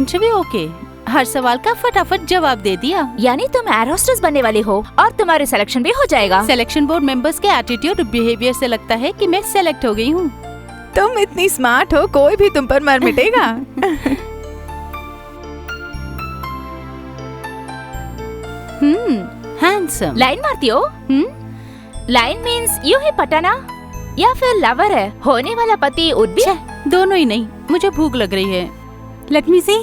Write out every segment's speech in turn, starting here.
Interview okay, हर सवाल का फटाफट जवाब दे दिया। यानी तुम एयर होस्टेस बनने वाली हो और तुम्हारे सिलेक्शन भी हो जाएगा। सिलेक्शन बोर्ड मेंबर्स के एटीट्यूड और बिहेवियर से लगता है कि मैं सेलेक्ट हो गई हूँ। तुम इतनी स्मार्ट हो, कोई भी तुम पर मर मिटेगा। हैंडसम। लाइन मारती हो? लाइन मीन्स यूं ही पटाना या फिर लवर है, होने वाला पति वुड बी? दोनों ही नहीं, मुझे भूख लग रही है। Let me see.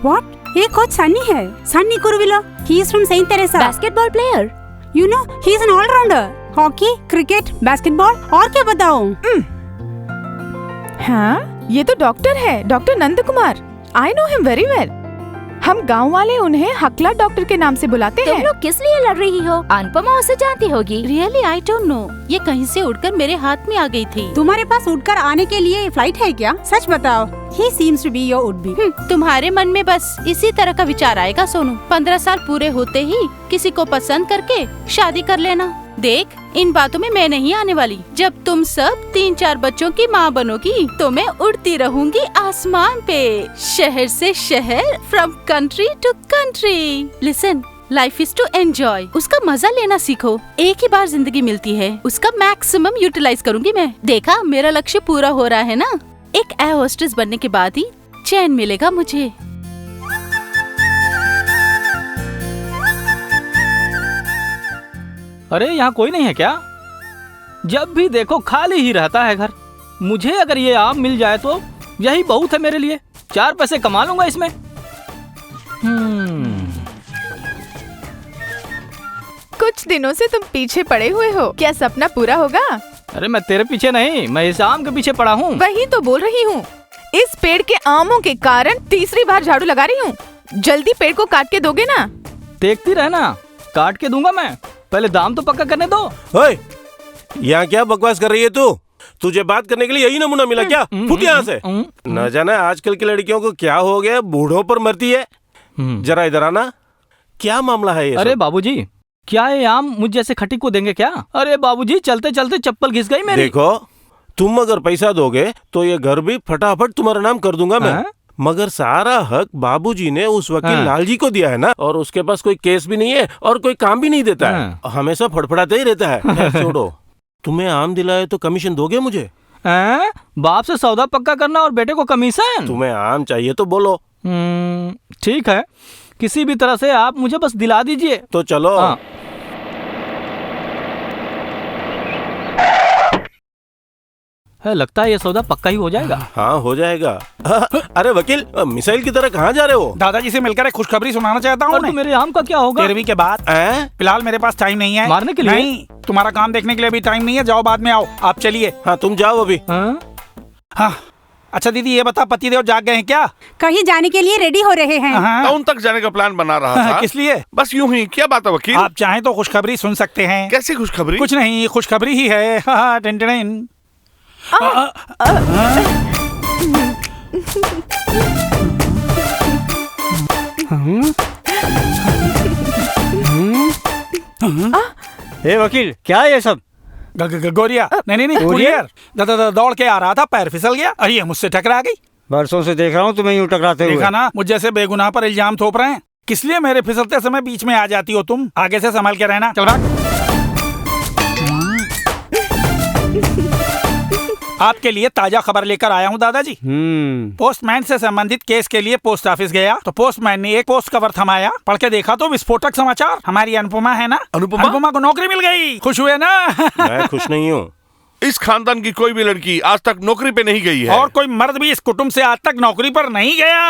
What? ये कोच सन्नी है, Sunny Kuruvilla. He is from Saint Teresa. Basketball player. You know, he is an all-rounder. Hockey, cricket, basketball और क्या बताऊं? हाँ, ये तो डॉक्टर है, doctor Nand Kumar. I know him very well. हम गांव वाले उन्हें हकला डॉक्टर के नाम से बुलाते हैं। तुम लोग किस लिए लड़ रही हो? अनुपमा उसे जानती होगी। रियली आई डोंट नो, ये कहीं से उड़कर मेरे हाथ में आ गई थी। तुम्हारे पास उड़कर आने के लिए फ्लाइट है क्या? सच बताओ। He seems to be your would-be. तुम्हारे मन में बस इसी तरह का विचार आएगा सोनू। 15 साल पूरे होते ही किसी को पसंद करके शादी कर लेना। देख, इन बातों में मैं नहीं आने वाली। जब तुम सब 3-4 बच्चों की माँ बनोगी तो मैं उड़ती रहूंगी आसमान पे, शहर से शहर, from country to country. Listen, life is to enjoy, उसका मजा लेना सीखो। एक ही बार जिंदगी मिलती है, उसका मैक्सिमम यूटिलाइज करूंगी मैं। देखा, मेरा लक्ष्य पूरा हो रहा है ना। एक एयर होस्टेस बनने के बाद ही चैन मिलेगा मुझे। अरे यहाँ कोई नहीं है क्या? जब भी देखो खाली ही रहता है घर। मुझे अगर ये आम मिल जाए तो यही बहुत है मेरे लिए। 4 पैसे कमा लूंगा इसमें। कुछ दिनों से तुम पीछे पड़े हुए हो, क्या सपना पूरा होगा? अरे मैं तेरे पीछे नहीं, मैं इस आम के पीछे पड़ा हूँ। वही तो बोल रही हूँ, इस पेड़ के आमों के कारण तीसरी बार झाड़ू लगा रही हूँ। जल्दी पेड़ को काट के दोगे ना? देखती रहना, काट के दूंगा मैं। पहले दाम तो पक्का करने दो। ओए, यहाँ क्या बकवास कर रही है तू? तुझे बात करने के लिए यही नमूना मिला क्या? फुट यहाँ से। न जाना आजकल की लड़कियों को क्या हो गया, बूढ़ों पर मरती है। जरा इधर आना, क्या मामला है ये? अरे बाबूजी, क्या ये आम मुझ जैसे खटीक को देंगे क्या? अरे बाबूजी, चलते चलते चप्पल घिस गई मेरी। देखो, तुम अगर पैसा दोगे तो ये घर भी फटाफट तुम्हारा नाम कर दूंगा मैं। मगर सारा हक बाबूजी ने उस वकील लालजी को दिया है ना, और उसके पास कोई केस भी नहीं है और कोई काम भी नहीं देता है, हमेशा फड़फड़ाते ही रहता है। छोड़ो, तुम्हें आम दिलाए तो कमीशन दोगे मुझे? बाप से सौदा पक्का करना और बेटे को कमीशन? तुम्हें आम चाहिए तो बोलो। ठीक है, किसी भी तरह से आप मुझे बस दिला दीजिए। तो चलो। है, लगता है ये सौदा पक्का ही हो जाएगा। हाँ, हो जाएगा। अरे वकील, मिसाइल की तरह कहाँ जा रहे हो? दादाजी से मिलकर एक खुशखबरी सुनाना चाहता हूँ। तो मेरे आम का क्या होगा? 13वीं के बाद। फिलहाल मेरे पास टाइम नहीं है मारने के लिए। नहीं, तुम्हारा काम देखने के लिए भी टाइम नहीं है। जाओ, बाद में आओ। आप चलिए। हाँ, तुम जाओ अभी। हाँ, अच्छा दीदी, ये बता, पतिदेव जाग गए हैं क्या? कहीं जाने के लिए रेडी हो रहे हैं। टाउन तक जाने का प्लान बना रहा था। किस लिए? बस यूं ही। क्या बात है वकील? आप चाहें तो खुशखबरी सुन सकते हैं। कैसी खुशखबरी? कुछ नहीं, खुशखबरी ही है। टिन हे वकील, क्या है ये सब? गोरिया नहीं, कुरियर दौड़ के आ रहा था, पैर फिसल गया, ये मुझसे टकरा गई। बरसों से देख रहा हूँ तुम्हें यूं टकराते हुए। देखा ना, मुझ जैसे बेगुनाह पर इल्जाम थोप रहे हैं। किस लिए मेरे फिसलते समय बीच में आ जाती हो तुम? आगे से संभाल के रहना। चल भाग। आपके लिए ताजा खबर लेकर आया हूँ दादाजी। पोस्टमैन से संबंधित केस के लिए पोस्ट ऑफिस गया तो पोस्टमैन ने एक पोस्ट कवर थमाया। पढ़ के देखा तो विस्फोटक समाचार। हमारी अनुपमा है ना, अनुपमा को नौकरी मिल गई। खुश हुए ना? मैं खुश नहीं हूँ। इस खानदान की कोई भी लड़की आज तक नौकरी पे नहीं गई है, और कोई मर्द भी इस कुटुंब से आज तक नौकरी पर नहीं गया।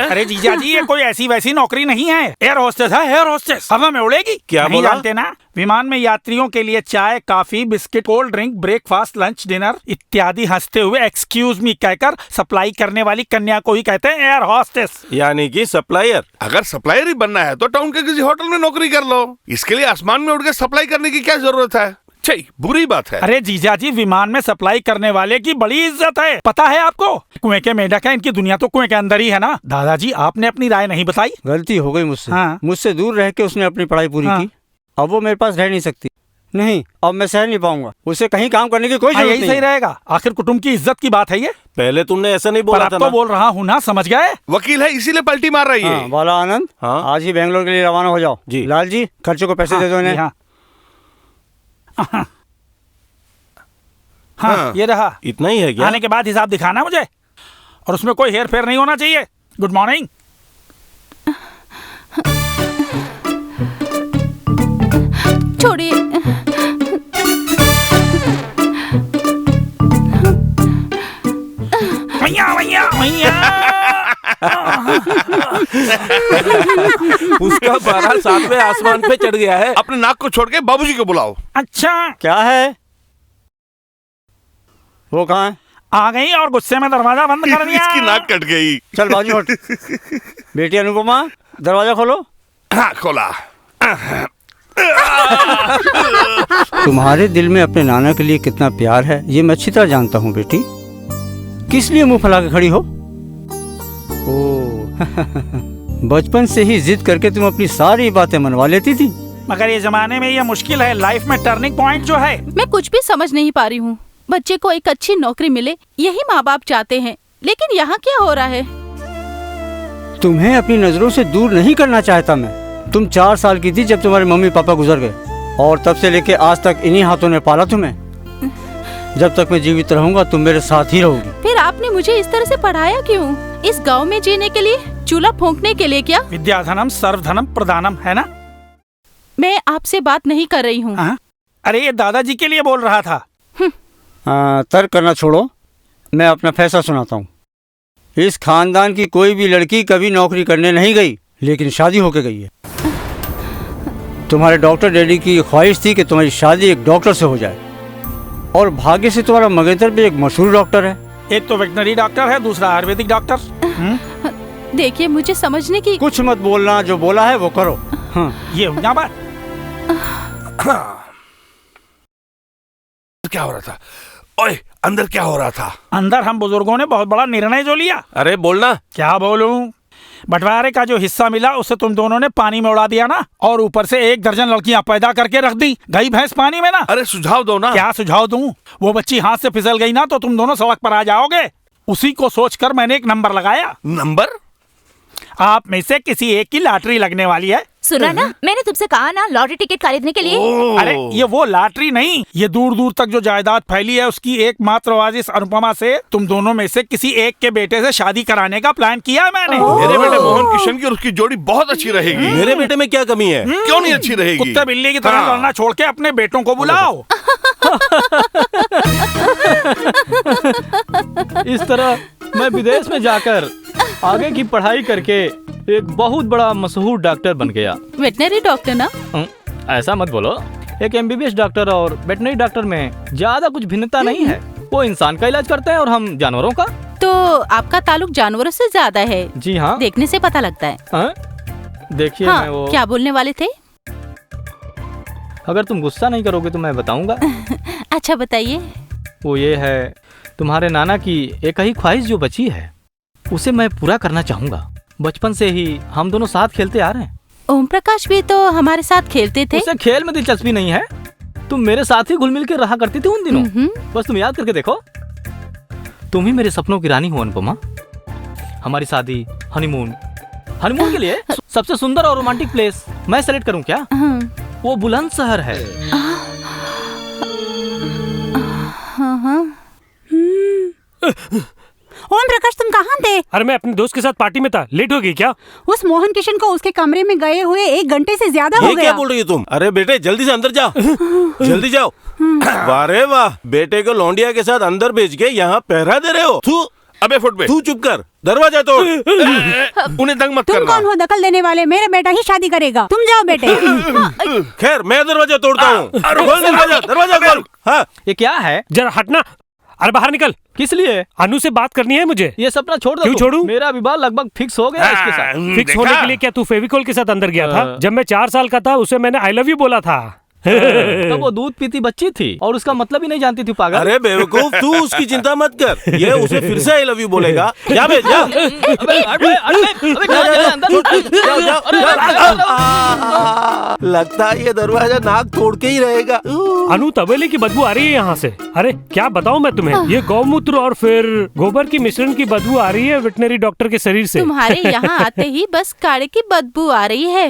अरे जीजा जी, ये कोई ऐसी वैसी नौकरी नहीं है। एयर होस्टेस है, एयर होस्टेस। हवा में उड़ेगी। क्या नहीं जानते ना? विमान में यात्रियों के लिए चाय, coffee, biscuit, cold drink, breakfast, lunch, dinner इत्यादि हंसते हुए एक्सक्यूज मी कहकर सप्लाई करने वाली कन्या को ही कहते हैं एयर होस्टेस, यानी कि सप्लायर। अगर सप्लायर ही बनना है तो टाउन के किसी होटल में नौकरी कर लो। इसके लिए आसमान में उड़ के सप्लाई करने की क्या जरूरत है? बुरी बात है। अरे जीजा जी, विमान में सप्लाई करने वाले की बड़ी इज्जत है, पता है आपको? कुएं के मेढक है, इनकी दुनिया तो कुएं के अंदर ही है ना। दादाजी, आपने अपनी राय नहीं बताई। गलती हो गई मुझसे। मुझसे दूर रह के उसने अपनी पढ़ाई पूरी की। अब वो मेरे पास रह नहीं सकती। नहीं, अब मैं सह नहीं पाऊंगा। उसे कहीं काम करने की कोई जरूरत यही नहीं सही है। रहेगा, आखिर कुटुंब की इज्जत की बात है ये। पहले तुमने ऐसा नहीं पर बोला अब था तो ना। बोल रहा हूँ ना, समझ गए? वकील है इसीलिए पलटी मार रही है। हाँ, बाला आनंद, हाँ? आज ही बेंगलोर के लिए रवाना हो जाओ। जी। लाल जी, खर्चे को पैसे दे दो इन्हें। हाँ, हाँ, ये रहा। इतना ही है क्या? आने के बाद हिसाब दिखाना मुझे, और उसमें कोई हेर फेर नहीं होना चाहिए। Good morning. छोड़िए। भैया भैया भैया। उसका पारा 7वें आसमान पे चढ़ गया है। अपने नाक को छोड़ के बाबूजी को बुलाओ। अच्छा, क्या है? वो कहाँ है? आ गई और गुस्से में दरवाजा बंद कर दिया। इसकी नाक कट गई। चल बाजू हट। बेटी अनुपमा, दरवाजा खोलो। हाँ, खोला। तुम्हारे दिल में अपने नाना के लिए कितना प्यार है ये मैं अच्छी तरह जानता हूँ बेटी। किस लिए मुंह फैला के खड़ी हो? ओह, बचपन से ही जिद करके तुम अपनी सारी बातें मनवा लेती थी। मगर ये जमाने में ये मुश्किल है। लाइफ में टर्निंग पॉइंट जो है। मैं कुछ भी समझ नहीं पा रही हूँ। बच्चे को एक अच्छी नौकरी मिले, यही माँ बाप चाहते हैं, लेकिन यहाँ क्या हो रहा है? तुम्हें अपनी नजरों से दूर नहीं करना चाहता मैं। तुम 4 साल की थी जब तुम्हारे मम्मी पापा गुजर गए, और तब से लेके आज तक इन्हीं हाथों ने पाला तुम्हें। जब तक मैं जीवित रहूंगा तुम मेरे साथ ही रहोगी। फिर आपने मुझे इस तरह से पढ़ाया क्यों? इस गांव में जीने के लिए, चूल्हा फूंकने के लिए क्या? विद्याधनम सर्वधनम प्रदानम, है ना? मैं आपसे बात नहीं कर रही हूँ। अरे ये दादाजी के लिए बोल रहा था। तर्क करना छोड़ो, मैं अपना फैसला सुनाता हूँ। इस खानदान की कोई भी लड़की कभी नौकरी करने नहीं गई, लेकिन शादी होके गई है। तुम्हारे डॉक्टर डैडी की ख्वाहिश थी कि तुम्हारी शादी एक डॉक्टर से हो जाए, और भाग्य से तुम्हारा मंगेतर भी एक मशहूर डॉक्टर है। एक तो वेटनरी डॉक्टर है, दूसरा आयुर्वेदिक डॉक्टर। देखिए, मुझे समझने की। कुछ मत बोलना, जो बोला है वो करो। हाँ। ये यहाँ पर क्या हो रहा था? ओए, अंदर क्या हो रहा था? अंदर हम बुजुर्गों ने बहुत बड़ा निर्णय जो लिया। अरे बोलना। क्या बोलूं? बंटवारे का जो हिस्सा मिला उसे तुम दोनों ने पानी में उड़ा दिया ना, और ऊपर से 1 दर्जन लड़कियां पैदा करके रख दी। गई भैंस पानी में ना। अरे सुझाव दो ना। क्या सुझाव दूं? वो बच्ची हाथ से फिसल गई ना तो तुम दोनों सड़क पर आ जाओगे। उसी को सोचकर मैंने एक नंबर लगाया। नंबर? आप में से किसी एक की लॉटरी लगने वाली है। सुना ना, मैंने तुमसे कहा ना लॉटरी टिकट खरीदने के लिए। अरे ये वो लॉटरी नहीं, ये दूर दूर तक जो जायदाद फैली है उसकी एकमात्र वारिस अनुपमा से तुम दोनों में से किसी एक के बेटे से शादी कराने का प्लान किया है मैंने। मेरे बेटे मोहन किशन की और उसकी जोड़ी बहुत अच्छी रहेगी। मेरे बेटे में क्या कमी है? क्यों नहीं अच्छी रहेगी? कुत्ते बिल्ली की तरह लड़ना छोड़ के अपने बेटों को बुलाओ। इस तरह मैं विदेश में जाकर आगे की पढ़ाई करके एक बहुत बड़ा मशहूर डॉक्टर बन गया। वेटनरी डॉक्टर ना? ऐसा मत बोलो। एक MBBS डॉक्टर और वेटनरी डॉक्टर में ज्यादा कुछ भिन्नता नहीं है। वो इंसान का इलाज करते हैं और हम जानवरों का। तो आपका ताल्लुक जानवरों से ज्यादा है। जी हाँ, देखने से पता लगता है। देखिए हाँ, मैं वो क्या बोलने वाले थे? अगर तुम गुस्सा नहीं करोगे तो मैं बताऊंगा। अच्छा बताइए। वो ये है, तुम्हारे नाना की एक ही ख्वाहिश जो बची है उसे मैं पूरा करना चाहूंगा। बचपन से ही हम दोनों साथ खेलते आ रहे हैं। ओम प्रकाश भी तो हमारे साथ खेलते थे। उसे खेल में दिलचस्पी नहीं है। तुम मेरे साथ ही घुल मिल के रहा करती थी उन दिनों। बस तुम याद करके देखो। तुम ही मेरे सपनों की रानी हो अनुपमा। हमारी शादी, हनीमून के लिए सबसे सुंदर और रोमांटिक प्लेस मैं सेलेक्ट करूं क्या? वो बुलंदशहर है। ओम प्रकाश, तुम कहाँ थे? अरे मैं अपने दोस्त के साथ पार्टी में था। लेट हो गई क्या? उस मोहन किशन को उसके कमरे में गए हुए 1 घंटे से ज्यादा हो ये गया। क्या बोल रही हो तुम? अरे बेटे जल्दी से अंदर जाओ। जल्दी जाओ। वाह रे वाह, बेटे को लौंडिया के साथ अंदर भेज के यहाँ पहरा दे रहे हो। तू अबे फुट बे। तू चुप कर, दरवाजा तोड़। उन्हें दंग मत तुम करना। कौन हो दखल देने वाले? मेरा बेटा ही शादी करेगा। तुम जाओ बेटे। खैर मैं दरवाजा तोड़ता हूँ। खोल दरवाजा, दरवाजा खोल। हाँ, ये क्या है? जरा हटना। अरे बाहर निकल। किस लिए? अनु से बात करनी है मुझे। ये सपना छोड़ दो। क्यों छोड़ूं? मेरा विवाह लगभग फिक्स हो गया इसके साथ। फिक्स होने के लिए क्या तू फेविकोल के साथ अंदर गया था? जब मैं 4 साल का था उसे मैंने आई लव यू बोला था। तब वो दूध पीती बच्ची थी और उसका मतलब ही नहीं जानती थी पागल। अरे बेवकूफ, तू उसकी चिंता मत कर, ये उसे फिर से आई लव यू बोलेगा। जा बे जा। लगता है ये दरवाजा नाक तोड़ के ही रहेगा। अनु, तबेले की बदबू आ रही है यहाँ से। अरे क्या बताऊँ मैं तुम्हें, ये गौमूत्र और फिर गोबर की मिश्रण की बदबू आ रही है वेटनरी डॉक्टर के शरीर से। तुम्हारे यहाँ आते ही बस काढ़े की बदबू आ रही है।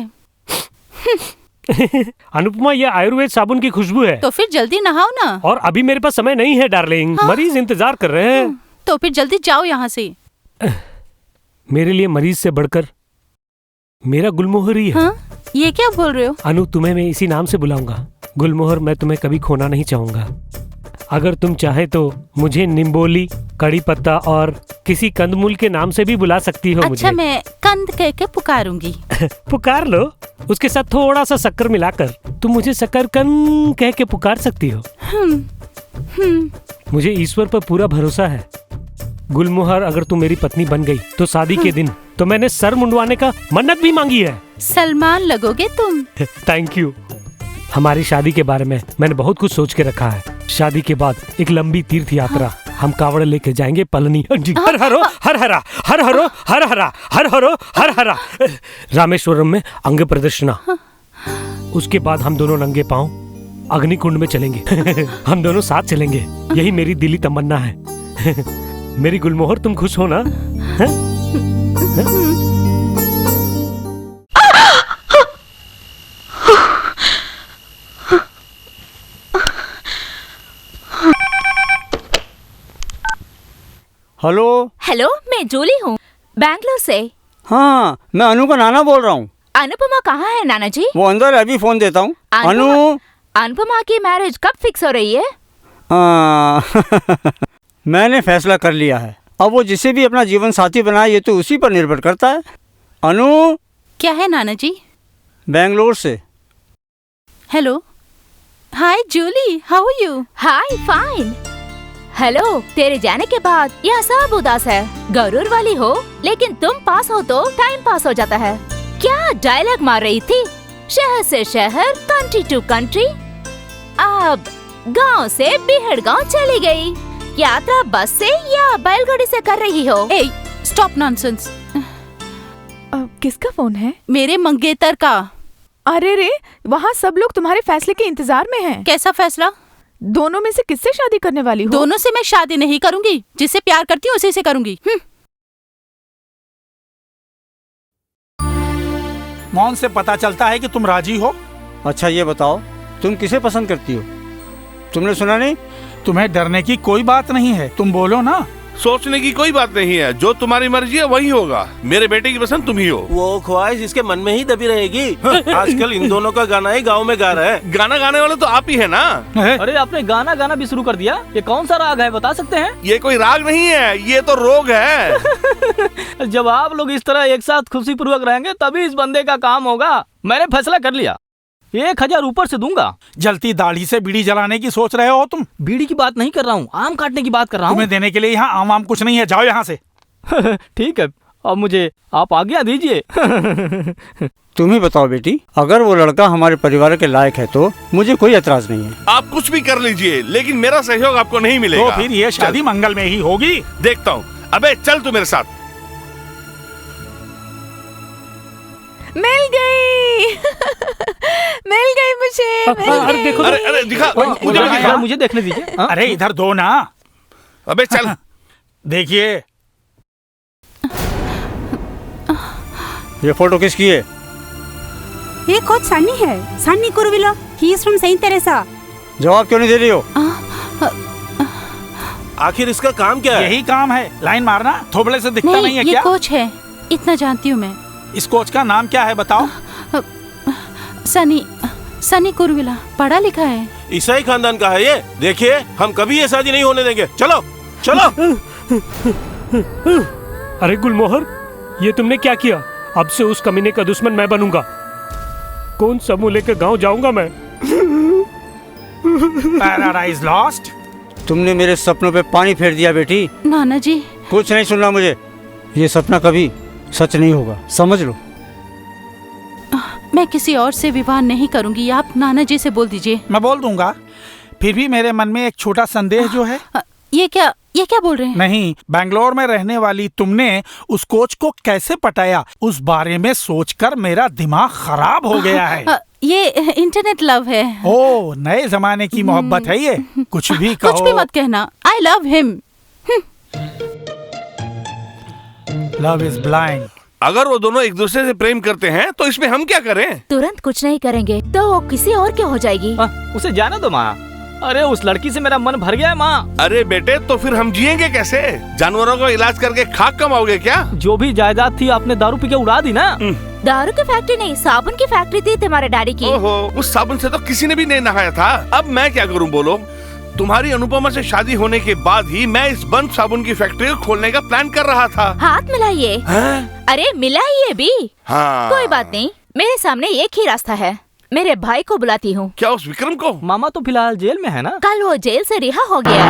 अनुपमा, ये आयुर्वेद साबुन की खुशबू है। तो फिर जल्दी नहाओ ना। और अभी मेरे पास समय नहीं है डार्लिंग, मरीज इंतजार कर रहे हैं। तो फिर जल्दी जाओ यहाँ से। मेरे लिए मरीज से बढ़कर मेरा गुलमोहर ही है। हाँ? ये क्या बोल रहे हो? अनु, तुम्हें मैं इसी नाम से बुलाऊंगा। गुलमोहर, मैं तुम्हें कभी खोना नहीं चाहूंगा। अगर तुम चाहे तो मुझे निम्बोली, कड़ी पत्ता और किसी कंदमूल के नाम से भी बुला सकती हो। अच्छा, मुझे मैं कंद कह के पुकारूंगी। पुकार लो, उसके साथ थोड़ा सा शक्कर मिलाकर तुम मुझे शकरकंद कह के पुकार सकती हो। मुझे ईश्वर पर पूरा भरोसा है। गुलमोहर, अगर तुम मेरी पत्नी बन गई तो शादी के दिन तो मैंने सर मुंडवाने का मन्नत भी मांगी है। सलमान लगोगे तुम। Thank you. हमारी शादी के बारे में मैंने बहुत कुछ सोच के रखा है। शादी के बाद एक लंबी तीर्थ यात्रा हम कावड़ लेके जाएंगे पलनी। हर हरो हर हरा, हर हरो हर हरा, हर हरो हर हरा। रामेश्वरम में अंग प्रदर्शना। उसके बाद हम दोनों नंगे पांव अग्निकुंड में चलेंगे। हम दोनों साथ चलेंगे, यही मेरी दिली तमन्ना है। मेरी गुलमोहर, तुम खुश हो ना? हेलो। हेलो, मैं जूली हूँ, बैंगलोर से। हाँ, मैं अनु का नाना बोल रहा हूँ। अनुपमा कहाँ है नाना जी? वो अंदर है, अभी फोन देता हूँ। अनु, अनुपमा की मैरिज कब फिक्स हो रही है? मैंने फैसला कर लिया है। अब वो जिसे भी अपना जीवन साथी बनाए, ये तो उसी पर निर्भर करता है। अनु। क्या है नाना जी? बैंगलोर से। Hello. Hi Julie, how are you? Hi, fine. Hello, तेरे जाने के बाद यह सब उदास है। गरूर वाली हो, लेकिन तुम पास हो तो टाइम पास हो जाता है। क्या डायलॉग मार रही थी? शहर से शहर, कंट्री टू कंट्री। अब गांव से बिहड़ गांव चली गई। यात्रा बस से या बैलगाड़ी से कर रही हो? ए, स्टॉप नॉनसेंस। किसका फोन है? मेरे मंगेतर का। अरे रे, वहाँ सब लोग तुम्हारे फैसले के इंतजार में हैं। कैसा फैसला? दोनों में से किससे शादी करने वाली हो? दोनों से मैं शादी नहीं करूंगी। जिससे प्यार करती हूँ उसी से करूंगी। मौन से पता चलता है कि तुम राजी हो। अच्छा ये बताओ, तुम किसे पसंद करती हो? तुमने सुना नहीं? तुम्हें डरने की कोई बात नहीं है, तुम बोलो ना। सोचने की कोई बात नहीं है, जो तुम्हारी मर्जी है वही होगा। मेरे बेटे की पसंद तुम ही हो। वो ख्वाहिश इसके मन में ही दबी रहेगी। आजकल इन दोनों का गाना ही गांव में गा रहा है। गाना गाने वाले तो आप ही है ना। अरे आपने गाना गाना भी शुरू कर दिया। ये कौन सा राग है, बता सकते हैं? ये कोई राग नहीं है, ये तो रोग है। जब आप लोग इस तरह एक साथ खुशी पूर्वक रहेंगे तभी इस बंदे का काम होगा। मैंने फैसला कर लिया, 1000 ऊपर से दूंगा। जलती दाढ़ी से बीड़ी जलाने की सोच रहे हो तुम? बीड़ी की बात नहीं कर रहा हूँ, आम काटने की बात कर रहा हूँ। तुम्हें देने के लिए यहाँ आम कुछ नहीं है, जाओ यहाँ से। ठीक है, अब मुझे आप आज्ञा दीजिए। तुम ही बताओ बेटी, अगर वो लड़का हमारे परिवार के लायक है तो मुझे कोई एतराज नहीं है। आप कुछ भी कर लीजिए, लेकिन मेरा सहयोग आपको नहीं मिलेगा। तो फिर ये शादी मंगल में ही होगी। देखता हूँ। अबे चल तू मेरे साथ। मिल गई। मिल गई मुझे। अरे देखो, अरे दिखा मुझे देखने दीजिए। अरे इधर दो ना। अबे चल। देखिए ये फोटो किसकी है? ये खुद सनी है, Sunny Kuruvilla. He is from Saint Teresa. जवाब क्यों नहीं दे रही हो? आखिर इसका काम क्या है? यही काम है, लाइन मारना। थोबड़े से दिखता नहीं है ये क्या? कोच है, इतना जानती हूँ मैं। इस कोच का नाम क्या है बताओ? सनी कुरुविला, पढ़ा लिखा है। ईसाई खानदान का है ये। देखिए, हम कभी ये शादी नहीं होने देंगे। चलो चलो। अरे गुलमोहर, ये तुमने क्या किया? अब से उस कमीने का दुश्मन मैं बनूंगा। कौन सा मुंह लेकर गाँव जाऊंगा मैं? Paradise lost. तुमने मेरे सपनों पे पानी फेर दिया बेटी। नाना जी, कुछ नहीं सुनना मुझे। ये सपना कभी सच नहीं होगा, समझ लो। मैं किसी और से विवाह नहीं करूंगी। आप नाना जी से बोल दीजिए। मैं बोल दूंगा, फिर भी मेरे मन में एक छोटा संदेह जो है। ये क्या बोल रहे हैं? नहीं, बैंगलोर में रहने वाली तुमने उस कोच को कैसे पटाया, उस बारे में सोचकर मेरा दिमाग खराब हो गया है। ये इंटरनेट लव है। ओ, नए जमाने की मोहब्बत है ये। कुछ भी कहो। कुछ भी मत कहना। I love him. Love is blind. अगर वो दोनों एक दूसरे से प्रेम करते हैं तो इसमें हम क्या करें? तुरंत कुछ नहीं करेंगे तो वो किसी और के हो जाएगी। उसे जाने दो माँ। अरे उस लड़की से मेरा मन भर गया है माँ। अरे बेटे, तो फिर हम जिएंगे कैसे? जानवरों का इलाज करके खाक कमाओगे क्या? जो भी जायदाद थी आपने दारू पी के उड़ा दी ना। दारू की फैक्ट्री नहीं, साबुन की फैक्ट्री थी तुम्हारे डैडी की। ओहो, उस साबुन से तो किसी ने भी नहीं नहाया था। अब मैं क्या करूं बोलो? तुम्हारी अनुपमा से शादी होने के बाद ही मैं इस बंद साबुन की फैक्ट्री खोलने का प्लान कर रहा था। हाथ मिलाइए। अरे मिलाइए भी। हाँ। कोई बात नहीं, मेरे सामने एक ही रास्ता है। मेरे भाई को बुलाती हूँ। क्या उस विक्रम को? मामा तो फिलहाल जेल में है ना। कल वो जेल से रिहा हो गया है।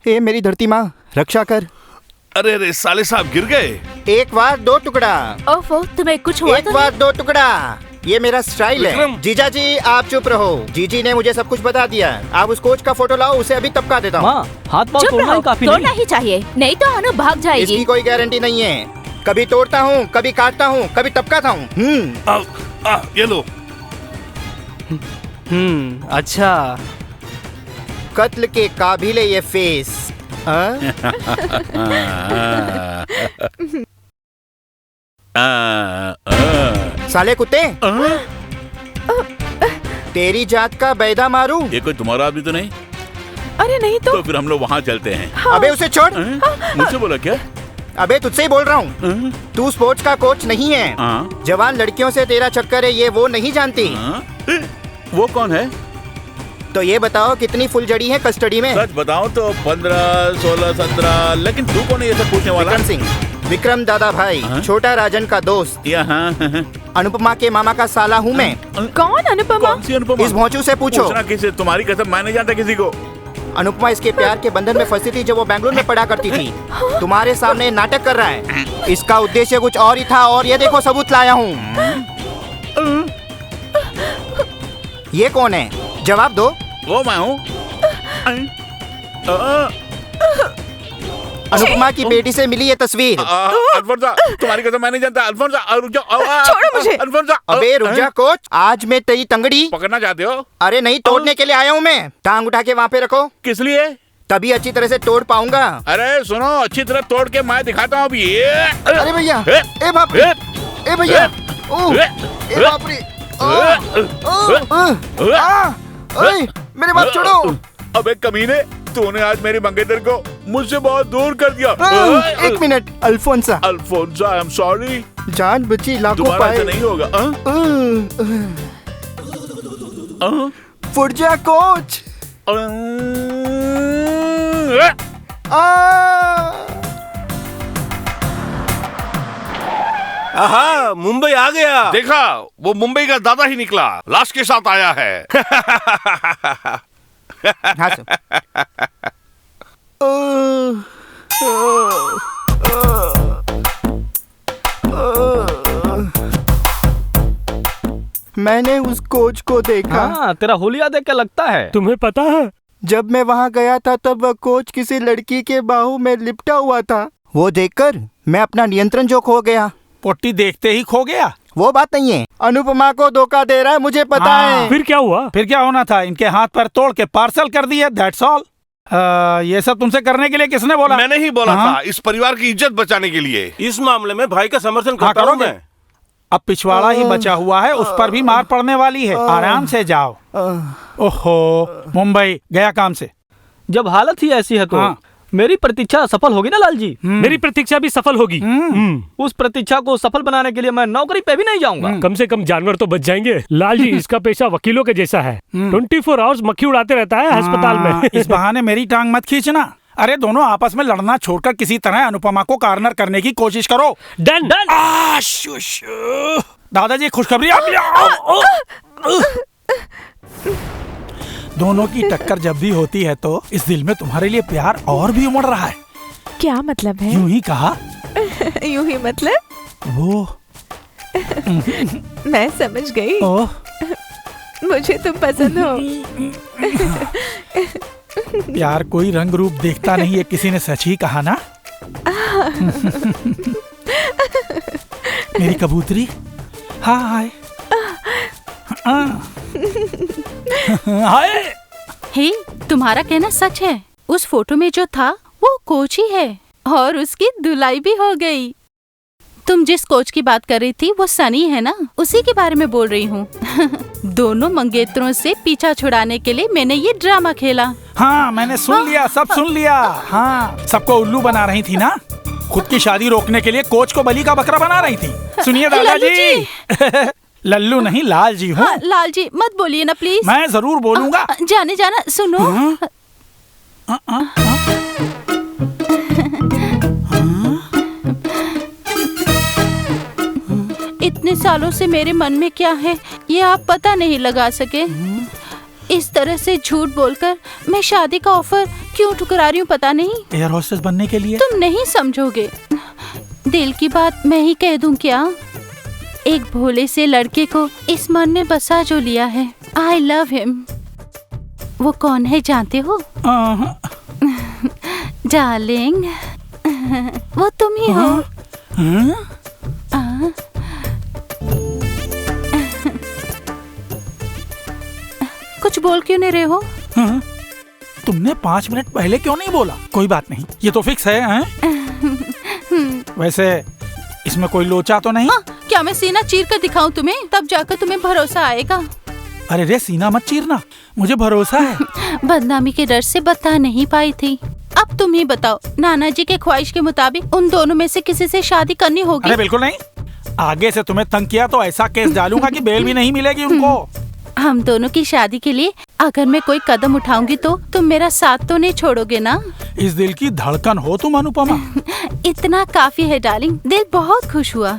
हे मेरी धरती माँ, रक्षा कर। अरे अरे साले साहब गिर गए। एक बार दो टुकड़ा। ओफो, तुम्हें कुछ हुआ? एक बार दो टुकड़ा। ये मेरा स्टाइल है। जीजा जी आप चुप रहो। जीजी ने मुझे सब कुछ बता दिया। आप उस कोच का फोटो लाओ, उसे अभी तपका देता हूँ। हाथ पाँव तोड़ना ही काफी तोड़ना ही चाहिए, नहीं तो अनु भाग जाएगी। इसकी कोई गारंटी नहीं है। कभी तोड़ता हूँ, कभी काटता हूँ, कभी टपकाता हूँ। ये लो। अच्छा, कत्ल के काबिल है ये फेस। साले कुत्ते, तेरी जात का बैदा मारूं? ये कोई तुम्हारा आदमी तो नहीं? अरे नहीं तो फिर हम लोग वहाँ चलते हैं। अबे उसे छोड़। मुझसे बोला क्या? अबे तुझसे ही बोल रहा हूँ। तू स्पोर्ट्स का कोच नहीं है। जवान लड़कियों से तेरा चक्कर है, ये वो नहीं जानती। वो कौन है? तो ये बताओ कितनी फुलझड़ी है कस्टडी में? सच बताऊं तो 15, 16, 17। लेकिन तू कौन है ये सब पूछने वाला? विक्रम सिंह, विक्रम दादा भाई, छोटा राजन का दोस्त। अनुपमा के मामा का साला हूँ मैं। कौन अनुपमा? कौन सी अनुपमा? इस भोंचू से पूछो। किसे? तुम्हारी कसम मैं नहीं जानता किसी को। अनुपमा इसके प्यार के बंधन में फंसी थी जब वो बैंगलोर में पढ़ा करती थी। तुम्हारे सामने नाटक कर रहा है। इसका उद्देश्य कुछ और ही था, और ये देखो सबूत लाया हूँ। ये कौन है? जवाब दो। वो मैं हूँ। अनुपमा की बेटी से मिली ये तस्वीर। अल्फोंसा, तुम्हारी कसम मैं नहीं जानता। अल्फोंसा, छोड़ो मुझे। अल्फोंसा, अबे रुक जा कोच, आज मैं तेरी तंगड़ी पकड़ना चाहते हो? अरे नहीं, तोड़ने के लिए आया हूँ मैं। टांग उठा के वहाँ पे रखो। किस लिए? तभी अच्छी तरह से तोड़ पाऊंगा। अरे सुनो, अच्छी तरह तोड़ के मैं दिखाता हूँ अभी। अरे भैया, ए बाप रे, ए भैया, ए बाप रे, मेरे बाप छोड़ो। अबे कमीने, तूने आज मेरी मंगेतर को मुझसे बहुत दूर कर दिया। एक मिनट, Alphonsa. Alphonsa, I am sorry. जान बची लाखों दोबारा पाए। ऐसा नहीं होगा। फुट जा कोच। आहा, मुंबई आ गया। देखा, वो मुंबई का दादा ही निकला, लाश के साथ आया है। मैंने उस कोच को देखा। हाँ, तेरा होलिया देख के लगता है। तुम्हें पता है, जब मैं वहाँ गया था तब वह कोच किसी लड़की के बाहू में लिपटा हुआ था। वो देखकर मैं अपना नियंत्रण जो खो गया। पोटी देखते ही खो गया? वो बात नहीं है, अनुपमा को धोखा दे रहा है, मुझे पता है। फिर क्या हुआ? फिर क्या होना था? इनके हाथ पर तोड़ के पार्सल कर दिया, दैट्स ऑल। ये सब तुमसे करने के लिए किसने बोला? मैंने ही बोला था, इस परिवार की इज्जत बचाने के लिए। इस मामले में भाई का समर्थन करता हूं मैं। अब पिछवाड़ा ही बचा हुआ है, उस पर भी मार पड़ने वाली है। आराम से जाओ। ओहो, मुंबई गया काम से। जब हालत ही ऐसी है तो मेरी प्रतीक्षा सफल होगी ना लाल जी? मेरी प्रतीक्षा भी सफल होगी। उस प्रतीक्षा को सफल बनाने के लिए मैं नौकरी पे भी नहीं जाऊंगा। कम से कम जानवर तो बच जाएंगे। लाल जी, इसका पेशा वकीलों के जैसा है। 24 आवर्स मक्खी उड़ाते रहता है अस्पताल में। इस बहाने मेरी टांग मत खींचना। अरे दोनों आपस में लड़ना छोड़कर किसी तरह अनुपमा को कॉर्नर करने की कोशिश करो। Done done. दादाजी खुशखबरी। दोनों की टक्कर जब भी होती है तो इस दिल में तुम्हारे लिए प्यार और भी उमड़ रहा है। क्या मतलब है? यूं ही कहा। यूं ही मतलब? वो मैं समझ गई। ओह, मुझे तुम पसंद हो। प्यार कोई रंग रूप देखता नहीं, ये किसी ने सच ही कहा ना। मेरी कबूतरी, हाय हाय। हे, तुम्हारा कहना सच है। उस फोटो में जो था वो कोच ही है और उसकी धुलाई भी हो गई। तुम जिस कोच की बात कर रही थी वो सनी है ना, उसी के बारे में बोल रही हूँ। दोनों मंगेतरों से पीछा छुड़ाने के लिए मैंने ये ड्रामा खेला। हाँ, मैंने सुन लिया, सब सुन लिया। हाँ, सबको उल्लू बना रही थी ना। खुद की शादी रोकने के लिए कोच को बलि का बकरा बना रही थी। सुनिए दादाजी। लल्लू नहीं, लाल जी हूँ। हाँ, लाल जी मत बोलिए ना प्लीज। मैं जरूर बोलूंगा। जाने जाना सुनो। इतने सालों से मेरे मन में क्या है ये आप पता नहीं लगा सके। इस तरह से झूठ बोलकर मैं शादी का ऑफर क्यों ठुकरा रही हूँ पता नहीं। एयर होस्टेस बनने के लिए? तुम नहीं समझोगे। दिल की बात मैं ही कह दूं क्या? एक भोले से लड़के को इस मन में बसा जो लिया है। I love him. वो कौन है जानते हो? डार्लिंग, वो तुम ही हो। कुछ बोल क्यों नहीं रहे हो? तुमने 5 मिनट पहले क्यों नहीं बोला? कोई बात नहीं, ये तो फिक्स है। वैसे इसमें कोई लोचा तो नहीं? क्या मैं सीना चीर कर दिखाऊं तुम्हें? तब जाकर तुम्हें भरोसा आएगा। अरे रे, सीना मत चीरना, मुझे भरोसा है। बदनामी के डर से बता नहीं पाई थी। अब तुम ही बताओ, नाना जी के ख्वाहिश के मुताबिक उन दोनों में से किसी से शादी करनी होगी? अरे बिल्कुल नहीं। आगे से तुम्हें तंग किया तो ऐसा केस डालूंगा कि बेल भी नहीं मिलेगी उनको। हम दोनों की शादी के लिए अगर मैं कोई कदम उठाऊंगी तो तुम मेरा साथ तो नहीं छोड़ोगे ना? इस दिल की धड़कन हो तुम अनुपमा। इतना काफी है डार्लिंग, दिल बहुत खुश हुआ।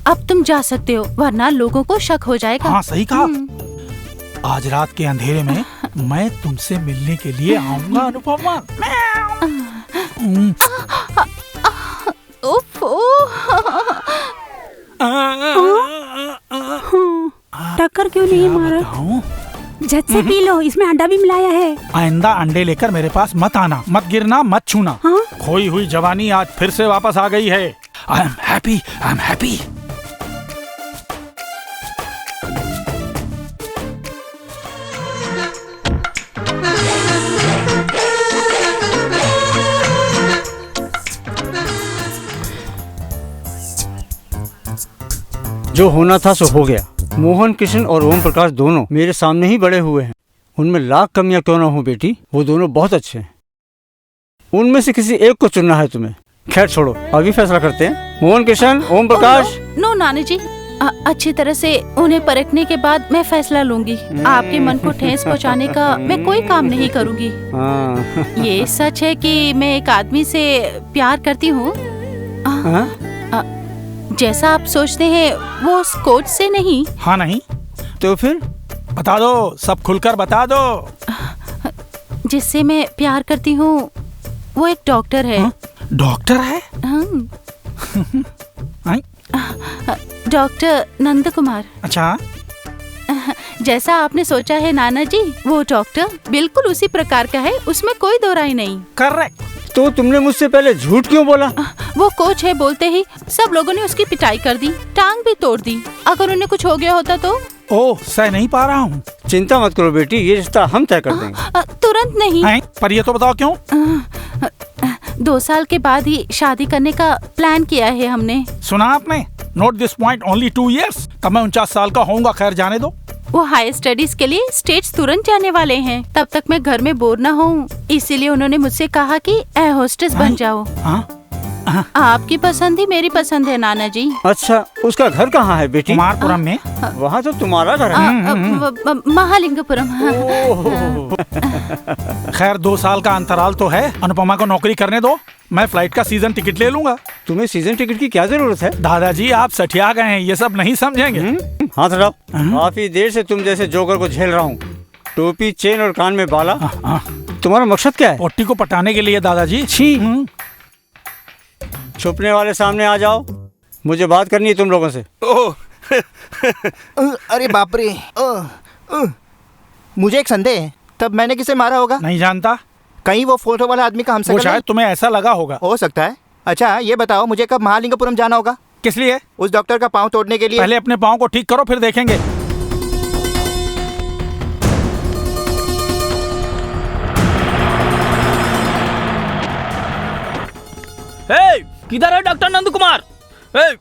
अब तुम जा सकते हो वरना लोगों को शक हो जाएगा। हाँ, सही कहा। आज रात के अंधेरे में मैं तुमसे मिलने के लिए आऊंगा अनुपमा। टक्कर क्यों नहीं मारा? झट से पी लो, इसमें अंडा भी मिलाया है। आइंदा अंडे लेकर मेरे पास मत आना, मत गिरना, मत छूना। हाँ? खोई हुई जवानी आज फिर से वापस आ गई है। I am happy, I am happy. जो होना था सो हो गया। मोहन कृष्ण और ओम प्रकाश दोनों मेरे सामने ही बड़े हुए हैं। उनमें लाख कमियां क्यों ना हो बेटी, वो दोनों बहुत अच्छे हैं। उनमें से किसी एक को चुनना है तुम्हें। खैर छोड़ो, अभी फैसला करते हैं। मोहन कृष्ण, ओम प्रकाश। नो नानी जी, अच्छी तरह से उन्हें परखने के बाद मैं फैसला लूंगी। आपके मन को ठेस पहुंचाने का मैं कोई काम नहीं करूंगी। ये सच है कि मैं एक आदमी से प्यार करती हूँ। जैसा आप सोचते हैं वो उस कोच से नहीं। हाँ नहीं तो फिर बता दो, सब खुलकर बता दो। जिससे मैं प्यार करती हूँ वो एक डॉक्टर है। डॉक्टर है? डॉक्टर नंद कुमार। अच्छा, जैसा आपने सोचा है नाना जी, वो डॉक्टर बिल्कुल उसी प्रकार का है, उसमें कोई दो राय नहीं। करेक्ट। तो तुमने मुझसे पहले झूठ क्यों बोला? वो कोच है बोलते ही सब लोगों ने उसकी पिटाई कर दी, टांग भी तोड़ दी। अगर उन्हें कुछ हो गया होता तो? ओह, सह नहीं पा रहा हूँ। चिंता मत करो बेटी, ये रिश्ता हम तय कर देंगे। तुरंत नहीं। पर ये तो बताओ क्यों? 2 साल के बाद ही शादी करने का प्लान किया है हमने। सुना आपने? Note this point, only 2 years। तब मैं 49 साल का होऊंगा। खैर जाने दो। वो हायर स्टडीज के लिए स्टेट्स तुरंत जाने वाले हैं। तब तक मैं घर में बोर न हूँ, इसीलिए उन्होंने मुझसे कहा कि एयर होस्टेस बन जाओ। आपकी पसंद ही मेरी पसंद है नाना जी। अच्छा, उसका घर कहाँ है बेटी? कुमारपुरम में। वहाँ तो तुम्हारा घर है। महालिंगपुरम। खैर 2 साल का अंतराल तो है, अनुपमा को नौकरी करने दो। मैं फ्लाइट का सीजन टिकट ले लूंगा। तुम्हें सीजन टिकट की क्या जरूरत है? दादाजी आप सठिया गए हैं, ये सब नहीं समझेंगे। हाथ हटाओ। काफी देर से तुम जैसे जोकर को झेल रहा हूँ। टोपी, चेन और कान में बाला। तुम्हारा मकसद क्या है? पोटी को पटाने के लिए दादाजी। छी। छुपने वाले सामने आ जाओ, मुझे बात करनी है तुम लोगों से। अरे बाप रे। मुझे एक संदेह है, तब मैंने किसे मारा होगा? नहीं जानता। कहीं वो फोटो वाला आदमी का हमसे वो शायद तुम्हें ऐसा लगा होगा। हो सकता है। अच्छा ये बताओ, मुझे कब महालिंगपुरम जाना होगा? किस लिए? उस डॉक्टर का पाँव तोड़ने के लिए। पहले अपने पाँव को ठीक करो, फिर देखेंगे। किधर है डॉक्टर नंद कुमार? हट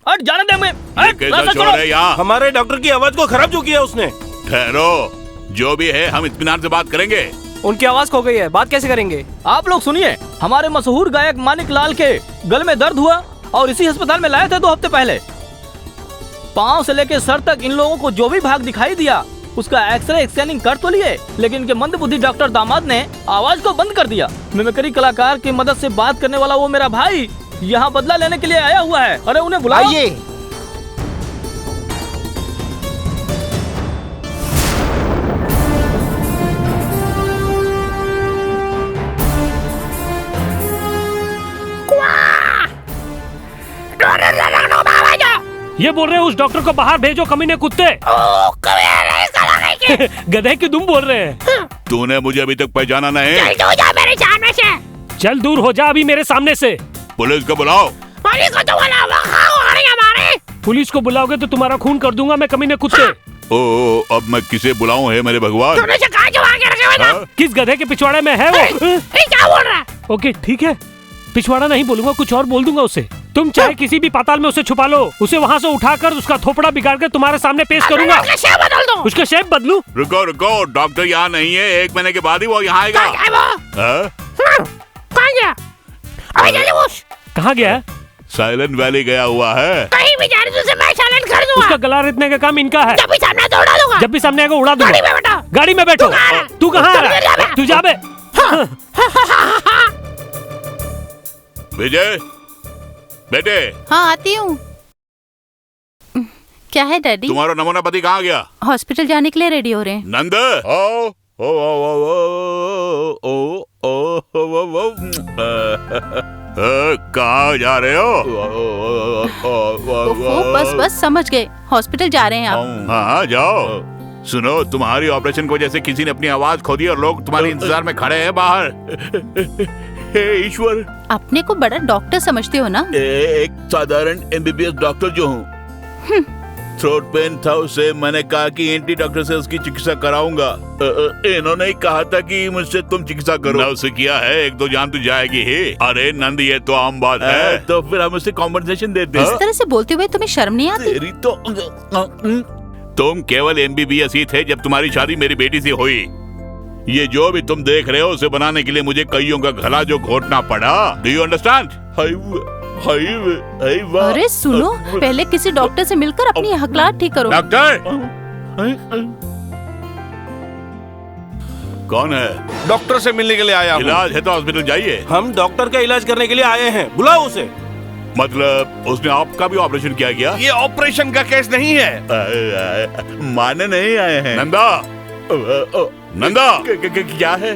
हट, जाने दे हमें। कैसा चोर है यहाँ? हमारे डॉक्टर की आवाज को खराब जो किया उसने। ठहरो, जो भी है हम इत्मीनान से बात करेंगे। उनकी आवाज खो गई है, बात कैसे करेंगे? आप लोग सुनिए, हमारे मशहूर गायक मानिक लाल के गले में दर्द हुआ और इसी अस्पताल में लाए थे 2 हफ्ते पहले। पाँव से लेकर सर तक इन लोगों को जो भी भाग दिखाई दिया उसका एक्सरे स्कैनिंग कर तो लिए, लेकिन इनके मंदबुद्धि डॉक्टर दामाद ने आवाज को बंद कर दिया। मिमिक्री कलाकार की मदद से बात करने वाला वो मेरा भाई यहाँ बदला लेने के लिए आया हुआ है। अरे उन्हें बुलाओ। आइए। ये बोल रहे हैं उस डॉक्टर को बाहर भेजो, कमीने कुत्ते। गधे की तुम बोल रहे हैं। तूने मुझे अभी तक पहचाना नहीं। चल दूर हो जा मेरे सामने से। चल दूर हो जा अभी मेरे सामने से। पुलिस को बुलाओ। पुलिस को तो बुलाओ। पुलिस को बुलाओगे तो तुम्हारा खून कर दूंगा मैं, कमीने कुत्ते। ओ, अब मैं किसे बुलाऊं है मेरे भगवान? किस गधे के पिछवाड़े में है वो? क्या बोल रहा है? ओके ठीक है, पिछवाड़ा नहीं बोलूंगा, कुछ और बोल दूंगा उसे। तुम चाहे किसी भी पाताल में उसे छुपा लो, उसे वहाँ से उठाकर उसका थोपड़ा बिगाड़ कर तुम्हारे सामने पेश करूंगा। उसका शेप बदलू। रुको रुको, डॉक्टर यहाँ नहीं है, 1 महीने के बाद ही वो यहाँ आएगा। कहाँ गया? साइलेंट वैली गया हुआ है। कहीं भी जा रही मैं साइलेंट कर दूंगा। उसका गला रेतने का काम इनका है। जब भी सामने आएगा उड़ा दूंगा। जब भी सामने आएगा उड़ा दूंगा। गाड़ी में बैठो। तू कहाँ आ रहा है? तू जा बे। विजय बेटे। हाँ आती हूँ। क्या है डैडी? तुम्हारा नमूना पति कहाँ गया? हॉस्पिटल जाने के लिए रेडी हो रहे हैं। नंद ओ ओ ओ ओ ओ ओ कहाँ जा रहे हो? बस बस समझ गए, हॉस्पिटल जा रहे हैं आप। हाँ जाओ। सुनो, तुम्हारी ऑपरेशन की वजह से किसी ने अपनी आवाज खो दी और लोग तुम्हारे इंतजार में खड़े हैं बाहर। हे ईश्वर, अपने को बड़ा डॉक्टर समझते हो ना? एक साधारण एमबीबीएस डॉक्टर जो हूँ। थ्रोट पेन था, उसे मैंने कहा कि एंटी डॉक्टर से उसकी चिकित्सा कराऊंगा। इन्होंने ही कहा था कि मुझसे तुम चिकित्सा करो। उसे किया है, 1-2 जान तो जाएगी ही। अरे नंद, ये तो आम बात है। तो फिर हम उसे कॉम्पनसेशन देते हैं। इस तरह से बोलते हुए तुम्हें शर्म नहीं आती? तो तुम केवल एमबीबीएस ही थे जब तुम्हारी शादी मेरी बेटी से हुई। ये जो भी तुम देख रहे हो उसे बनाने के लिए मुझे कईयों का गला जो घोटना पड़ा। Do you understand? अरे सुनो, पहले किसी डॉक्टर से मिलकर अपनी हकलात ठीक करो। डॉक्टर कौन है? डॉक्टर से मिलने के लिए आया हूँ। इलाज है तो हॉस्पिटल जाइए। हम डॉक्टर का इलाज करने के लिए आए हैं, बुलाओ उसे। मतलब उसने आपका भी ऑपरेशन किया गया? ये ऑपरेशन का केस नहीं है। माने नहीं आए हैं। नंदा, नंदा क्या है?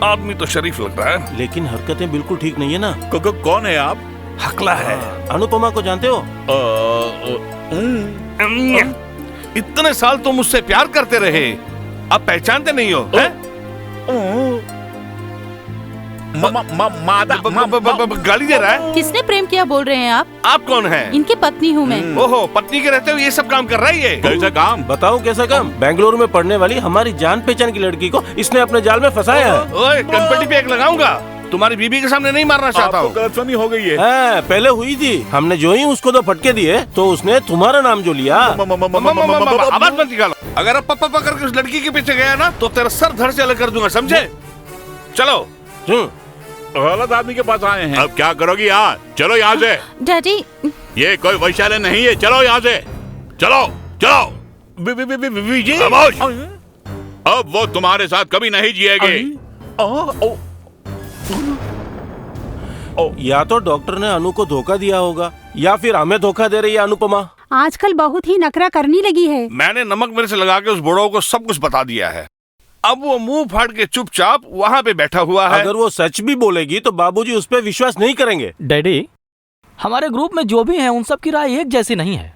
आदमी तो शरीफ लग रहा है, लेकिन हरकतें बिल्कुल ठीक नहीं है ना। कौन है आप? हकला है। अनुपमा को जानते हो? इतने साल तुम मुझसे प्यार करते रहे, अब पहचानते नहीं हो? गाली दे रहा है। किसने प्रेम किया बोल रहे हैं आप? आप कौन हैं? इनकी पत्नी हूँ मैं। ओहो, पत्नी के रहते हुए ये सब काम कर रहा है। ये कैसा काम? बताओ कैसा काम? बेंगलुरु में पढ़ने वाली हमारी जान पहचान की लड़की को इसने अपने जाल में फंसाया है। ओए, कनपट्टी पे एक लगाऊंगा। तुम्हारी बीबी के सामने नहीं मारना चाहता हूँ। गलतफहमी हो गई है। पहले हुई थी, हमने जो ही उसको 2 फटके दिए तो उसने तुम्हारा नाम जो लिया। आवाज मत निकालो। अगर अब पप्पा करके उस लड़की के पीछे गया ना तो तेरा सर धड़ से अलग कर दूंगा, समझे? चलो। गलत आदमी के पास आए हैं। अब क्या करोगी यहाँ? चलो यहाँ से। डैडी, ये कोई वैशाल्य नहीं है, चलो यहाँ से। चलो चलो। विजय, अब वो तुम्हारे साथ कभी नहीं जिएगी। या तो डॉक्टर ने अनु को धोखा दिया होगा या फिर हमें धोखा दे रही है अनुपमा। आजकल बहुत ही नखरा करने लगी है। मैंने नमक मिर्च लगा के उस बुढ़ो को सब कुछ बता दिया है। अब वो मुंह फाड़ के चुपचाप वहाँ पे बैठा हुआ है। अगर वो सच भी बोलेगी तो बाबूजी उस पर विश्वास नहीं करेंगे। डैडी, हमारे ग्रुप में जो भी हैं उन सब की राय एक जैसी नहीं है।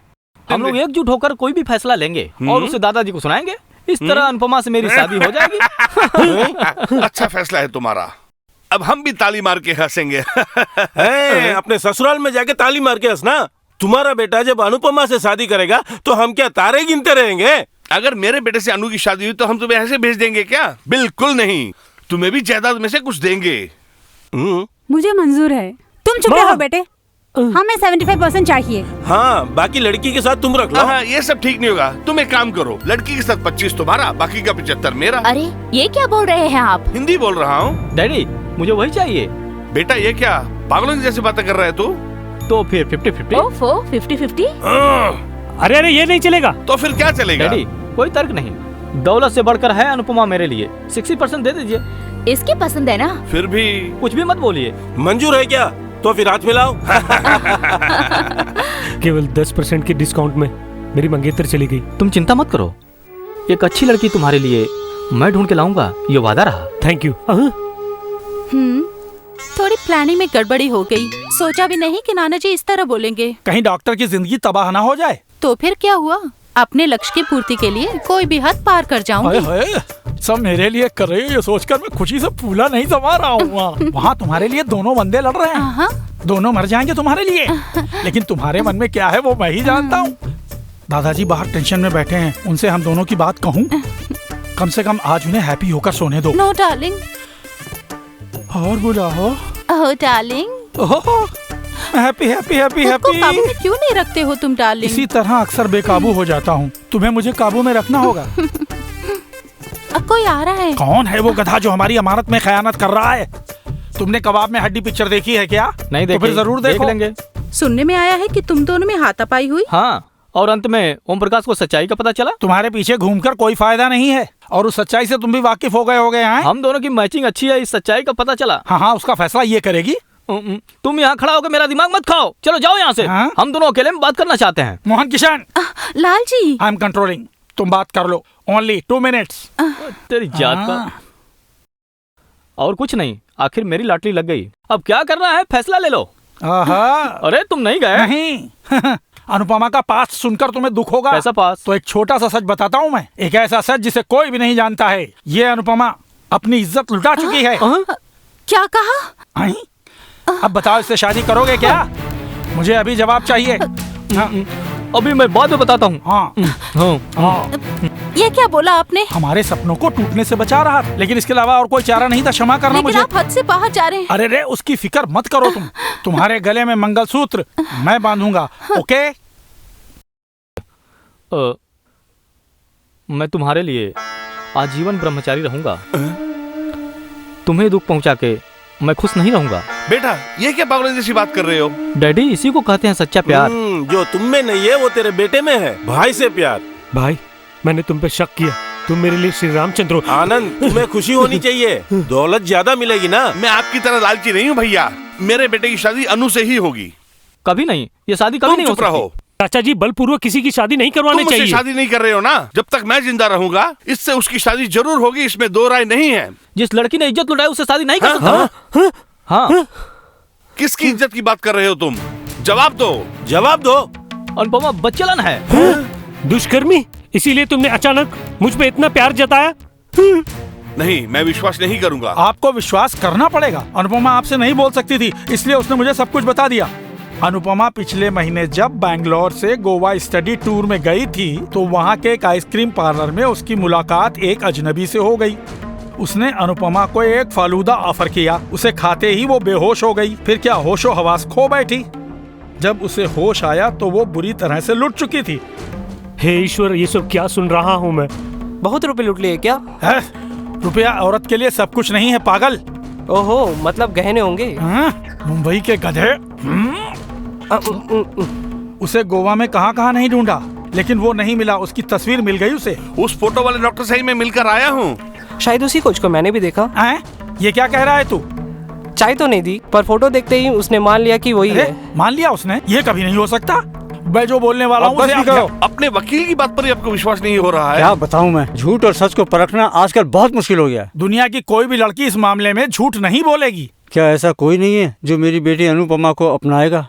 हम लोग एकजुट होकर कोई भी फैसला लेंगे और उसे दादाजी को सुनाएंगे। इस तरह अनुपमा से मेरी शादी हो जाएगी। अच्छा फैसला है तुम्हारा। अब हम भी ताली मार के हंसेंगे। अपने ससुराल में जाके ताली मार के हंसना। तुम्हारा बेटा जब अनुपमा से शादी करेगा तो हम क्या तारे गिनते रहेंगे? अगर मेरे बेटे से अनु की शादी हुई तो हम तुम्हें ऐसे भेज देंगे क्या? बिल्कुल नहीं, तुम्हें भी जायदाद में से कुछ देंगे। मुझे मंजूर है। तुम चुप रहो बेटे, हमें 75% चाहिए। हाँ, बाकी लड़की के साथ तुम रख लो। हाँ, ये सब ठीक नहीं होगा। तुम एक काम करो, लड़की के साथ 25 तुम्हारा, बाकी का 75 मेरा। अरे ये क्या बोल रहे हैं आप? हिंदी बोल रहा हूँ। डैडी, मुझे वही चाहिए। बेटा ये क्या पागलों जैसी बातें कर रहे है तू? तो फिर 50-50। ओफो, 50-50? अरे अरे ये नहीं चलेगा। तो फिर क्या चलेगा? डैडी, कोई तर्क नहीं। दौलत से बढ़कर है अनुपमा मेरे लिए। 60% दे दीजिए। इसकी पसंद है ना? फिर भी कुछ भी मत बोलिए। मंजूर है क्या? तो फिर हाथ मिलाओ। केवल 10% के डिस्काउंट में मेरी मंगेतर चली गई। तुम चिंता मत करो, एक अच्छी लड़की तुम्हारे लिए मैं ढूंढ के लाऊंगा, ये वादा रहा। Thank you. थोड़ी प्लानिंग में गड़बड़ी हो गई। सोचा भी नहीं कि नाना जी इस तरह बोलेंगे। कहीं डॉक्टर की जिंदगी तबाह ना हो जाए। तो फिर क्या हुआ? अपने लक्ष्य की पूर्ति के लिए कोई भी हद पार कर जाऊंगी। सब मेरे लिए कर रही है, ये सोचकर मैं खुशी से फूला नहीं समा रहा हूँ। वहाँ तुम्हारे लिए दोनों बंदे लड़ रहे हैं। दोनों मर जाएंगे तुम्हारे लिए, लेकिन तुम्हारे मन में क्या है वो मैं ही जानता हूँ। दादाजी बाहर टेंशन में बैठे हैं, उनसे हम दोनों की बात कहूँ? कम से कम आज उन्हें हैप्पी होकर सोने दो। No darling. और बुलाओ। Oh darling. Happy happy happy happy. काबू में क्यों नहीं रखते हो तुम डार्लिंग? इसी तरह अक्सर बेकाबू हो जाता हूँ। तुम्हें मुझे काबू में रखना होगा। अब कोई आ रहा है। कौन है वो गधा जो हमारी अमानत में खयानत कर रहा है? तुमने कबाब में हड्डी पिक्चर देखी है क्या? नहीं देखी। तो फिर जरूर देखो। देख लेंगे। सुनने में आया है कि तुम दोनों में हाथापाई हुई। हाँ, और अंत में ओम प्रकाश को सच्चाई का पता चला। तुम्हारे पीछे घूमकर कोई फायदा नहीं है, और उस सच्चाई से तुम भी वाकिफ हो गए हैं। हम दोनों की मैचिंग अच्छी है, इस सच्चाई का पता चला। हाँ, उसका फैसला ये करेगी। तुम यहाँ खड़ा होकर मेरा दिमाग मत खाओ। चलो जाओ यहाँ से। हम दोनों अकेले में बात करना चाहते हैं। Mohan Kishan. Lal ji. I am controlling. तुम बात कर लो। Only 2 minutes. तेरी जात का। और कुछ नहीं, आखिर मेरी लॉटरी लग गई। अब क्या करना है, फैसला ले लो। अरे तुम नहीं गए? नहीं। अनुपमा का पास सुनकर तुम्हें दुख होगा। कैसा पास? तो एक छोटा सा सच बताता हूँ मैं। एक ऐसा सच जिसे कोई भी नहीं जानता है। ये अनुपमा अपनी इज्जत लुटा चुकी है। क्या कहा? अब बताओ, इससे शादी करोगे क्या? मुझे अभी जवाब चाहिए। अभी मैं बाद में बताता हूँ। ये क्या बोला आपने? हमारे सपनों को टूटने से बचा रहा था, लेकिन इसके अलावा और कोई चारा नहीं था। क्षमा करना मुझे। आप हद से बाहर जा रहे हैं। अरे रे, उसकी फिक्र मत करो तुम। तुम्हारे गले में मंगलसूत्र मैं बांधूंगा। ओके? मैं तुम्हारे लिए आजीवन ब्रह्मचारी रहूंगा। तुम्हें दुख पहुंचा के मैं खुश नहीं रहूंगा। बेटा, ये क्या पागलों जैसी बात कर रहे हो? डैडी, इसी को कहते हैं सच्चा प्यार। जो तुम में नहीं है वो तेरे बेटे में है। भाई से प्यार। भाई, मैंने तुम पे शक किया। तुम मेरे लिए श्री रामचंद्र हो। आनंद, तुम्हें खुशी होनी चाहिए। दौलत ज्यादा मिलेगी ना। मैं आपकी तरह लालची नहीं हूँ भैया। मेरे बेटे की शादी अनु से ही होगी। कभी नहीं, ये शादी कभी नहीं हो सकती। चाचा जी, बलपूर्वक किसी की शादी नहीं करवानी तुम चाहिए। शादी नहीं कर रहे हो ना? जब तक मैं जिंदा रहूंगा इससे उसकी शादी जरूर होगी, इसमें दो राय नहीं है। जिस लड़की ने इज्जत लुटाई उससे शादी नहीं कर सकता। हाँ। किसकी इज्जत की बात कर रहे हो तुम? जवाब दो। जवाब दो। अनुपमा बच्चलन है। दुष्कर्मी? इसीलिए तुमने अचानक मुझ पे इतना प्यार जताया? नहीं, मैं विश्वास नहीं करूंगा। आपको विश्वास करना पड़ेगा। अनुपमा आपसे नहीं बोल सकती थी, इसलिए उसने मुझे सब कुछ बता दिया। अनुपमा पिछले महीने जब बैंगलोर से गोवा स्टडी टूर में गई थी तो वहाँ के एक आइसक्रीम पार्लर में उसकी मुलाकात एक अजनबी से हो गई। उसने अनुपमा को एक फालूदा ऑफर किया। उसे खाते ही वो बेहोश हो गई। फिर क्या होशो हवास खो बैठी। जब उसे होश आया तो वो बुरी तरह से लुट चुकी थी। हे ईश्वर, ये सब क्या सुन रहा हूँ मैं? बहुत रुपए लूट लिए क्या? रुपया औरत के लिए सब कुछ नहीं है पागल। ओहो, मतलब गहने होंगे। मुंबई के गधे। उसे गोवा में कहाँ नहीं ढूंढा, लेकिन वो नहीं मिला। उसकी तस्वीर मिल गई उसे। उस फोटो वाले डॉक्टर से ही मैं मिलकर आया हूँ। शायद उसी कोच को मैंने भी देखा। ये क्या कह रहा है तू? चाय तो नहीं दी, पर फोटो देखते ही उसने मान लिया कि वही है। मान लिया उसने? ये कभी नहीं हो सकता। मैं जो बोलने वाला हूँ बस भी करो। अपने वकील की बात पर ही आपको विश्वास नहीं हो रहा है। क्या बताऊं मैं, झूठ और सच को परखना आजकल बहुत मुश्किल हो गया है। दुनिया की कोई भी लड़की इस मामले में झूठ नहीं बोलेगी। क्या ऐसा कोई नहीं है जो मेरी बेटी अनुपमा को अपनाएगा?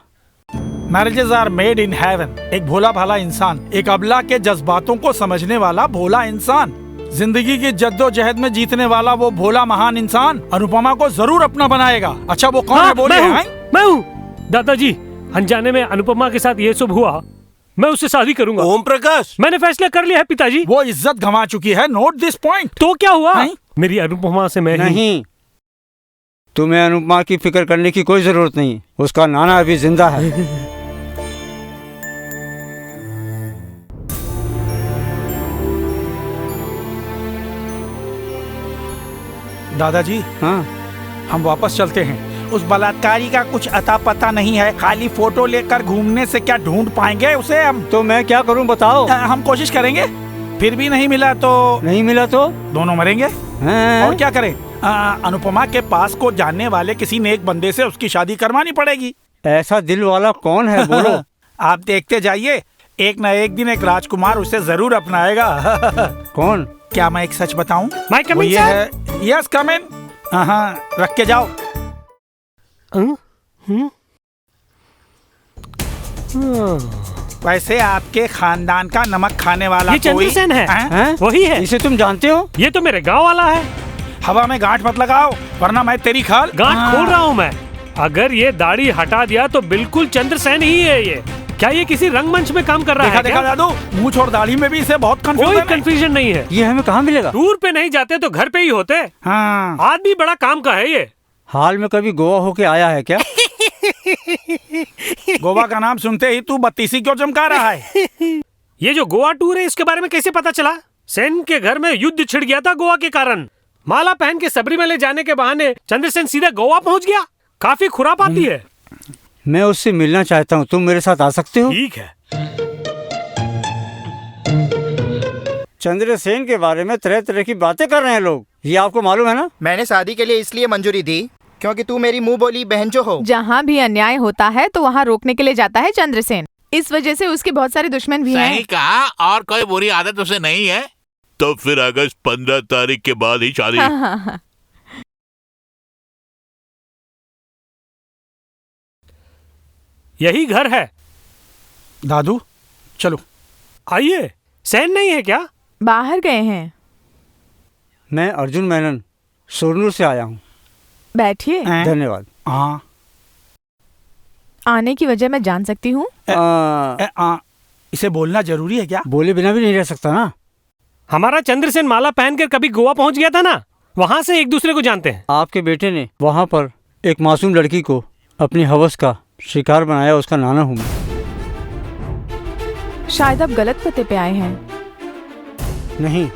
Marriages are made in heaven. एक भोला भाला इंसान, एक अबला के जज्बातों को समझने वाला भोला इंसान, जिंदगी की जद्दोजहद में जीतने वाला वो भोला महान इंसान अनुपमा को जरूर अपना बनाएगा। अच्छा वो कौन है बोले? मैं हूँ दादाजी। अनजाने में अनुपमा के साथ ये सब हुआ, मैं उससे शादी करूंगा। ओम प्रकाश, मैंने फैसला कर लिया है पिताजी। वो इज्जत गंवा चुकी है, नोट दिस पॉइंट। तो क्या हुआ? मेरी अनुपमा से मैं नहीं, तुम्हें अनुपमा की फिक्र करने की कोई जरूरत नहीं। उसका नाना अभी जिंदा है। दादाजी, हाँ, हम वापस चलते हैं। उस बलात्कारी का कुछ अता पता नहीं है। खाली फोटो लेकर घूमने से क्या ढूंढ पाएंगे उसे हम? तो मैं क्या करूं बताओ? हम कोशिश करेंगे, फिर भी नहीं मिला तो दोनों मरेंगे। और क्या करें? अनुपमा के पास को जानने वाले किसी नेक बंदे से उसकी शादी करवानी पड़ेगी। ऐसा दिल वाला कौन है बोलो? आप देखते जाइए, एक न एक दिन एक राजकुमार उसे जरूर अपनाएगा। कौन? क्या मैं एक सच बताऊं? वो ये है। यस कम इन। हाँ, रख के जाओ। वैसे आपके खानदान का नमक खाने वाला ये चंद्रसेन है? वही है। इसे तुम जानते हो? ये तो मेरे गांव वाला है। हवा में गांठ मत लगाओ वरना मैं तेरी खाल। गांठ खोल रहा हूँ मैं। अगर ये दाढ़ी हटा दिया तो बिल्कुल चंद्रसेन ही है ये। क्या ये किसी रंगमंच में काम कर रहा है? देखा दादू, मुंह और दाढ़ी में भी इसे बहुत कोई कंफ्यूजन नहीं है। ये हमें कहाँ मिलेगा? टूर पे नहीं जाते तो घर पे ही होते। हाँ। आदमी बड़ा काम का है ये। हाल में कभी गोवा होके आया है क्या? गोवा का नाम सुनते ही तू बत्तीसी क्यों चमका रहा है? ये जो गोवा टूर है इसके बारे में कैसे पता चला? सेन के घर में युद्ध छिड़ गया था गोवा के कारण। माला पहन के सबरीमले जाने के बहाने चंद्रसेन सीधा गोवा पहुंच गया। काफी खुरापाती है। मैं उससे मिलना चाहता हूँ, तुम मेरे साथ आ सकते हो? ठीक है। चंद्रसेन के बारे में तरह तरह की बातें कर रहे हैं लोग, ये आपको मालूम है ना? मैंने शादी के लिए इसलिए मंजूरी दी क्योंकि तू मेरी मुंह बोली बहन जो हो। जहाँ भी अन्याय होता है तो वहाँ रोकने के लिए जाता है चंद्रसेन। इस वजह से उसके बहुत सारे दुश्मन भी हैं। सही कहा, और कोई बुरी आदत उसे नहीं है। तो फिर अगस्त 15 तारीख के बाद ही शादी। हाँ। यही घर है। दादू चलो आइए। सेन नहीं है क्या? बाहर गए हैं। मैं अर्जुन मेनन सोरनूर से आया हूँ। बैठिए। धन्यवाद। हाँ, आने की वजह मैं जान सकती हूँ? इसे बोलना जरूरी है क्या? बोले बिना भी नहीं रह सकता ना। हमारा चंद्रसेन माला पहनकर कभी गोवा पहुंच गया था ना, वहाँ से एक दूसरे को जानते हैं। आपके बेटे ने वहाँ पर एक मासूम लड़की को अपनी हवस का शिकार बनाया, उसका नाना हूँ मैं। शायद आप गलत पते पे आए हैं। नहीं,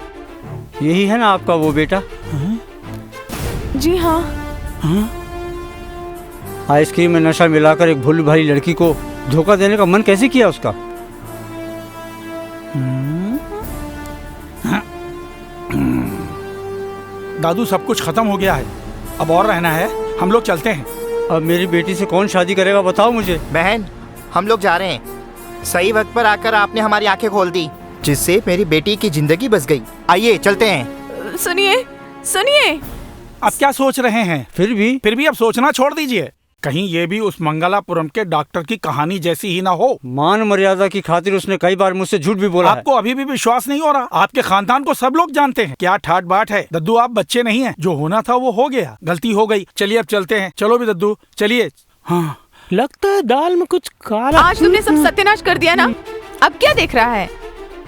यही है ना आपका वो बेटा? जी हाँ। आइसक्रीम में नशा मिलाकर एक भोली भाली लड़की को धोखा देने का मन कैसे किया उसका? दादू सब कुछ खत्म हो गया है, अब और रहना है। हम लोग चलते हैं। अब मेरी बेटी से कौन शादी करेगा बताओ मुझे। बहन, हम लोग जा रहे हैं। सही वक्त पर आकर आपने हमारी आंखें खोल दी, जिससे मेरी बेटी की जिंदगी बच गई। आइए चलते हैं। सुनिए सुनिए। अब क्या सोच रहे हैं? फिर भी अब सोचना छोड़ दीजिए। कहीं ये भी उस मंगलापुरम के डॉक्टर की कहानी जैसी ही ना हो। मान मर्यादा की खातिर उसने कई बार मुझसे झूठ भी बोला। आपको अभी भी विश्वास नहीं हो रहा? आपके खानदान को सब लोग जानते हैं। क्या ठाट बाट है दद्दू, आप बच्चे नहीं हैं। जो होना था वो हो गया, गलती हो गई। चलिए अब चलते हैं। चलो भी दद्दू चलिए। हाँ, लगता है दाल में कुछ काला। आज तुमने सब सत्यानाश कर दिया ना, अब क्या देख रहा है?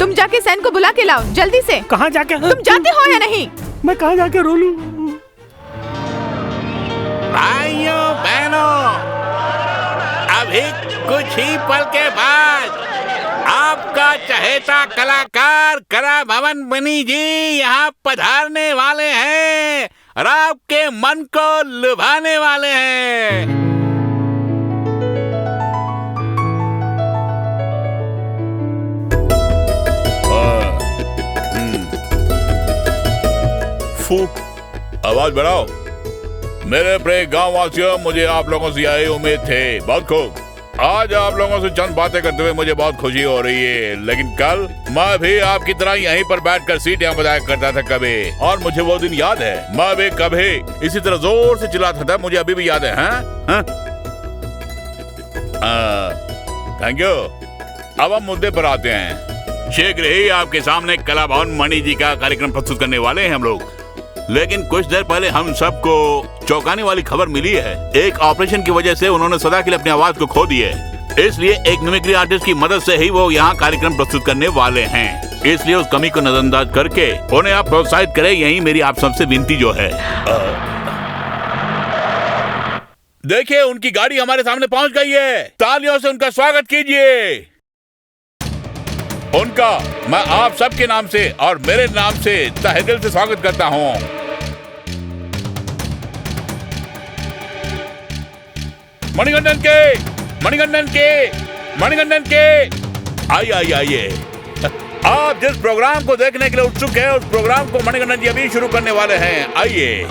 तुम जाके सैन को बुला के लाओ जल्दी से। कहाँ जाके? तुम जाते हो या नहीं? मैं कहाँ जाके रो लूं? भाइयों बहनों, अभी कुछ ही पल के बाद आपका चहेता कलाकार कला भवन बनी जी यहाँ पधारने वाले हैं और आपके मन को लुभाने वाले हैं। आवाज बढ़ाओ। मेरे प्रिय गांव वासियों, मुझे आप लोगों से यही उम्मीद थी। बहुत खूब। आज आप लोगों से चंद बातें करते हुए मुझे बहुत खुशी हो रही है, लेकिन कल मैं भी आपकी तरह यहीं पर बैठकर सीटियां बजाया करता था कभी, और मुझे वो दिन याद है। मैं भी कभी इसी तरह जोर से चिल्लाता था, मुझे अभी भी याद है। Thank you. अब हम मुद्दे पर आते हैं। शीघ्र ही आपके सामने कला भवन मणि जी का कार्यक्रम प्रस्तुत करने वाले हैं हम लोग, लेकिन कुछ देर पहले हम सबको चौंकाने वाली खबर मिली है। एक ऑपरेशन की वजह से उन्होंने सदा के लिए अपनी आवाज को खो दी है, इसलिए एक मिमिक्री आर्टिस्ट की मदद से ही वो यहाँ कार्यक्रम प्रस्तुत करने वाले हैं। इसलिए उस कमी को नजरअंदाज करके उन्हें आप प्रोत्साहित करें, यही मेरी आप सबसे विनती जो है। देखिए, उनकी गाड़ी हमारे सामने पहुंच गई है, तालियों से उनका स्वागत कीजिए। उनका मैं आप सबके नाम से और मेरे नाम से तहे दिल से स्वागत करता हूं। मणिकंदन के आइए। आप जिस प्रोग्राम को देखने के लिए उत्सुक हैं, उस प्रोग्राम को मणिकंदन जी अभी शुरू करने वाले हैं। आइए।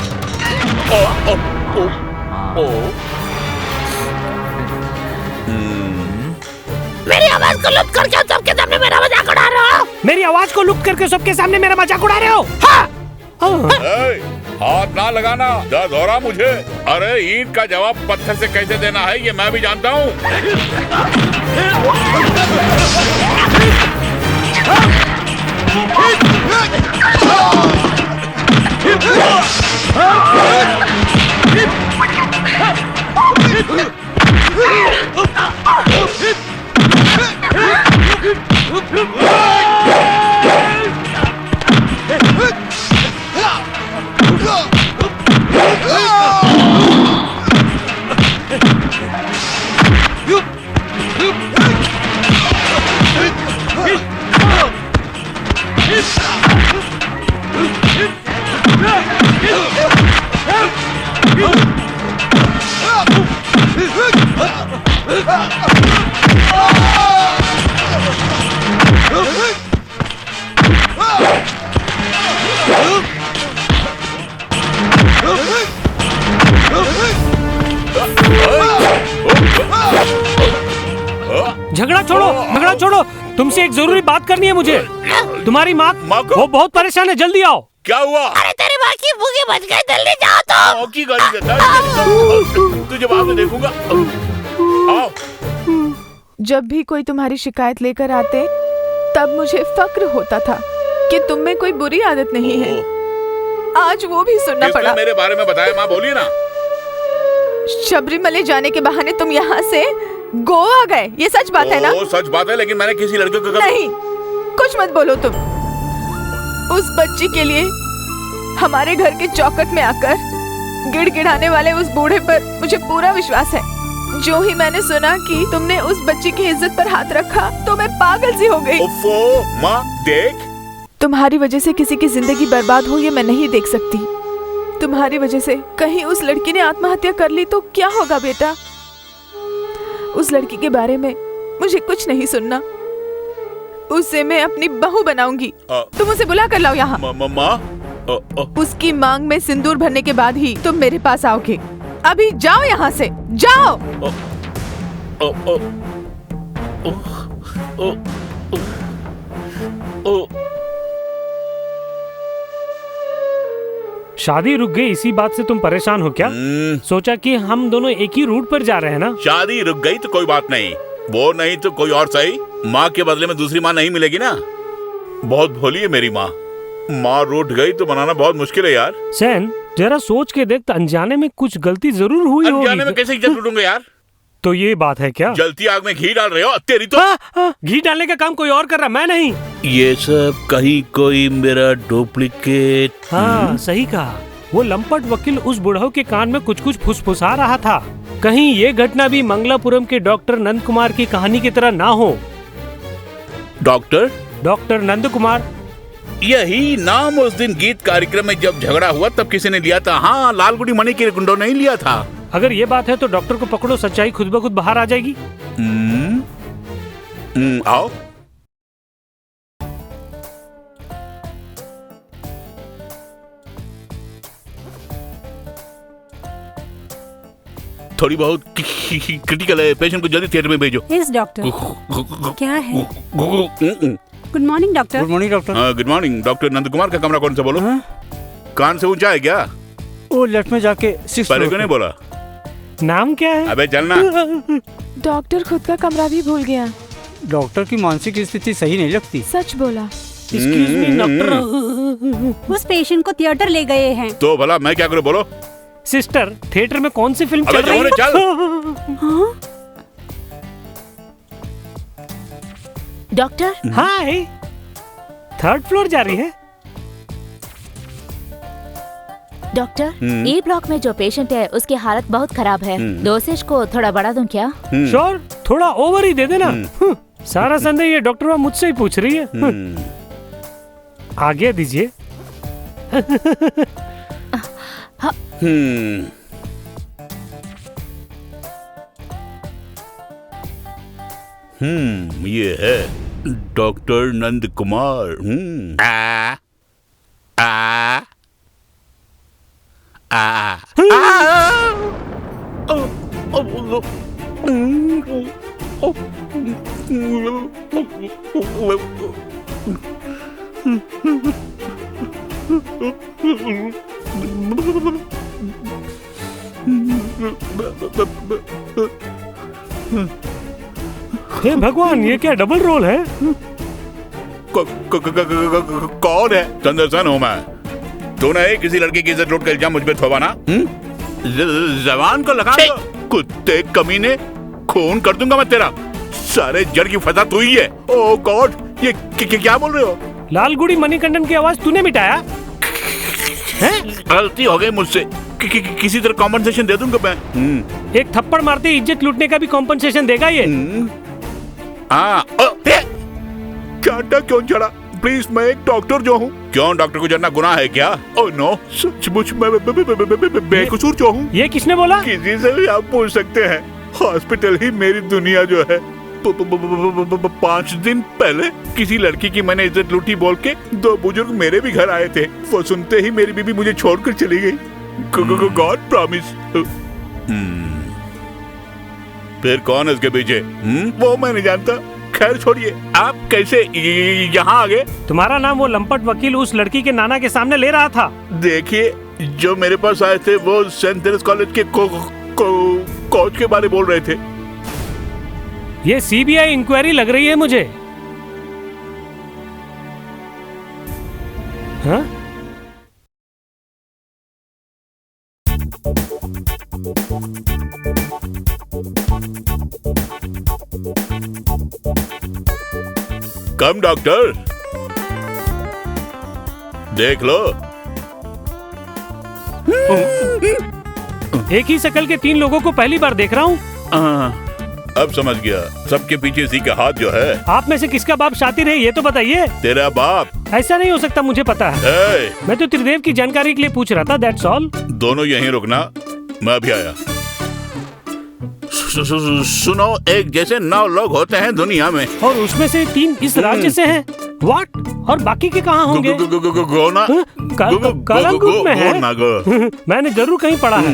मेरी आवाज को लुप्त करके सबके सामने मेरा मजाक उड़ा रहे हो? मेरी आवाज को लुप्त करके सबके सामने मेरा मजाक उड़ा रहे हो? हाँ। हाथ ना लगाना, दर्द हो रहा मुझे। अरे ईंट का जवाब पत्थर से कैसे देना है ये मैं भी जानता हूँ। झगड़ा छोड़ो, तुमसे एक जरूरी बात करनी है मुझे। तुम्हारी माँ वो बहुत परेशान है, जल्दी आओ। क्या हुआ? अरे तेरी माँ की भूखी बच गई, जल्दी जाओ तो। की गाड़ी देता तुझे बाद में देखूंगा। आओ। जब भी कोई तुम्हारी शिकायत लेकर आते, तब मुझे फक्र होता था कि तुम में कोई बुरी आदत नहीं है। आज वो भी सुनना पड़ा। मेरे बारे में बताया, माँ बोलिए ना। शबरीमले जाने के बहाने तुम यहाँ से गोवा गए, ये सच बात है ना? सच बात है, लेकिन मैंने किसी लड़के को नहीं, कुछ मत बोलो तुम। उस बच्ची के लिए हमारे घर के चौखट में आकर गिड़गिड़ाने वाले उस बूढ़े पर मुझे पूरा विश्वास है। जो ही मैंने सुना कि तुमने उस बच्ची की इज्जत पर हाथ रखा तो मैं पागल सी हो गई। माँ देख, तुम्हारी वजह से किसी की जिंदगी बर्बाद हो ये मैं नहीं देख सकती। तुम्हारी वजह से कहीं उस लड़की ने आत्महत्या कर ली तो क्या होगा बेटा? उस लड़की के बारे में मुझे कुछ नहीं सुनना। उसे मैं अपनी बहू बनाऊंगी। तुम उसे बुला कर लाओ यहाँ। उसकी मांग में सिंदूर भरने के बाद ही तुम मेरे पास आओगे। अभी जाओ यहाँ से, जाओ। शादी रुक गई, इसी बात से तुम परेशान हो क्या? सोचा कि हम दोनों एक ही रूट पर जा रहे हैं ना। शादी रुक गई तो कोई बात नहीं, वो नहीं तो कोई और सही। माँ के बदले में दूसरी माँ नहीं मिलेगी ना। बहुत भोली है मेरी माँ। माँ रूठ गई तो बनाना बहुत मुश्किल है यार। सैन, जरा सोच के देख, अनजाने में कुछ गलती जरूर हुई होगी। अनजाने में कैसे इज्जत लूटूंगा यार? तो ये बात है क्या? जलती आग में घी डाल रहे हो तेरी तो। घी डालने का काम कोई और कर रहा, मैं नहीं। ये सब कहीं कोई मेरा डुप्लीकेट। हाँ, सही कहा। वो लंपट वकील उस बुढ़ऊ के कान में कुछ कुछ फुसफुसा रहा था। कहीं ये घटना भी मंगलापुरम के डॉक्टर नंद कुमार की कहानी की तरह ना हो। डॉक्टर नंद कुमार, यही नाम उस दिन गीत कार्यक्रम में जब झगड़ा हुआ तब किसी ने लिया था। हाँ, लालगुड़ी मणि के गुंडों ने ही लिया था। अगर ये बात है तो डॉक्टर को पकड़ो, सच्चाई खुद ब खुद बाहर आ जाएगी। आओ। थोड़ी बहुत क्रिटिकल है, पेशेंट को जल्दी थिएटर में भेजो। Yes doctor. क्या है? Good morning doctor. Good morning doctor. Good morning doctor Nand Kumar का कमरा कौन सा बोलो? कान से ऊंचा है क्या? वो लेफ्ट में जाके पहले क्यों नहीं बोला? नाम क्या है? अबे चलना। डॉक्टर खुद का कमरा भी भूल गया। डॉक्टर की मानसिक स्थिति सही नहीं लगती। सच बोला। एक्सक्यूज मी डॉक्टर, उस पेशेंट को थिएटर ले गए हैं। तो भला मैं क्या करूं बोलो? सिस्टर थिएटर में कौन सी फिल्म अबे चल रही है? चल। डॉक्टर हाय, थर्ड फ्लोर जा रही है। डॉक्टर, ए ब्लॉक में जो पेशेंट है उसकी हालत बहुत खराब है। डोसेज को थोड़ा बढ़ा दूं क्या? श्योर, थोड़ा ओवर ही दे देना। सारा संदेह ये डॉक्टर मुझसे ही पूछ रही है। आगे दीजिए। ये है डॉक्टर नंद कुमार। आ आ आ हे भगवान, ये क्या डबल रोल है? कौन है? चंद्रसेन हूँ मैं। तूने किसी लड़की की इज्जत लूट का इल्जाम मुझ पे थोपाना? जवान को लगा दो। कुत्ते कमीने, खून कर दूंगा मैं तेरा। सारे जड़ की फसा तू ही है। ओह गॉड, ये क्या बोल रहे हो? लालगुड़ी मणिकंदन की आवाज तूने मिटाया? गलती हो गई मुझसे। किसी तरह कॉम्पनसेशन दे दूंगा मैं। एक थप्पड़ मारते इज्जत लूटने का भी कॉम्पनसेशन देगा ये? चाटा क्यों चढ़ा? प्लीज, मैं एक डॉक्टर जो हूँ। क्यों, डॉक्टर को जानना गुनाह है क्या? ओह नो, सचमुच मैं बेकसूर जो हूँ। ये किसने बोला? किसी से भी आप पूछ सकते हैं। हॉस्पिटल ही मेरी दुनिया जो है। 5 दिन पहले किसी लड़की की मैंने इज्जत लूटी बोल के 2 बुजुर्ग मेरे भी घर आए थे। वो सुनते ही मेरी बीबी मुझे छोड़कर चली गई। God promise. फिर कौन है इसके पीछे? वो मैं नहीं जानता। खैर छोड़िए, आप कैसे यहाँ आ गए? तुम्हारा नाम वो लंपट वकील उस लड़की के नाना के सामने ले रहा था। देखिए, जो मेरे पास आए थे वो सेंट थेरेस कॉलेज के कोच के बारे बोल रहे थे। ये सीबीआई इंक्वायरी लग रही है मुझे। हाँ? कम डॉक्टर, देख लो। एक ही शक्ल के 3 लोगों को पहली बार देख रहा हूँ। अब समझ गया, सबके पीछे इसी का हाथ जो है। आप में से किसका बाप शातिर है ये तो बताइए। तेरा बाप। ऐसा नहीं हो सकता, मुझे पता है। मैं तो त्रिदेव की जानकारी के लिए पूछ रहा था, दैट्स ऑल। दोनों यहीं रुकना, मैं अभी आया। सुनो, एक जैसे 9 लोग होते हैं दुनिया में, और उसमें से 3 इस राज्य से हैं। व्हाट? और बाकी के कहाँ होंगे? कालांगुट में है। मैंने जरूर कहीं पढ़ा है।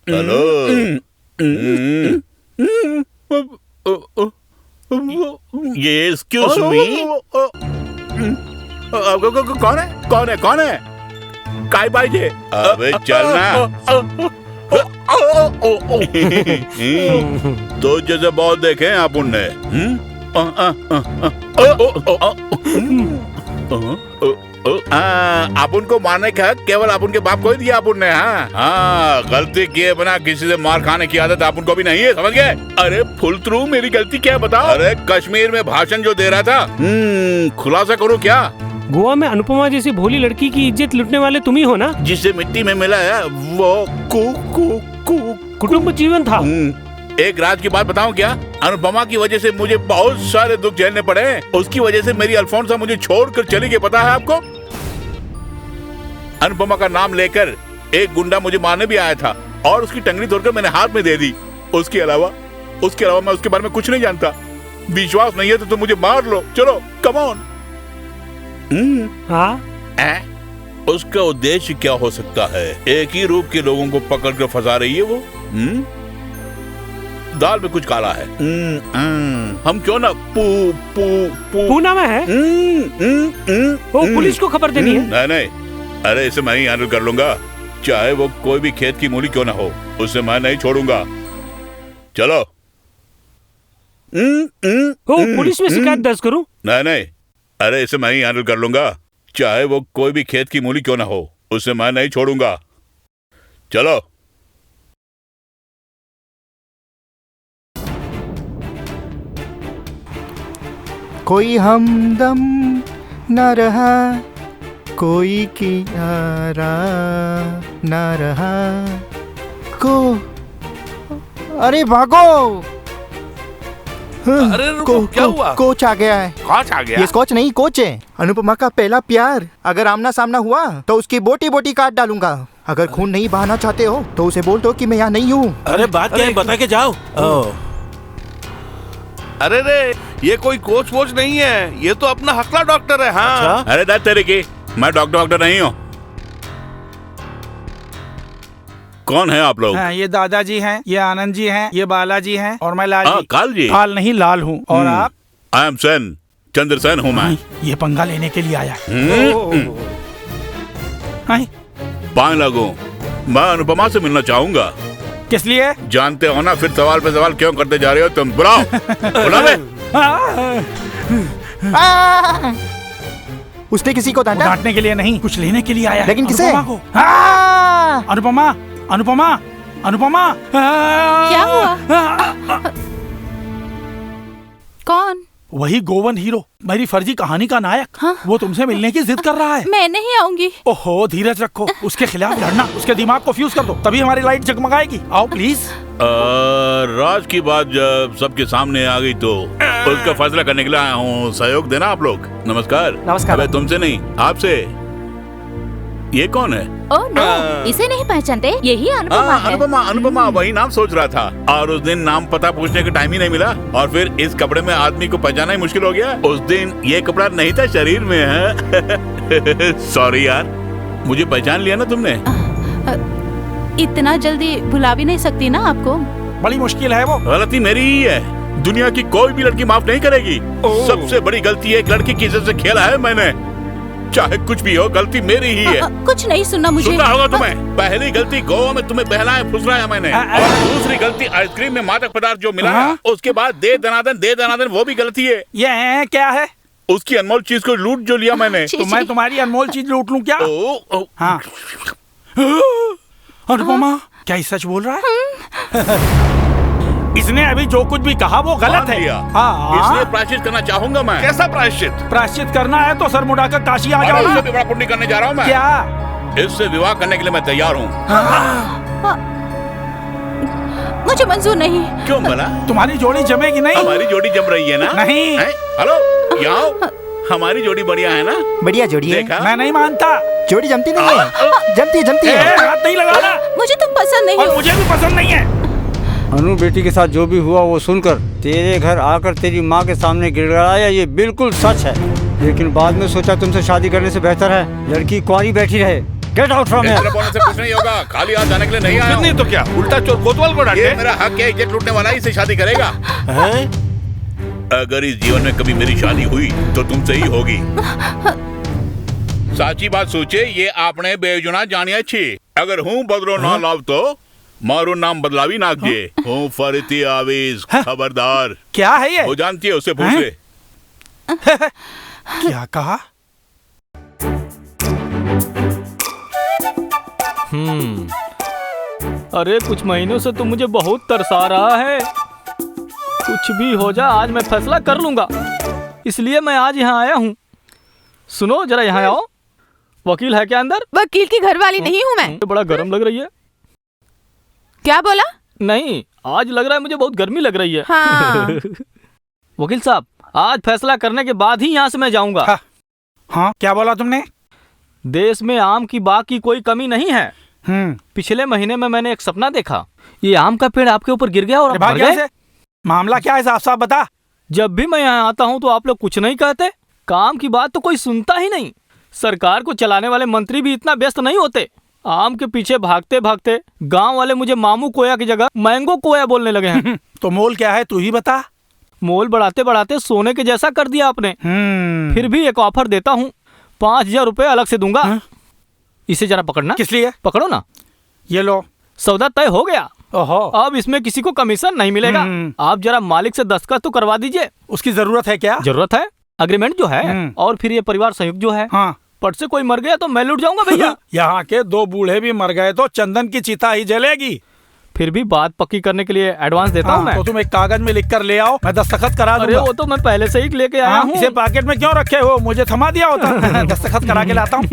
हेलो, ये एक्सक्यूज मी, कौन है? कौन है? कौन है? काय पाहिजे? अबे चलना। तो जैसे बहुत देखे हैं आप उनने। आप उनको मारने का केवल आप उनके बाप को ही दिया आप उनने। हाँ, गलती किए बिना किसी से मार खाने की आदत आप उनको भी नहीं है, समझ गए? अरे फुल थ्रू मेरी गलती क्या बताओ? अरे कश्मीर में भाषण जो दे रहा था, खुलासा करो क्या? गोवा में अनुपमा जैसी भोली लड़की की इज्जत लूटने वाले तुम ही हो ना? जिसे मिट्टी में मिला है वो कुटुंब जीवन था। एक राज की बात बताऊं क्या? अनुपमा की वजह से मुझे बहुत सारे दुख झेलने पड़े। उसकी वजह से मेरी अल्फोंसा मुझे छोड़कर चली गई, पता है आपको? अनुपमा का नाम लेकर एक गुंडा मुझे मारने भी आया था और उसकी टंगड़ी तोड़कर मैंने हाथ में दे दी। उसके अलावा मैं उसके बारे में कुछ नहीं जानता। विश्वास नहीं है तो तुम मुझे मार लो, चलो कम ऑन। उसका उद्देश्य क्या हो सकता है? एक ही रूप के लोगों को पकड़ कर फंसा रही है वो। दाल में कुछ काला है। हम क्यों ना पूना में है। वो पुलिस को खबर देनी है। नहीं, अरे इसे मैं ही हैंडल कर लूंगा, चाहे वो कोई भी खेत की मूली क्यों ना हो, उसे मैं नहीं छोड़ूंगा। चलो। पुलिस में शिकायत दर्ज करूं? नहीं, अरे इसे मैं ही हैंडल कर लूंगा, चाहे वो कोई भी खेत की मूली क्यों ना हो, उसे मैं नहीं छोड़ूंगा। चलो। कोई हमदम न रहा, कोई किनारा न रहा, अरे भागो। अरे रुको, क्या हुआ? कोच आ गया है। कोच आ गया? ये स्कॉच नहीं, कोच है। अनुपमा का पहला प्यार अगर आमना सामना हुआ तो उसकी बोटी बोटी काट डालूंगा। अगर खून नहीं बहाना चाहते हो तो उसे बोल दो कि मैं यहाँ नहीं हूँ। अरे बात क्या है, बता के जाओ। अरे रे, ये कोई कोच वोच नहीं है, ये तो अपना हकला डॉक्टर है। हाँ। अच्छा? अरे दाद तेरे की, मैं डॉक्टर नहीं हूँ। कौन है आप लोग? ये दादाजी हैं, ये आनंद जी हैं, ये बालाजी हैं और मैं लाल जी। काल जी? काल नहीं, लाल हूँ। और आप? आई एम सेन, चंद्र सेन हूँ मैं। ये पंगा लेने के लिए आया। पाए लगूं, मैं अनुपमा से मिलना चाहूंगा। किस लिए? जानते हो ना, फिर सवाल पे सवाल क्यों करते जा रहे हो तुम? बुलाओ। बुलाओ। उसने किसी को डांटने के लिए नहीं, कुछ लेने के लिए आया। लेकिन किसे? अनुपमा, अनुपमा, अनुपमा। क्या हुआ? कौन? वही गोवन हीरो, मेरी फर्जी कहानी का नायक। हाँ? वो तुमसे मिलने की जिद कर रहा है। मैं नहीं आऊंगी। ओहो, धीरज रखो, उसके खिलाफ लड़ना, उसके दिमाग को फ्यूज कर दो, तभी हमारी लाइट जगमगाएगी। आओ प्लीज। राज की बात जब सबके सामने आ गई तो उसका फैसला करने के लिए आया हूँ। सहयोग देना आप लोग। नमस्कार। नमस्कार। अबे तुमसे नहीं, आपसे। ये कौन है? ओह नो, इसे नहीं पहचानते? यही अनुपमा है। अनुपमा वही नाम सोच रहा था, और उस दिन नाम पता पूछने का टाइम ही नहीं मिला, और फिर इस कपड़े में आदमी को पहचानना ही मुश्किल हो गया। उस दिन ये कपड़ा नहीं था शरीर में है। सॉरी यार, मुझे पहचान लिया ना तुमने? इतना जल्दी भुला भी नहीं सकती ना आपको। बड़ी मुश्किल है वो। गलती मेरी ही है, दुनिया की कोई भी लड़की माफ नहीं करेगी। सबसे बड़ी गलती एक लड़की की इज्जत से खेला है मैंने। चाहे कुछ भी हो, गलती मेरी ही है। कुछ नहीं सुनना मुझे। सुनना होगा तुम्हें। पहली गलती गोवा में तुम्हें बहलाया फुसलाया मैंने, और दूसरी गलती आइसक्रीम में मादक पदार्थ जो मिलाया, उसके बाद दे दनादन वो भी गलती है। ये क्या है? उसकी अनमोल चीज को लूट जो लिया मैंने। तो मैं तुम्हारी अनमोल चीज लूट लूं क्या? हाँ। अनुपमा, क्या ये सच बोल रहा है? इसने अभी जो कुछ भी कहा वो गलत है। इसलिए प्रायश्चित करना चाहूंगा मैं। कैसा प्रायश्चित? प्रायश्चित करना है तो सर मुड़ाकर काशी आ जाओ। इससे भी बड़ा पुण्य करने जा रहा हूँ मैं। क्या? इससे विवाह करने के लिए मैं तैयार हूँ। मुझे मंजूर नहीं। क्यों भला? तुम्हारी जोड़ी जमेगी नहीं। हमारी जोड़ी जम रही है ना? नहीं। हेलो, यहाँ हमारी जोड़ी बढ़िया है ना? बढ़िया जोड़ी है। मैं नहीं मानता। जोड़ी जमती नहीं है। जमती है। हाथ नहीं लगाना। मुझे तुम पसंद नहीं हो। मुझे भी पसंद नहीं है। अनु बेटी के साथ जो भी हुआ वो सुनकर तेरे घर आकर तेरी माँ के सामने गिड़गिड़ाया, ये बिल्कुल सच है। लेकिन बाद में सोचा तुमसे शादी करने से बेहतर है लड़की कुंवारी बैठी रहे। Get out from here. से कुछ नहीं होगा, खाली हाथ जाने के लिए नहीं आया। नहीं तो क्या, उल्टा चोर कोतवाल को डांटे। ये मेरा हक है, इज्जत लूटने वाला ही से शादी करेगा। अगर इस जीवन में कभी मेरी शादी हुई तो तुमसे ही होगी। साची बात सोचे, ये आपने बेजुना जानिया छे। अगर हूँ बदलो ना लाव तो मारू नाम बदलावी नाखजे। हूँ फरती आवेज, खबरदार। क्या है ये? वो जानती है, उससे पूछ ले। क्या कहा? अरे कुछ महीनों से तो मुझे बहुत तरसा रहा है। कुछ भी हो जा, आज मैं फैसला कर लूंगा, इसलिए मैं आज यहाँ आया हूँ। सुनो जरा, यहाँ आओ। वकील है क्या अंदर? वकील की घरवाली नहीं हूँ मैं। बड़ा गर्म लग रही है। क्या बोला? नहीं, आज लग रहा है मुझे बहुत गर्मी लग रही है। हाँ। वकील साहब, आज फैसला करने के बाद ही यहाँ से मैं जाऊंगा। हाँ, क्या बोला तुमने? देश में आम की बाग की कोई कमी नहीं है। पिछले महीने में मैंने एक सपना देखा, ये आम का पेड़ आपके ऊपर गिर गया और आप मर गए। मामला क्या है, साफ साफ बता। जब भी मैं यहाँ आता हूँ तो आप लोग कुछ नहीं कहते, काम की बात तो कोई सुनता ही नहीं। सरकार को चलाने वाले मंत्री भी इतना व्यस्त नहीं होते। आम के पीछे भागते भागते गांव वाले मुझे मामू कोया की जगह मैंगो कोया बोलने लगे हैं। तो मोल क्या है तू ही बता। मोल बढ़ाते बढ़ाते सोने के जैसा कर दिया आपने। फिर भी एक ऑफर देता हूँ, 5,000 रुपए अलग से दूंगा। इसे जरा पकड़ना। किस लिए? पकड़ो ना। ये लो। सौदा तय हो गया। ओहो। अब इसमें किसी को कमीशन नहीं मिलेगा। आप जरा मालिक से दस्तखत तो करवा दीजिए। उसकी जरूरत है क्या? जरूरत है, अग्रीमेंट जो है। और फिर ये परिवार संयुक्त जो है। हाँ। पट से कोई मर गया तो मैं लुट जाऊंगा भैया। यहाँ के 2 बूढ़े भी मर गए तो चंदन की चिता ही जलेगी। फिर भी बात पक्की करने के लिए एडवांस देता हूँ मैं। तो तुम एक कागज में लिख कर ले आओ, मैं दस्तखत करा दूंगा। अरे वो तो मैं पहले से ही लेके आया हूँ। इसे पैकेट में क्यों रखे हो? मुझे थमा दिया होता। दस्तखत करा के लाता हूँ।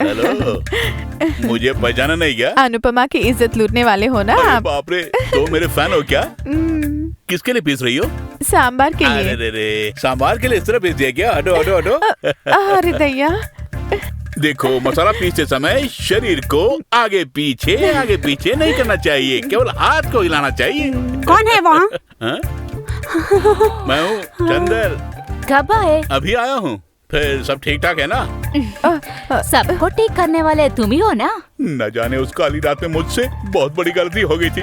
हेलो, मुझे पहचाना नहीं क्या? अनुपमा की इज्जत लूटने वाले हो ना आप? बाप रे, तो मेरे फैन हो क्या? किसके लिए पीस रही हो? सांबार के लिए। अरे रे, सांबार के लिए इस तरह पीस दिया क्या? हटो हटो हटो। अरे दैया। देखो, मसाला पीसते समय शरीर को आगे पीछे नहीं करना चाहिए, केवल हाथ को हिलाना चाहिए। कौन है वहाँ? मैं हूँ चंदर। कब आए? अभी आया हूँ। फिर सब ठीक ठाक है ना? सबको ठीक करने वाले तुम ही हो ना? न जाने उस काली रात में मुझसे बहुत बड़ी गलती हो गई थी।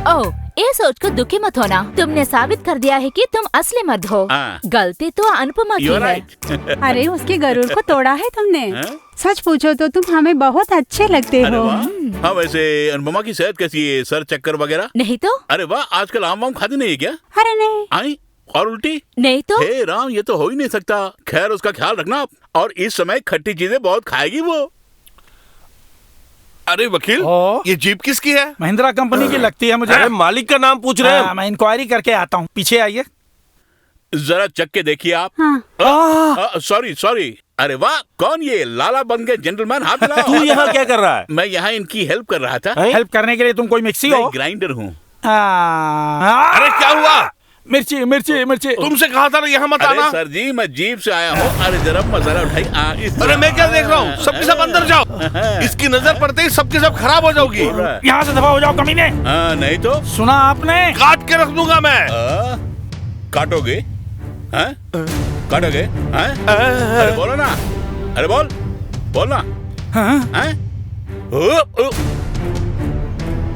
ओह, ये सोच को दुखी मत होना। तुमने साबित कर दिया है कि तुम असली मर्द हो। गलती तो अनुपमा की है। अरे उसके गरुड़ को तोड़ा है तुमने। सच पूछो तो तुम हमें बहुत अच्छे लगते हो। हाँ, वैसे अनुपमा की सेहत कैसी है? सर चक्कर वगैरह? नहीं तो। अरे वाह, आजकल आम वाम खाती नहीं है क्या? अरे नहीं। आई और उल्टी? नहीं तो। हे राम, ये तो हो ही नहीं सकता। खैर, उसका ख्याल रखना आप। और इस समय खट्टी चीजें बहुत खाएगी वो। अरे वकील, ये जीप किसकी है? महिंद्रा कंपनी की लगती है मुझे। अरे मालिक का नाम पूछ रहे हैं। मैं इंक्वायरी करके आता हूँ, पीछे आइए। जरा चख के देखिए आप। सॉरी। अरे वाह, कौन ये लाला बन गए जेंटलमैन? हाथ मिलाओ। तू यहाँ क्या कर रहा है? मैं यहाँ इनकी हेल्प कर रहा था। हेल्प करने के लिए तुम कोई मिक्सी हो? ग्राइंडर हूँ। अरे क्या हुआ? मिर्ची। तुमसे कहा था ना यहाँ मत आना। सर जी, मैं जीप से आया हूँ। अरे जरा मसाला उठाई। अरे मैं क्या देख रहा हूँ? सबके सब अंदर जाओ। इसकी नजर पड़ते ही सबके सब खराब हो जाओगी। यहाँ से दफा हो जाओ कमीने। नहीं तो सुना आपने? काट के रख दूंगा मैं। काटोगे? काटोगे? अरे बोलो ना। अरे बोलना।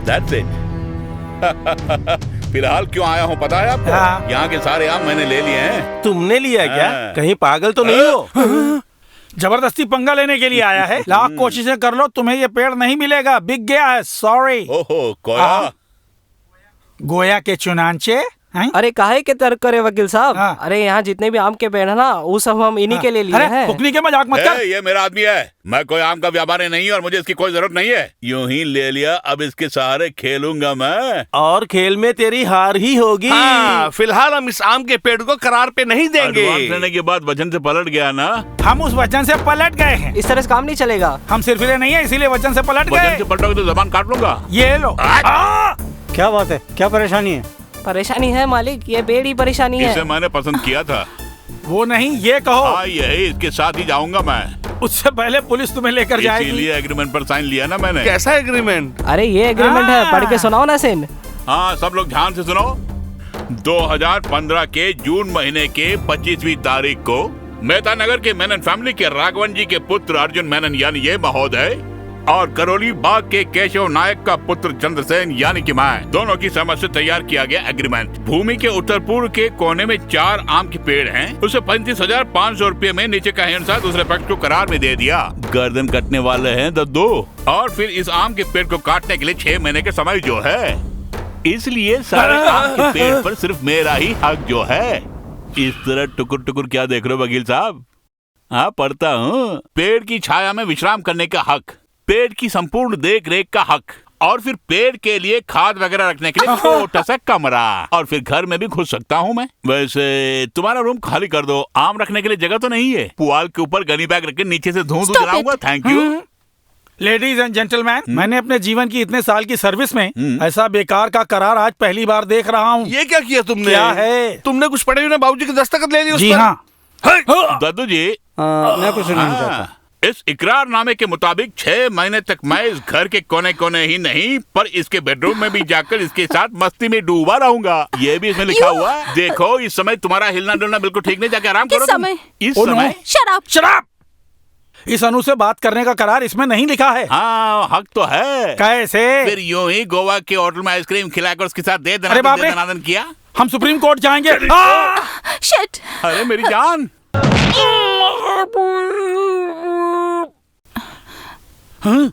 That's it. फिलहाल क्यों आया हूँ पता है आपको? यहाँ के सारे आम मैंने ले लिए हैं। तुमने लिया क्या? कहीं पागल तो नहीं हो? जबरदस्ती पंगा लेने के लिए आया है। लाख कोशिशें कर लो, तुम्हें ये पेड़ नहीं मिलेगा। बिक गया है। सॉरी। ओहो, गोया के चुनांचे। अरे काहे के तर्क करे वकील साहब? अरे यहाँ जितने भी आम के पेड़ है ना, वो सब हम इन्हीं के लिए लिए हैं। फुकनी के मजाक मत कर। ये मेरा आदमी है। मैं कोई आम का व्यापारी नहीं और मुझे इसकी कोई जरूरत नहीं है। यूं ही ले लिया, अब इसके सहारे खेलूंगा मैं। और खेल में तेरी हार ही होगी। फिलहाल हम इस आम के पेड़ को करार पे नहीं देंगे। एडवांस लेने के बाद वचन से पलट गया ना? हम उस वचन से पलट गए हैं। इस तरह से काम नहीं चलेगा। हम सिरफिरे नहीं है, इसीलिए वचन से पलट गए। वचन से पलटोगे तो जबान काट लूंगा। ये लो। क्या बात है? क्या परेशानी है? परेशानी है मालिक, ये पेड़ ही परेशानी है। इसे मैंने पसंद किया था। वो नहीं, ये कहो। यही, इसके साथ ही जाऊंगा मैं। उससे पहले पुलिस तुम्हें लेकर जाएगी। इसीलिए एग्रीमेंट पर साइन लिया ना मैंने। कैसा एग्रीमेंट? अरे ये एग्रीमेंट है, पढ़ के सुनाओ ना सिन। हाँ, सब लोग ध्यान से सुनो। 2015 के जून महीने के 25वीं तारीख को मेहता नगर के मेनन फैमिली के राघवन जी के पुत्र अर्जुन मेनन यानी ये महोदय और करौली बाग के केशव नायक का पुत्र चंद्रसेन यानी कि मैं, दोनों की सहमति से तैयार किया गया एग्रीमेंट। भूमि के उत्तर पूर्व के कोने में 4 आम के पेड़ हैं। उसे 35,500 रुपए में नीचे का हिस्सा दूसरे पक्ष को करार में दे दिया। गर्दन कटने वाले हैं दो। और फिर इस आम के पेड़ को काटने के लिए 6 महीने का समय जो है, इसलिए सारे आम के पेड़ पर सिर्फ मेरा ही हक जो है। इस तरह टुकुर टुकुर क्या देख रहे हो वकील साहब? हाँ, पढ़ता हूँ। पेड़ की छाया में विश्राम करने का हक, पेड़ की संपूर्ण देख रेख का हक, और फिर पेड़ के लिए खाद वगैरह रखने के लिए छोटा सा कमरा, और फिर घर में भी घुस सकता हूँ मैं। वैसे तुम्हारा रूम खाली कर दो, आम रखने के लिए जगह तो नहीं है। पुआल के ऊपर गनी बैग रख के नीचे से धुआं जलाऊंगा। Thank you. Ladies and gentleman, मैंने अपने जीवन की इतने साल की सर्विस में ऐसा बेकार का करार आज पहली बार देख रहा हूँ। ये क्या किया तुमने? क्या है? तुमने कुछ पढ़े हुए बाबूजी की दस्तखत ले ली उस जी पर? हाँ। दादू जी, मैं कुछ नहीं चाहता। इस इकरारनामे के मुताबिक 6 महीने तक मैं इस घर के कोने कोने ही नहीं पर इसके बेडरूम में भी जाकर इसके साथ मस्ती में डूबा रहूंगा। ये भी इसमें लिखा हुआ है। देखो इस समय तुम्हारा हिलना डुलना बिल्कुल ठीक नहीं, जाके आराम करो। इस समय शराब इस अनु से बात करने का करार इसमें नहीं लिखा है। हाँ हक तो है। कैसे? फिर यूं ही गोवा के होटल में आइसक्रीम खिलाकर उसके साथ दे अरे बाप रे, दनादन किया। हम सुप्रीम कोर्ट जाएंगे। शिट! अरे मेरी जान।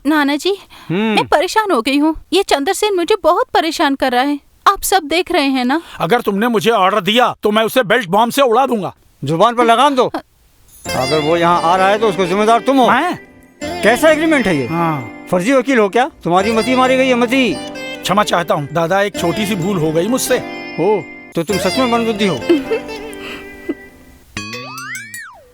नाना जी मैं परेशान हो गई हूँ। ये चंद्र सेन मुझे बहुत परेशान कर रहा है। आप सब देख रहे हैं ना। अगर तुमने मुझे ऑर्डर दिया तो मैं उसे बेल्ट बॉम्ब से उड़ा दूंगा। जुबान पर लगाम दो। अगर वो यहाँ आ रहा है तो उसको जिम्मेदार तुम हो। कैसा एग्रीमेंट है ये? फर्जी वकील हो क्या? तुम्हारी मती मारी गई है। मती। क्षमा चाहता हूँ दादा, एक छोटी सी भूल हो गई मुझसे। हो तो तुम सच में मंदबुद्धि हो।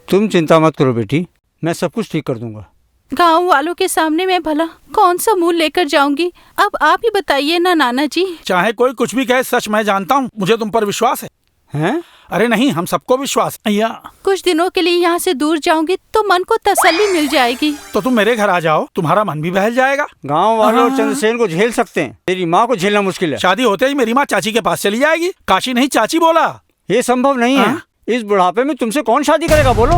तुम चिंता मत करो बेटी, मैं सब कुछ ठीक कर दूंगा। गांव वालों के सामने मैं भला कौन सा मुंह लेकर जाऊंगी? अब आप ही बताइए ना नाना जी। चाहे कोई कुछ भी कहे, सच मैं जानता हूँ। मुझे तुम पर विश्वास है। हैं? अरे नहीं, हम सबको विश्वास है। कुछ दिनों के लिए यहाँ से दूर जाऊंगी तो मन को तसल्ली मिल जाएगी। तो तुम मेरे घर आ जाओ, तुम्हारा मन भी बहल जाएगा। गांव वाले और चंद्रसेन को झेल सकते हैं, तेरी माँ को झेलना मुश्किल है। शादी होते ही मेरी माँ चाची के पास चली जाएगी। काशी नहीं चाची बोला। ये संभव नहीं है। इस बुढ़ापे में तुमसे कौन शादी करेगा बोलो?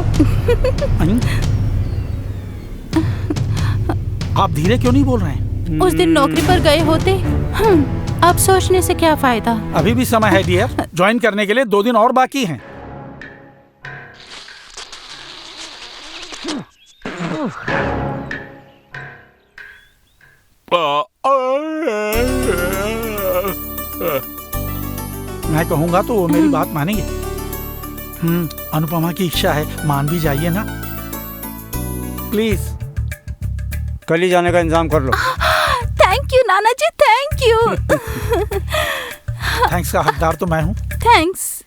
आप धीरे क्यों नहीं बोल रहे हैं? उस दिन नौकरी पर गए होते। अब सोचने से क्या फायदा? अभी भी समय है डियर। ज्वाइन करने के लिए 2 दिन और बाकी हैं। मैं कहूँगा तो वो मेरी बात मानेंगे। अनुपमा की इच्छा है, मान भी जाइए ना प्लीज। कल ही जाने का इंतजाम कर लो। Thank you Nana ji, thank you. Thanks का हकदार तो मैं हूँ। थैंक्स।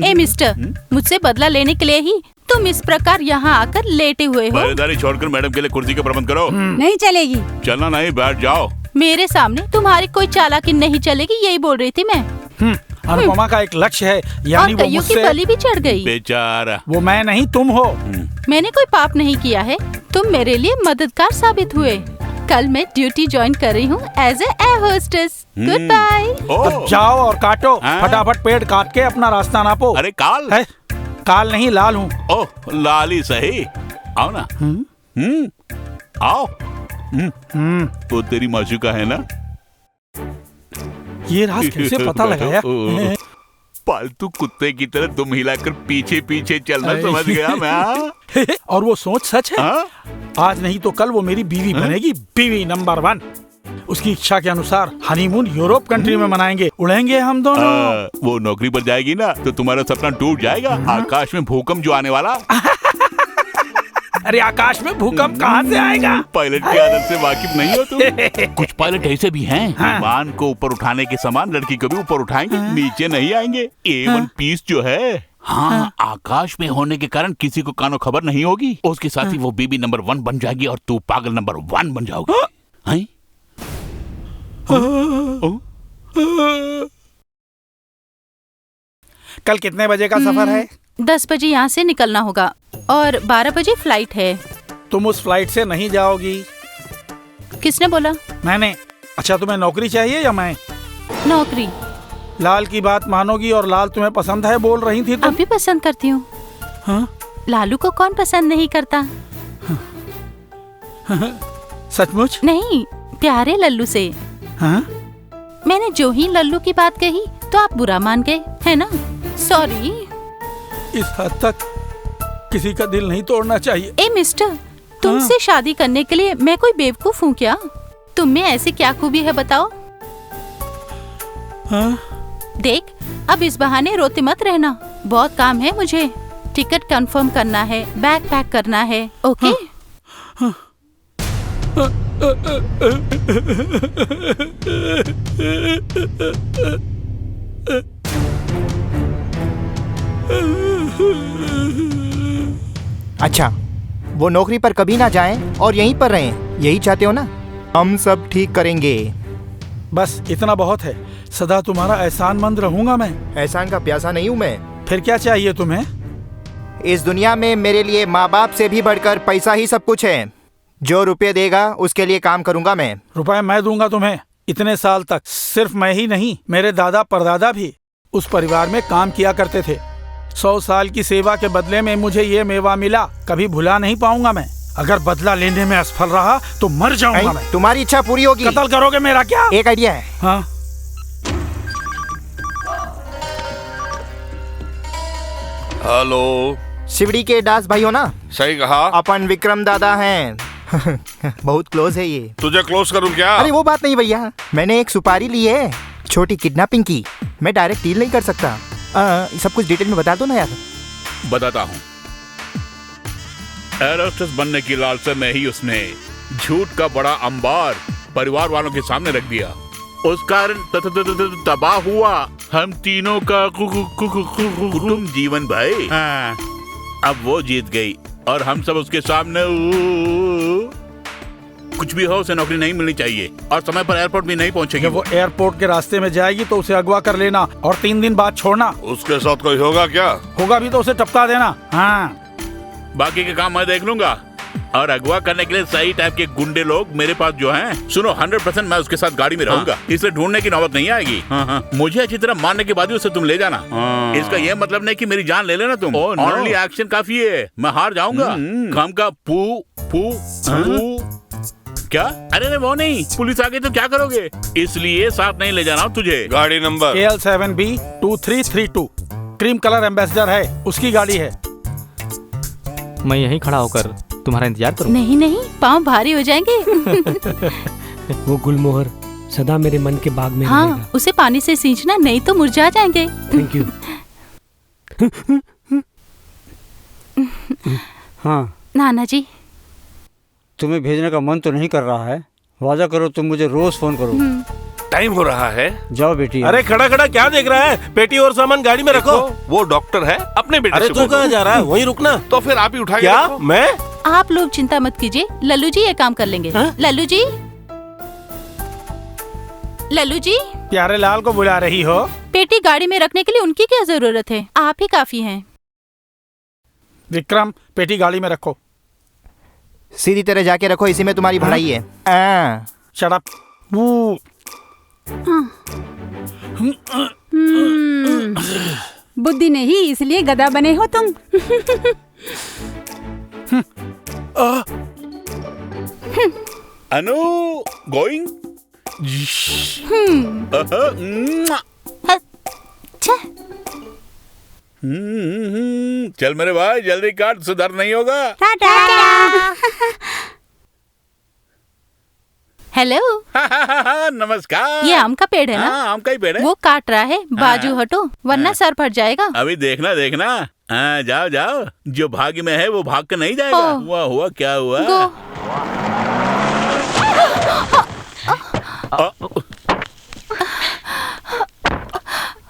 ए मिस्टर, मुझसे बदला लेने के लिए ही तुम इस प्रकार यहाँ आकर लेटे हुए हो। पहरेदारी छोड़कर मैडम के लिए कुर्सी का प्रबंध करो। नहीं चलेगी। चलना नहीं, बैठ जाओ। मेरे सामने तुम्हारी कोई चालाकी नहीं चलेगी, यही बोल रही थी मैं। अनुपमा का एक लक्ष्य है, यानी वो मुझसे की बलि भी चढ़ गई। बेचारा। वो मैं नहीं तुम हो। मैंने कोई पाप नहीं किया है, तुम मेरे लिए मददगार साबित हुए। कल मैं ड्यूटी ज्वाइन कर रही हूँ as air hostess. Goodbye. अब जाओ और काटो। फटाफट पेड़ काट के अपना रास्ता नापो। अरे काल है? काल नहीं, लाल हूँ। ओह लाल ही सही। आओ ना। आओ। तो तेरी माशूका है ना? ये राज कैसे पता लगाया? पालतू कुत्ते की तरह तुम हिलाकर पीछे पीछे चलना, समझ गया मैं। और वो सोच सच है। आज नहीं तो कल वो मेरी बीवी बनेगी, बीवी नंबर 1। उसकी इच्छा के अनुसार हनीमून यूरोप कंट्री में मनाएंगे, उड़ेंगे हम दोनों। वो नौकरी पर जाएगी ना तो तुम्हारा सपना टूट जाएगा। आकाश में भूकंप जो आने वाला। अरे आकाश में भूकंप कहाँ से आएगा? पायलट की आदत से वाकिफ नहीं हो तुम? कुछ पायलट ऐसे भी हैं, विमान को ऊपर उठाने के समान लड़की को भी ऊपर उठाएंगे, नीचे नहीं आएंगे। A1 पीस जो है, आकाश में होने के कारण किसी को कानो खबर नहीं होगी। उसके साथ ही वो बीबी नंबर 1 बन जाएगी और तू पागल नंबर 1 बन जाओगी। कल कितने बजे का सफर है? 10 बजे यहाँ से निकलना होगा और 12 बजे फ्लाइट है। तुम उस फ्लाइट से नहीं जाओगी। किसने बोला? मैंने। अच्छा तुम्हें नौकरी चाहिए या मैं? नौकरी। लाल की बात मानोगी और लाल तुम्हें पसंद है बोल रही थी तुम। अब भी पसंद करती हूँ। लालू को कौन पसंद नहीं करता? सचमुच? नहीं, प्यारे लल्लू से। मैंने जो ही लल्लू की बात कही तो आप बुरा मान गए, है ना? सॉरी। इस हद तक किसी का दिल नहीं तोड़ना चाहिए। ए मिस्टर, तुमसे शादी करने के लिए मैं कोई बेवकूफ हूँ क्या? तुम में ऐसी क्या खूबी है बताओ? देख, अब इस बहाने रोते मत रहना। बहुत काम है मुझे। टिकट कंफर्म करना है, बैग पैक करना है। ओके? अच्छा, वो नौकरी पर कभी ना जाएं और यहीं पर रहें, यही चाहते हो ना? हम सब ठीक करेंगे। बस इतना बहुत है। सदा तुम्हारा एहसानमंद रहूंगा मैं। एहसान का प्यासा नहीं हूँ मैं। फिर क्या चाहिए तुम्हें? इस दुनिया में मेरे लिए माँ बाप से भी बढ़कर पैसा ही सब कुछ है। जो रुपये देगा उसके लिए काम करूंगा मैं। रुपए मैं दूंगा तुम्हें। इतने साल तक सिर्फ मैं ही नहीं, मेरे दादा परदादा भी उस परिवार में काम किया करते थे। 100 साल की सेवा के बदले में मुझे ये मेवा मिला, कभी भुला नहीं पाऊंगा मैं। अगर बदला लेने में असफल रहा तो मर जाऊंगा मैं। तुम्हारी इच्छा पूरी होगी। कत्ल करोगे मेरा क्या? एक आइडिया है। हाँ। हेलो, शिवड़ी के दास भाई हो ना? सही कहा। अपन विक्रम दादा हैं। बहुत क्लोज है ये। तुझे क्लोज करूं क्या? अरे वो बात नहीं भैया, मैंने एक सुपारी ली है छोटी किडनैपिंग की। मैं डायरेक्ट डील नहीं कर सकता। सब कुछ डिटेल में बता दो ना यार। बताता हूँ। एयर होस्टेस बनने की लालसा में ही उसने झूठ का बड़ा अंबार परिवार वालों के सामने रख दिया। उस कारण तबाह हुआ हम तीनों का कुटुंब जीवन भाई। हाँ, अब वो जीत गई और हम सब उसके सामने। कुछ भी हो, उसे नौकरी नहीं मिलनी चाहिए और समय पर एयरपोर्ट भी नहीं पहुंचेगी। जब वो एयरपोर्ट के रास्ते में जाएगी तो उसे अगवा कर लेना और 3 दिन बाद छोड़ना। उसके साथ कोई होगा क्या? होगा भी तो उसे टपका देना। हाँ, बाकी के काम मैं देख लूंगा। और अगवा करने के लिए सही टाइप के गुंडे लोग मेरे पास जो हैं, सुनो 100% मैं उसके साथ गाड़ी में रहूंगा। इसे ढूंढने की नौबत नहीं आएगी। मुझे अच्छी तरह मारने के बाद ही उसे तुम ले जाना। इसका यह मतलब नहीं कि मेरी जान ले लेना तुम। ओनली एक्शन काफी है, मैं हार जाऊंगा। काम का पू पू क्या? अरे वो नहीं, पुलिस आ गई तो क्या करोगे? इसलिए साथ नहीं ले जाना तुझे। गाड़ी number AL7B2332 cream colour ambassador है, उसकी गाड़ी है। मैं यहीं खड़ा होकर तुम्हारा इंतजार करूं। नहीं नहीं, पाँव भारी हो जाएंगे। वो गुलमोहर सदा मेरे मन के बाग में रहेगा। हाँ, उसे पानी से सींचना, नहीं तो मुरझा जाएंगे। Thank you. हाँ नाना जी, तुम्हें भेजने का मन तो नहीं कर रहा है। वादा करो तुम मुझे रोज फोन करो। टाइम हो रहा है। जाओ बेटी। अरे खड़ा खड़ा क्या देख रहा है? पेटी और सामान गाड़ी में रखो। वो डॉक्टर है, अपने बेटे अरे से तू बोलो। कहाँ जा रहा है? वहीं रुकना। तो फिर आप ही उठाइए। क्या? रखो। मैं? आप लोग चिंता मत कीजिए, लल्लू जी ये काम कर लेंगे। लल्लू जी, लल्लू जी, प्यारे लाल को बुला रही हो? पेटी गाड़ी में रखने के लिए उनकी क्या जरूरत है, आप ही काफी हैं। विक्रम, पेटी गाड़ी में रखो। सीधी तरह जाके रखो, इसी में तुम्हारी भलाई है। Shut up. बुद्धि नहीं, इसलिए गधा बने हो तुम। अनु गोइंग। चल मेरे भाई, जल्दी काट, सुधर नहीं होगा। हेलो। नमस्कार। ये आम का पेड़ है ना? हाँ, आम का ही पेड़ है। वो काट रहा है, बाजू हटो वरना सर फट जाएगा। अभी देखना देखना। हाँ, जाओ जाओ, जो भाग्य में है वो भाग के नहीं जाएगा। हुआ हुआ क्या हुआ?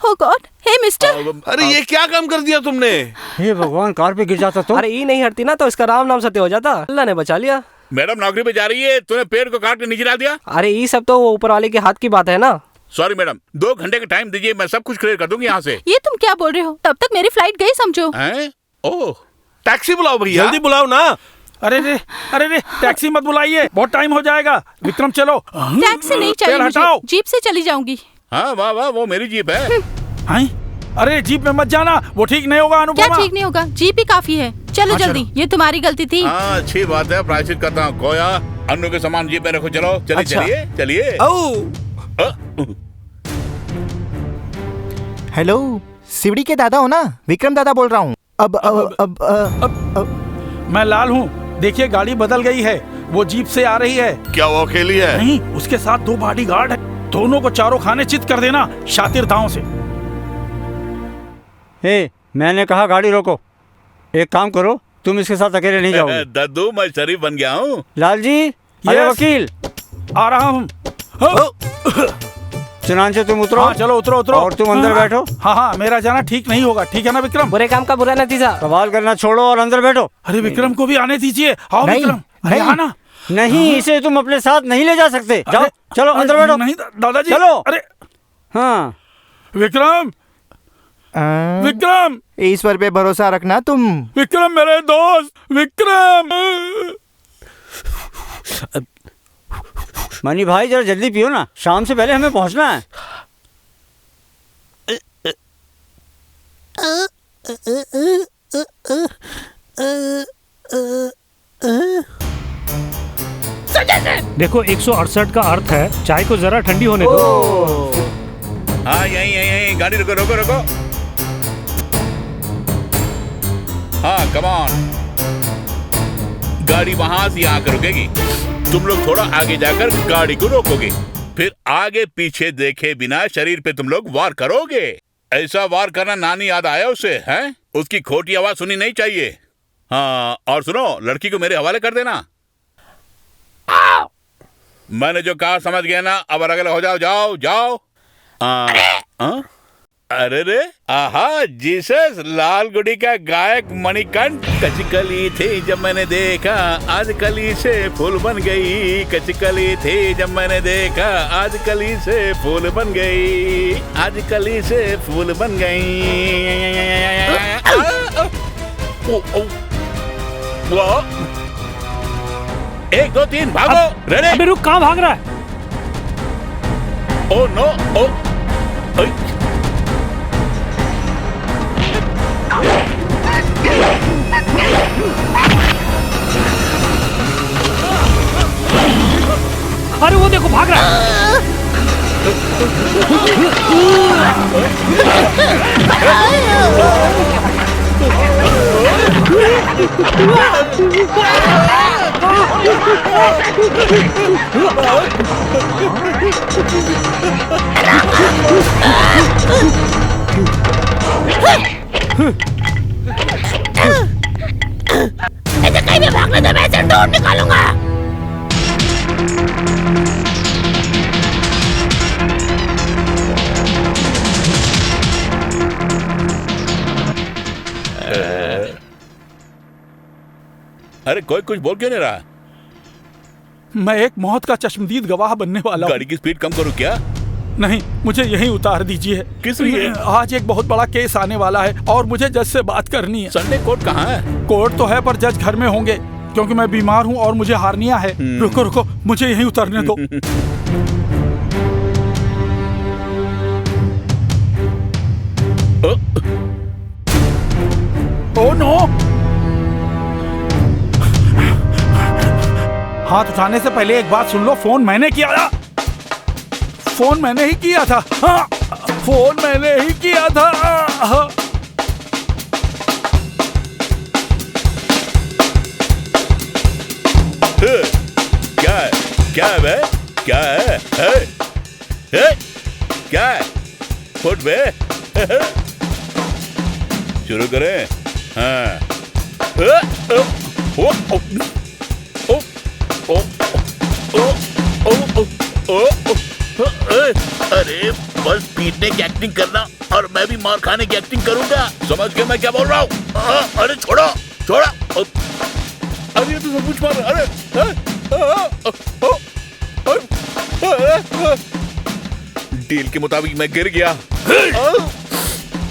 Oh God, हे मिस्टर। अरे ये क्या काम कर दिया तुमने? हे भगवान, कार पे गिर जाता तो? अरे ये नहीं हटती ना तो इसका राम नाम सत्य हो जाता। अल्लाह ने बचा लिया। मैडम नौकरी पे जा रही है, तूने पेड़ को काट के नीचे डाल दिया। अरे ये सब तो वो ऊपर वाले के हाथ की बात है ना। सॉरी मैडम, 2 घंटे का टाइम दीजिए, मैं सब कुछ क्लियर कर दूंगी यहाँ से। ये तुम क्या बोल रहे हो? तब तक मेरी फ्लाइट गई समझो। ओह, टैक्सी बुलाओ भैया। जल्दी बुलाओ ना। अरे रे, टैक्सी मत बुलाइए, बहुत टाइम हो जाएगा। विक्रम चलो। टैक्सी नहीं चाहिए मुझे, जीप से चली जाऊंगी। हाँ वाह वाह, वो मेरी जीप है। अरे जीप में मत जाना, वो ठीक नहीं होगा अनुपमा। क्या ठीक नहीं होगा? जीप ही काफी है। चलो जल्दी, ये तुम्हारी गलती थी। हाँ अच्छी बात है, प्रायश्चित करता हूँ। खोया अन्नू के सामान जीप में रखो। चलो चलिए चलिए चलिए। हेलो, शिवड़ी के दादा हो ना? विक्रम दादा बोल रहा हूँ। अब मैं लाल हूँ। देखिए गाड़ी बदल गई है, वो जीप से आ रही है। क्या वो अकेली है? नहीं, उसके साथ 2 बॉडीगार्ड है। दोनों को चारों खाने चित कर देना शातिर दांव से। मैंने कहा गाड़ी रोको। एक काम करो, तुम इसके साथ अकेले नहीं जाओगे। दद्दू, मैं शरीफ बन गया हूँ। लाल जी, अरे वकील आ रहा हूँ। चुनान तुम उतरो। हाँ, चलो उतरो उतरो। और तुम अंदर बैठो। हाँ, मेरा जाना ठीक नहीं होगा, ठीक है ना विक्रम? बुरे काम का बुरा नतीजा। सवाल करना छोड़ो और अंदर बैठो। अरे विक्रम को भी आने दीजिए। आओ विक्रम। अरे आना। नहीं, इसे तुम अपने साथ नहीं ले जा सकते। जाओ, चलो अंदर बैठो। नहीं दादाजी। चलो। अरे हाँ विक्रम, विक्रम, ईश्वर पे भरोसा रखना तुम। विक्रम मेरे दोस्त, विक्रम। मनी भाई जरा जल्दी पियो ना, शाम से पहले हमें पहुंचना है। देखो 168 का अर्थ है चाय को जरा ठंडी होने दो। हाँ यहीं गाड़ी रुको रुको रुको। हाँ कम ऑन, गाड़ी वहां से यहाँ रुकेगी। तुम लोग थोड़ा आगे जाकर गाड़ी को रोकोगे, फिर आगे पीछे देखे बिना शरीर पे तुम लोग वार करोगे। ऐसा वार करना नानी याद आया उसे, हैं? उसकी खोटी आवाज सुनी नहीं चाहिए। हाँ और सुनो, लड़की को मेरे हवाले कर देना। मैंने जो कहा समझ गया ना? अब अलग अलग हो जाओ, जाओ जाओ। अरे रे, आहा, जीसस, लालगुड़ी का गायक मणिकंठ। कचकली थी जब मैंने देखा, आज कली से फूल बन गई। कचकली थी जब मैंने देखा, आज कली से फूल बन गई। आज कली से फूल बन गई। 1 2 3 भागो। रेडी? अबे रुक, कहाँ भाग रहा है? ओ नो, ओ अरे वो देखो भाग रहा है। ऐसे कहीं भी भागने दे, मैं इसे ढूंढ निकालूंगा। अरे कोई कुछ बोल क्यों नहीं रहा? मैं एक मौत का चश्मदीद गवाह बनने वाला हूँ। गाड़ी की स्पीड कम करूं क्या? नहीं, मुझे यहीं उतार दीजिए। किस लिए? आज एक बहुत बड़ा केस आने वाला है और मुझे जज से बात करनी है। संडे कोर्ट कहाँ है? कोर्ट तो है पर जज घर में होंगे, क्योंकि मैं बीमार हूँ और मुझे हार्निया है। रुको रुको, मुझे यहीं उतरने दो। Oh no! हाथ उठाने से पहले एक बात सुन लो, फोन मैंने किया था। फोन मैंने ही किया था। हाँ, फोन मैंने ही किया था। क्या है? क्या है बे? क्या है? क्या है? फुट बे। शुरू करें। हाँ। अरे बस पीटने की एक्टिंग करना और मैं भी मार खाने की एक्टिंग करूंगा। समझ के मैं क्या बोल रहा हूँ? अरे छोड़ो छोड़ो। अरे ये तो सब कुछ मार। अरे डील के मुताबिक मैं गिर गया।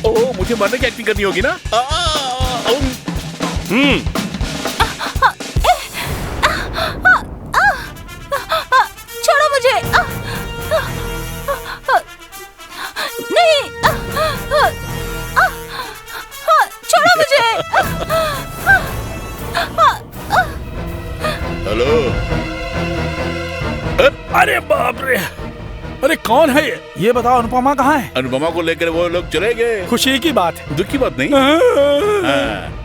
ओह, मुझे मरने की एक्टिंग करनी होगी ना? छोड़ो मुझे। नहीं, छोड़ो मुझे। हेलो। अरे बाप रे, अरे कौन है ये बताओ। अनुपमा कहाँ है? अनुपमा को लेकर वो लोग चले गए। खुशी की बात है, दुख की बात नहीं। हाँ।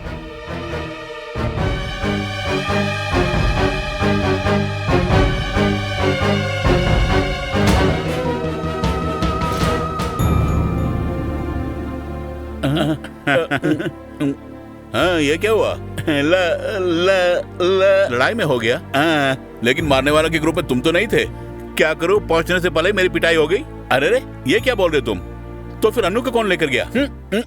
हाँ, ये क्या हुआ? लड़ाई में हो गया। लेकिन मारने वालों के ग्रुप में तुम तो नहीं थे। क्या करूं, पहुंचने से पहले मेरी पिटाई हो गई। अरे रे, ये क्या बोल रहे तुम? तो फिर अनु को कौन लेकर गया?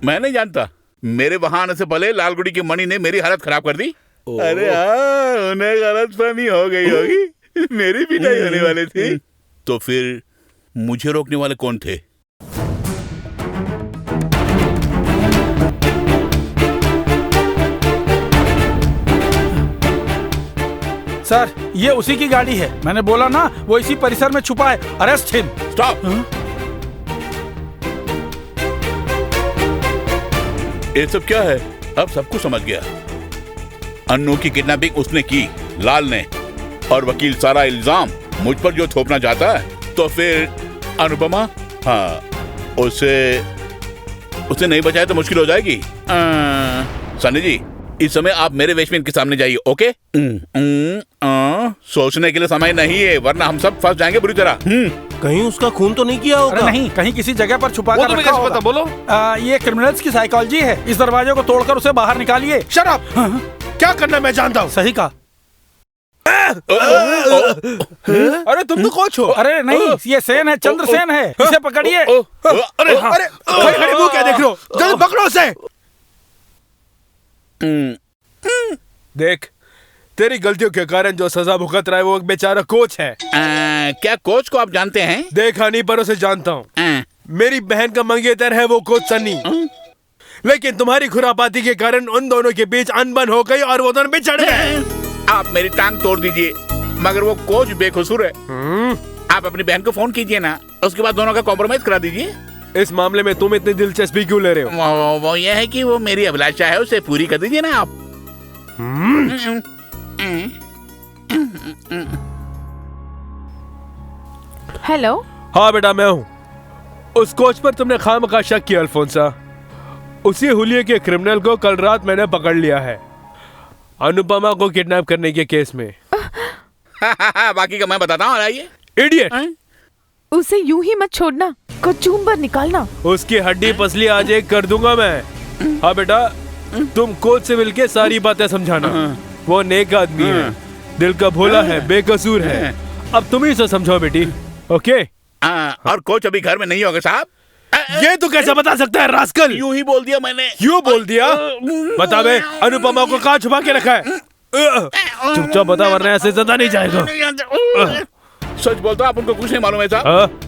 मैं नहीं जानता। मेरे वहां आने से पहले लालगुड़ी की मणि ने मेरी हालत खराब कर दी। अरे हाँ, उन्हें गलतफहमी हो गई होगी। मेरी पिटाई होने वाली थी। तो फिर मुझे रोकने वाले कौन थे? सर ये उसी की गाड़ी है, मैंने बोला ना वो इसी परिसर में छुपा है, अरेस्ट हिम। स्टॉप। ये सब क्या है? अब सब कुछ समझ गया। अन्नू की किडनैपिंग उसने की, लाल ने, और वकील सारा इल्जाम मुझ पर जो थोपना चाहता है, तो फिर अनुपमा, हाँ, उसे नहीं बचाया तो मुश्किल हो जाएगी। सनी जी, इस समय आप मेरे वेश में इनके सामने जाइए, ओके? सोचने के लिए समय नहीं है, वरना हम सब फंस जाएंगे बुरी तरह। कहीं उसका खून तो नहीं किया होगा? अरे नहीं, कहीं किसी जगह पर छुपा कर रखा होगा। पता बोलो। ये क्रिमिनल्स की साइकोलॉजी है, इस दरवाजे को तोड़कर उसे बाहर निकालिए। Shut up! क्या करना मैं जानता हूँ। सही कहा। अरे तुम तो कोच हो। अरे नहीं, ये सेन है, चंद्रसेन है, इसे पकड़िए। अरे खड़े मुंह क्या देख रहे हो? जल्दी पकड़ो उसे। देख, तेरी गलतियों के कारण जो सजा भुगत रहा है वो एक बेचारा कोच है। क्या कोच को आप जानते हैं? देखा नहीं पर उसे जानता हूँ। मेरी बहन का मंगेतर है वो कोच सनी। लेकिन तुम्हारी खुरापाती के कारण उन दोनों के बीच अनबन हो गई और वो दोनों बिछड़ गए। आप मेरी टांग तोड़ दीजिए, मगर वो कोच बेकसूर है। आप अपनी बहन को फोन कीजिए ना, उसके बाद दोनों का कॉम्प्रोमाइज करा दीजिए। इस मामले में तुम इतनी दिलचस्पी क्यों ले रहे हो? वो ये है कि वो मेरी अभिलाषा है, उसे पूरी कर दीजिए ना आप। हेलो। हाँ बेटा, मैं हूँ। उस कोच पर तुमने खामखा शक किया अल्फोंसा। उसी हुलिये के क्रिमिनल को कल रात मैंने पकड़ लिया है, अनुपमा को किडनैप करने के केस में। बाकी का मैं बताता हूँ। आइए। इडियट! उसे यूं ही मत छोड़ना, कचूम्बर निकालना। उसकी हड्डी पसली आज एक कर दूंगा मैं। हाँ बेटा, तुम कोच से मिलके सारी बातें समझाना। वो नेक आदमी है, दिल का भोला है, बेकसूर है। अब तुम ही से समझाओ बेटी, ओके? और कोच अभी घर में नहीं होगा साहब। ये तो कैसे बता सकता है रास्कल? यूं ही बोल दिया मैंने। यूं बोल दिया? बता बे, अनुपमा को कहाँ छुपा के रखा है? चुपचाप बता, वरना ऐसे ज्यादा नहीं जाएगा। सच बोलता हूं, आप उनको कुछ नहीं मालूम है साहब।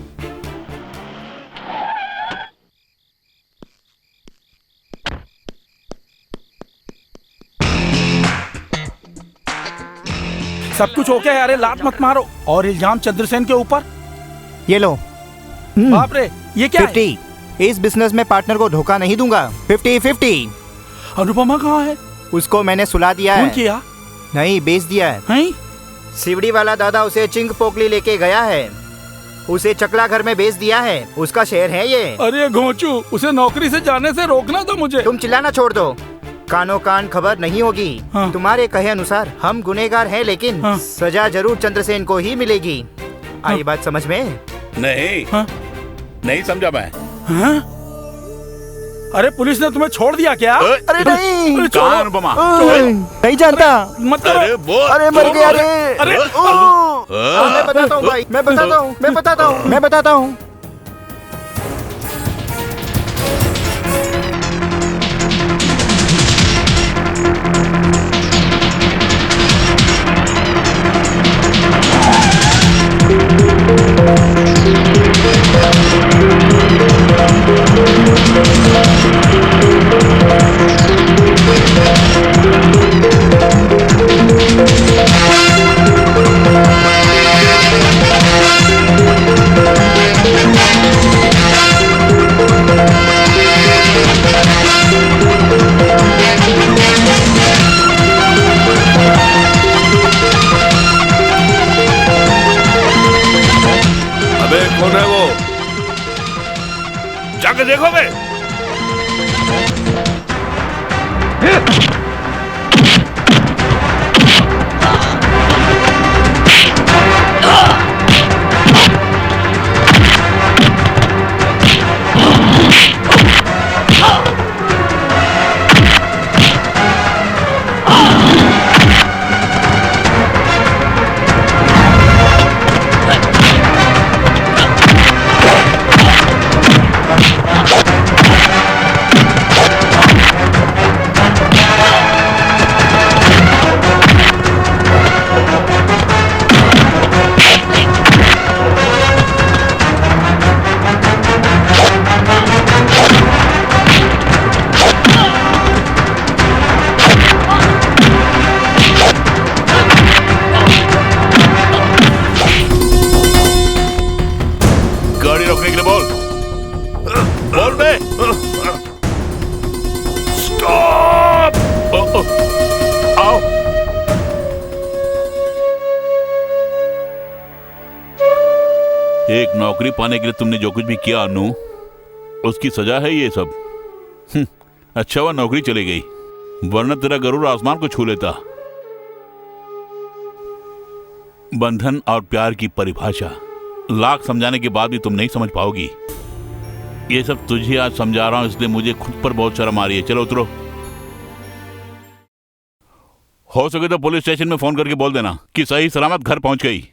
सब कुछ ओके है? अरे लात मत मारो। और इल्जाम चंद्रसेन के ऊपर। ये लो। बाप रे, ये क्या 50। इस बिजनेस में पार्टनर को धोखा नहीं दूंगा। 50-50। अनुपमा कहाँ है? उसको मैंने सुला दिया है। किया? नहीं, बेच दिया है। सिवड़ी वाला दादा उसे चिंग पोकली लेके गया है, उसे चकला घर में बेच दिया है। उसका शेयर है ये। अरे घोंचू, उसे नौकरी से जाने से रोकना था मुझे। तुम चिल्लाना छोड़ दो, कानो कान खबर नहीं होगी। तुम्हारे कहे अनुसार हम गुनेगार हैं, लेकिन सजा जरूर चंद्रसेन को ही मिलेगी। आई बात समझ में? नहीं, नहीं समझा मैं। अरे पुलिस ने तुम्हें छोड़ दिया क्या? अरे नहीं, अनुपमा नहीं जानता। मत करो। अरे मर गया रे। मैं बताता हूँ भाई, मैं बताता हूँ। एक नौकरी पाने के लिए तुमने जो कुछ भी किया अनु, उसकी सजा है ये सब। अच्छा हुआ नौकरी चली गई, वरना तेरा गरुड़ आसमान को छू लेता। बंधन और प्यार की परिभाषा लाख समझाने के बाद भी तुम नहीं समझ पाओगी। ये सब तुझे आज समझा रहा हूं, इसलिए मुझे खुद पर बहुत शर्म आ रही है। चलो उतरो। हो सके तो पुलिस स्टेशन में फोन करके बोल देना कि सही सलामत घर पहुंच गई।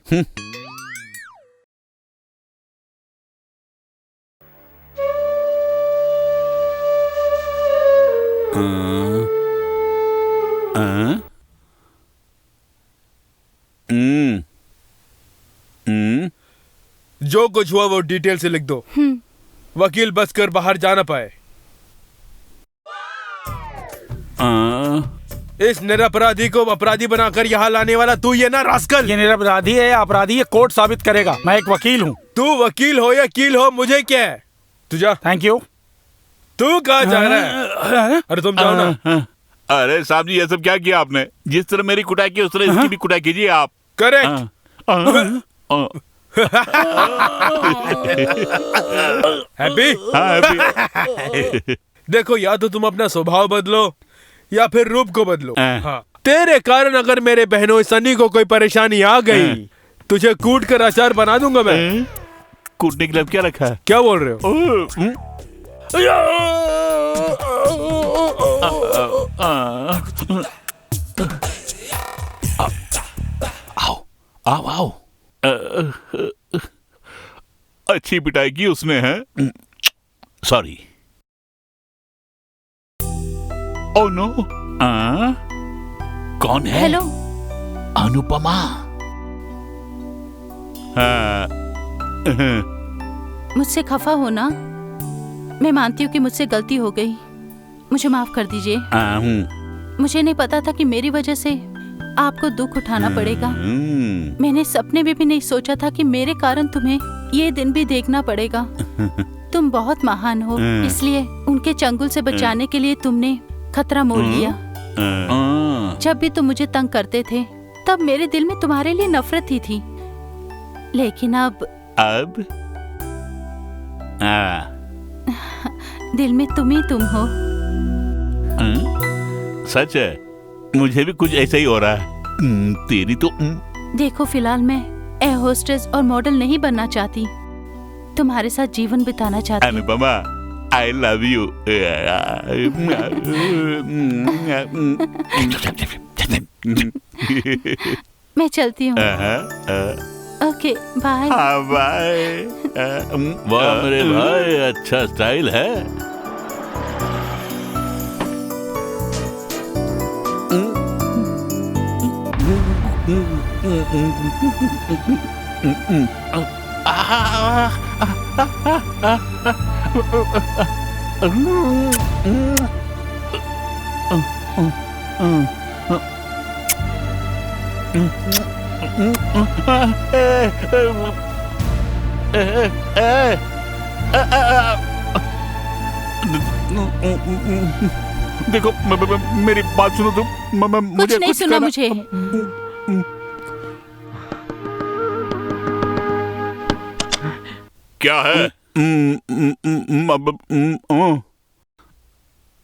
जो कुछ हुआ वो डिटेल से लिख दो। वकील बस कर बाहर जा ना पाए। इस निरपराधी को अपराधी बनाकर यहाँ लाने वाला तू ये ना रास्कल। ये निरपराधी है या अपराधी, ये कोर्ट साबित करेगा। मैं एक वकील हूँ। तू वकील हो या कील हो, मुझे क्या है। तू जा। Thank you. तू कहाँ जा रहा है? अरे तुम जाओ ना। अरे साहब जी, ये सब क्या किया आपने? जिस तरह मेरी कुटाई की उस तरह इसकी भी कुटाई कीजिए आप। करेक्ट। हैप्पी? हैप्पी। देखो, या तो तुम अपना स्वभाव बदलो या फिर रूप को बदलो। हाँ। तेरे कारण अगर मेरे बहनों सनी को कोई परेशानी आ गई, तुझे कूट कर अचार बना दूंगा मैं। कूटने के लिए क्या रखा है? क्या बोल रहे हो? आओ आओ। अच्छी पिटाई की उसने है। सॉरी। Oh no. कौन है? हेलो। अनुपमा। मुझसे खफा हो ना? मैं मानती हूँ कि मुझसे गलती हो गई, मुझे माफ कर दीजिए। मुझे नहीं पता था कि मेरी वजह से आपको दुख उठाना पड़ेगा। मैंने सपने में भी नहीं सोचा था कि मेरे कारण तुम्हें ये दिन भी देखना पड़ेगा। तुम बहुत महान हो, इसलिए उनके चंगुल से बचाने के लिए तुमने खतरा मोल लिया। जब भी तुम मुझे तंग करते थे, तब मेरे दिल में तुम्हारे लिए नफरत ही थी, लेकिन अब दिल में तुम ही तुम हो। सच है, मुझे भी कुछ ऐसा ही हो रहा है। तेरी तो देखो, फिलहाल मैं एयर होस्टेस और मॉडल नहीं बनना चाहती, तुम्हारे साथ जीवन बिताना चाहती। Anupama, I love you. मैं चलती हूँ। Okay, bye. हाँ बाय। वाह मेरे भाई, अच्छा स्टाइल है। देखो, मेरी बात सुनो तुम। कुछ नहीं सुना मुझे। क्या है?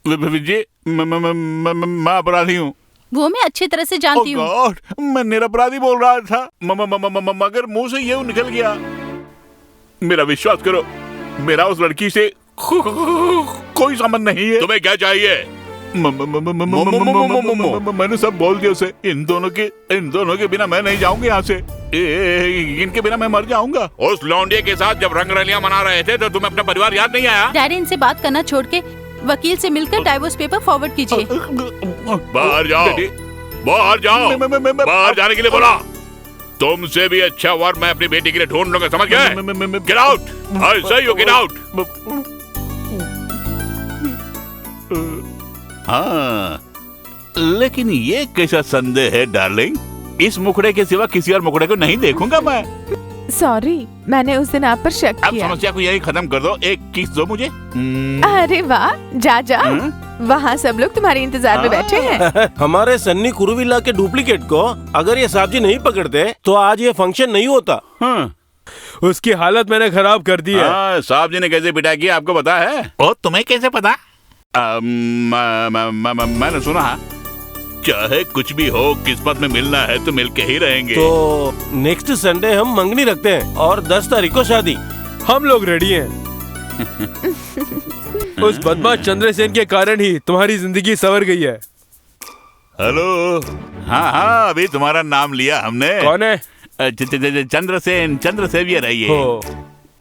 विजय, मैं अपराधी हूँ। वो मैं अच्छी तरह से जानती हूँ। मैं निरपराधी बोल रहा था, मगर मुंह से ये निकल गया। मेरा विश्वास करो, मेरा उस लड़की से कोई संबंध नहीं है। तुम्हें क्या चाहिए? मैंने सब बोल दिया उसे। इन दोनों के बिना मैं नहीं जाऊंगा यहाँ से। इनके बिना मैं मर जाऊंगा। उस लौंडिया के साथ जब रंगरलियां मना रहे थे तो तुम्हें अपना परिवार याद नहीं आया? डैडी, इनसे बात करना छोड़ के वकील से मिलकर डाइवोर्स पेपर फॉरवर्ड कीजिए। बाहर जाओ, बाहर जाओ। बाहर जाने के लिए बोला। तुमसे भी अच्छा वर्क मैं अपनी बेटी के लिए ढूंढ लूंगा, समझ गए? Get out. आई से यू गेट आउट। हाँ, लेकिन ये कैसा संदेह है डार्लिंग? इस मुखड़े के सिवा किसी और मुखड़े को नहीं देखूंगा मैं। सॉरी, मैंने उस दिन आप पर शक किया। अब समस्या को यही खत्म कर दो। एक किस दो मुझे। अरे वाह, जा जाओ। वहाँ सब लोग तुम्हारे इंतजार में बैठे हैं। हमारे सन्नी कुरुविला के डुप्लीकेट को अगर ये साहब जी नहीं पकड़ते तो आज ये फंक्शन नहीं होता। उसकी हालत मैंने खराब कर दी है। साहब जी ने कैसे पिटाई की आपको पता है? और तुम्हें कैसे पता? मैंने सुना है चाहे कुछ भी हो किस्मत में मिलना है तो मिलके ही रहेंगे। तो नेक्स्ट संडे हम मंगनी रखते हैं और 10 तारीख को शादी। हम लोग रेडी हैं। उस बदमाश चंद्रसेन के कारण ही तुम्हारी जिंदगी संवर गई है। हेलो। हाँ अभी तुम्हारा नाम लिया हमने। कौन है? चंद्रसेन सेवियर है ये।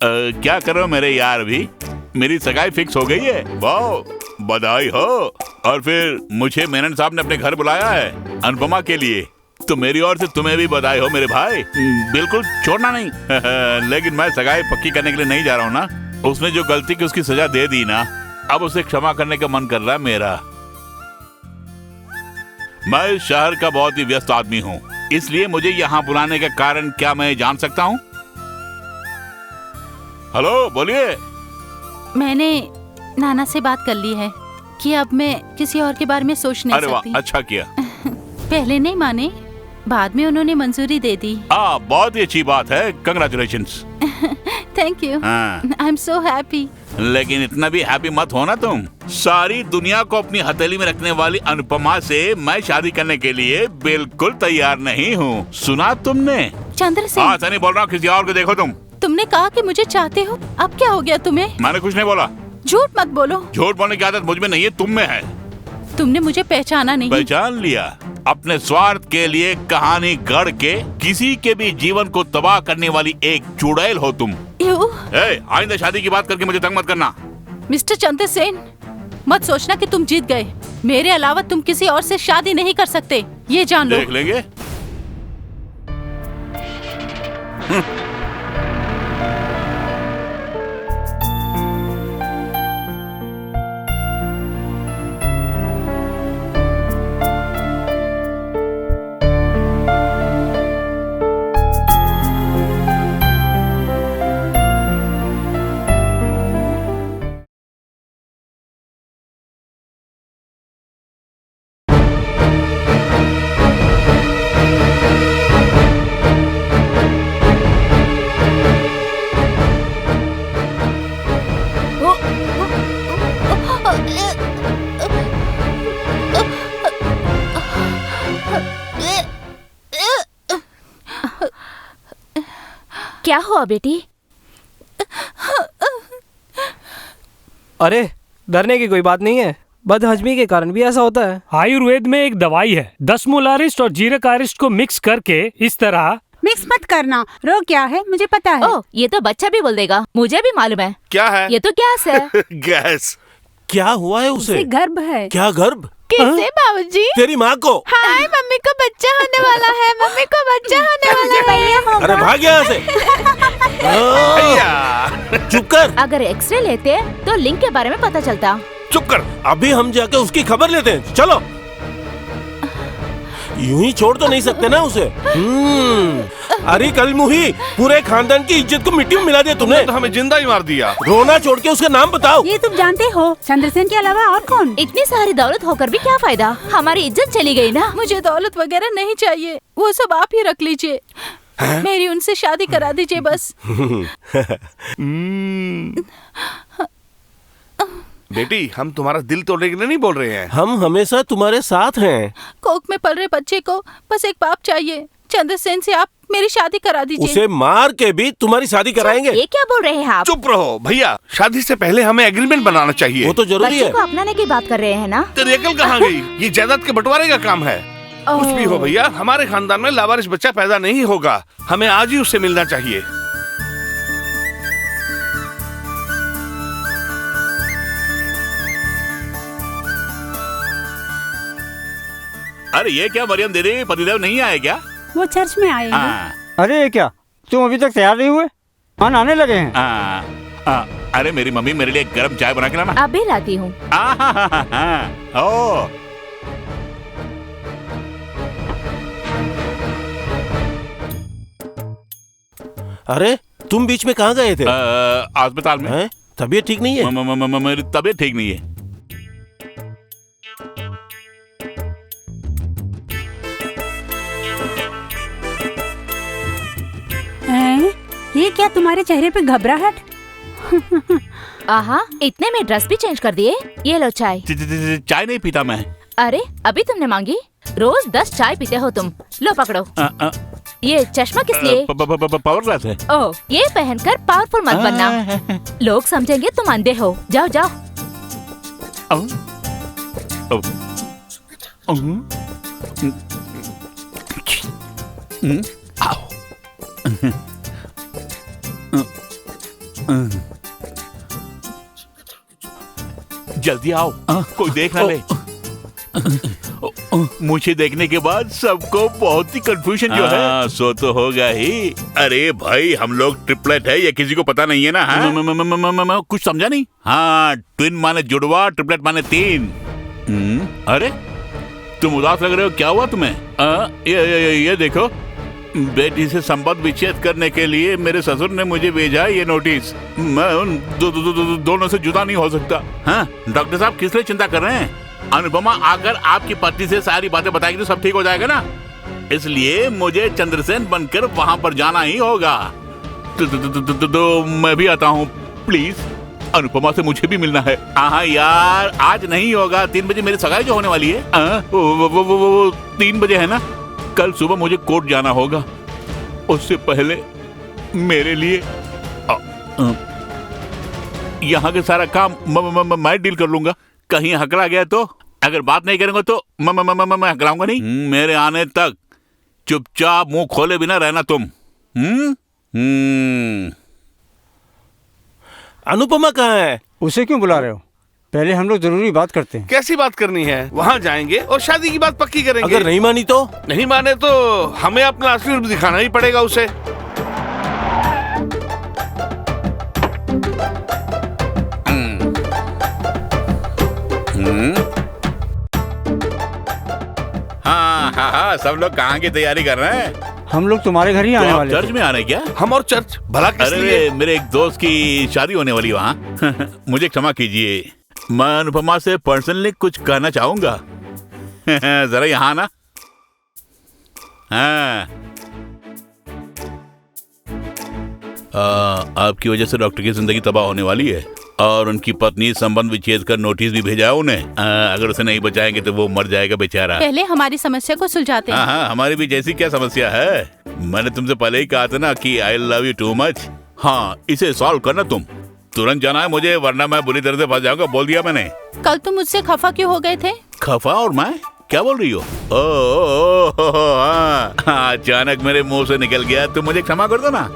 क्या करो मेरे यार, अभी मेरी सगाई फिक्स हो गई है। वाह बधाई हो। और फिर मुझे मेनन साहब ने अपने घर बुलाया है अनुपमा के लिए, तो मेरी ओर से तुम्हें भी बधाई हो मेरे भाई। बिल्कुल छोड़ना नहीं। लेकिन मैं सगाई पक्की करने के लिए नहीं जा रहा हूँ ना। उसने जो गलती की उसकी सजा दे दी ना, अब उसे क्षमा करने का मन कर रहा है मेरा। मैं इस शहर का बहुत ही व्यस्त आदमी हूँ, इसलिए मुझे यहाँ बुलाने का कारण क्या मैं जान सकता हूँ? हेलो बोलिए। मैंने नाना से बात कर ली है कि अब मैं किसी और के बारे में सोच नहीं सकती। अरे वाह, अच्छा किया। पहले नहीं माने, बाद में उन्होंने मंजूरी दे दी। बहुत ही अच्छी बात है। Congratulations. Thank you. I am so happy. लेकिन इतना भी हैप्पी मत होना तुम। सारी दुनिया को अपनी हथेली में रखने वाली अनुपमा से मैं शादी करने के लिए बिल्कुल तैयार नहीं हूँ। सुना तुमने? चंद्रसेन। हाँ नहीं बोल रहा हूँ, किसी और को देखो तुम। तुमने कहा कि मुझे चाहते हो, अब क्या हो गया तुम्हें? मैंने कुछ नहीं बोला। झूठ मत बोलो। झूठ बोलने की आदत मुझ में नहीं है, तुम में है। तुमने मुझे पहचाना नहीं। पहचान लिया। अपने स्वार्थ के लिए कहानी गढ़ के किसी के भी जीवन को तबाह करने वाली एक चुड़ैल हो तुम। आइंदा शादी की बात करके मुझे तंग मत करना। मिस्टर चंद्रसेन, मत सोचना कि तुम जीत गए। मेरे अलावा तुम किसी और से शादी नहीं कर सकते, ये जान लो। देख लेंगे। क्या हुआ बेटी? अरे डरने की कोई बात नहीं है, बदहजमी के कारण भी ऐसा होता है। आयुर्वेद में एक दवाई है, 10 मोलारिस्ट और जीरक आरिस्ट को मिक्स करके इस तरह। मिक्स मत करना। रोग क्या है मुझे पता है। ओह, ये तो बच्चा भी बोल देगा, मुझे भी मालूम है। क्या है? ये तो गैस है। गैस? क्या हुआ है उसे? गर्भ है। क्या गर्भ? किससे बाबूजी? तेरी माँ को। हाय, मम्मी को बच्चा होने वाला है। मम्मी को बच्चा होने वाला है। अरे भाग यहाँ से। चुप कर। अगर एक्सरे लेते तो लिंक के बारे में पता चलता। चुप कर। अभी हम जाके उसकी खबर लेते हैं, चलो। यूं ही छोड़ तो नहीं सकते ना उसे। अरे कल मुही, पूरे खानदान की इज्जत को मिट्टी में मिला दिया तुमने। तो हमें जिंदा ही मार दिया। रोना छोड़ के उसका नाम बताओ। ये तुम जानते हो, चंद्रसेन के अलावा और कौन? इतनी सारी दौलत होकर भी क्या फायदा, हमारी इज्जत चली गई ना। मुझे दौलत वगैरह नहीं चाहिए, वो सब आप ही रख लीजिए। मेरी उनसे शादी करा दीजिए बस। बेटी, हम तुम्हारा दिल तोड़ने के लिए नहीं बोल रहे हैं। हम हमेशा तुम्हारे साथ हैं। कोख में पल रहे बच्चे को बस एक बाप चाहिए। चंद्रसेन से आप मेरी शादी करा दीजिए। उसे मार के भी तुम्हारी शादी कराएंगे। ये क्या बोल रहे हैं आप? चुप रहो भैया, शादी से पहले हमें एग्रीमेंट बनाना चाहिए। वो तो जरूरी है। बच्चे को अपनाने की बात कर रहे हैं ना। तेरी अकल कहाँ गई? ये जायदाद के बंटवारे का काम है। कुछ भी हो भैया, हमारे खानदान में लावारिस बच्चा पैदा नहीं होगा। हमें आज ही उससे मिलना चाहिए। अरे ये क्या मरियम दीदी, पतिदेव नहीं आए क्या? वो चर्च में आए हैं। अरे ये क्या, तुम अभी तक तैयार नहीं हुए? हाँ, आने लगे हैं। अरे मेरी मम्मी मेरे लिए गर्म चाय बना के लाना। अभी लाती हूँ। ओ अरे तुम बीच में कहाँ गए थे? अस्पताल में। तबीयत ठीक नहीं है? मेरी तबीयत ठीक नहीं है। ये क्या तुम्हारे चेहरे पे घबराहट? आहा, इतने में ड्रेस भी चेंज कर दिए। ये लो चाय। चाय नहीं पीता मैं। अरे अभी तुमने मांगी, रोज 10 चाय पीते हो तुम। लो पकड़ो। ये चश्मा किस लिए? पावर ग्लास है। ओ, ये पहनकर पावरफुल मत बनना, लोग समझेंगे तुम अंधे हो। जाओ जाओ। जल्दी आओ, कोई देख ना ले। मुझे देखने के बाद सबको बहुत ही कंफ्यूजन जो है। सो तो होगा ही। अरे भाई, हम लोग ट्रिपलेट है, ये किसी को पता नहीं है ना। हाँ? कुछ समझा नहीं। हाँ, ट्विन माने जुड़वा, ट्रिपलेट माने 3। अरे तुम उदास लग रहे हो, क्या हुआ तुम्हें? ये देखो, बेटी से संबंध विच्छेद करने के लिए मेरे ससुर ने मुझे भेजा ये नोटिस। मैं उन दोनों से जुदा नहीं हो सकता। हाँ, डॉक्टर साहब किस लिए चिंता कर रहे हैं? अनुपमा अगर आपकी पत्नी से सारी बातें बताएगी तो सब ठीक हो जाएगा ना। इसलिए मुझे चंद्रसेन बनकर वहाँ पर जाना ही होगा। तो मैं भी आता हूँ, प्लीज। अनुपमा से मुझे भी मिलना है। हाँ यार, आज नहीं होगा। 3 बजे मेरी सगाई जो होने वाली है। वो 3 बजे है ना। कल सुबह मुझे कोर्ट जाना होगा। उससे पहले मेरे लिए यहाँ के सारा काम मैं डील कर लूंगा। कहीं हकला गया तो, अगर बात नहीं करेंगे तो मैं हकलाऊंगा नहीं। मेरे आने तक चुपचाप मुंह खोले बिना रहना तुम। अनुपमा कहाँ है? उसे क्यों बुला रहे हो? पहले हम लोग जरूरी बात करते हैं। कैसी बात करनी है? वहाँ जाएंगे और शादी की बात पक्की करेंगे। अगर नहीं मानी तो? नहीं माने तो हमें अपना असली रूप दिखाना ही पड़ेगा उसे। हाँ, सब लोग कहाँ की तैयारी कर रहे हैं? हम लोग तुम्हारे घर ही आने वाले चर्च में आ रहे क्या? हम और चर्च भला किस लिए? अरे मेरे एक दोस्त की शादी होने वाली वहाँ। मुझे क्षमा कीजिए, मैं अनुपमा से पर्सनली कुछ कहना चाहूंगा। जरा यहाँ ना। हाँ, आपकी वजह से डॉक्टर की जिंदगी तबाह होने वाली है और उनकी पत्नी संबंध विच्छेद कर नोटिस भी भेजा है उन्हें। अगर उसे नहीं बचाएंगे तो वो मर जाएगा बेचारा। पहले हमारी समस्या को सुलझाते हैं। हाँ, हमारी भी जैसी क्या समस्या है। मैंने तुमसे पहले ही कहा था ना कि आई लव यू टू मच। हाँ, इसे सॉल्व करना तुम। तुरंत जाना है मुझे, वरना मैं बुरी तरह से फंस जाऊंगा। बोल दिया मैंने। कल तुम मुझसे खफा क्यों हो गए थे? खफा? और मैं क्या बोल रही हो? अचानक मेरे मुंह से निकल गया। तुम मुझे क्षमा कर दो ना।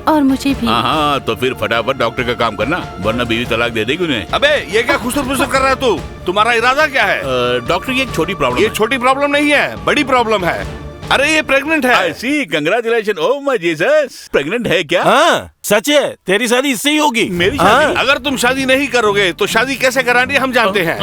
और मुझे भी। हाँ, तो फिर फटाफट डॉक्टर का काम करना, वरना बीवी तलाक दे देगी उन्हें। अबे ये क्या खुसर-फुसर कर रहा है तू? तुम्हारा इरादा क्या है? डॉक्टर, ये एक छोटी प्रॉब्लम। ये छोटी प्रॉब्लम नहीं है, बड़ी प्रॉब्लम है। अरे ये प्रेग्नेंट है। I see, congratulations, oh my Jesus, pregnant है क्या? हाँ, सच है। तेरी शादी इससे ही होगी। मेरी शादी? अगर तुम शादी नहीं करोगे तो शादी कैसे करानी हम जानते हैं।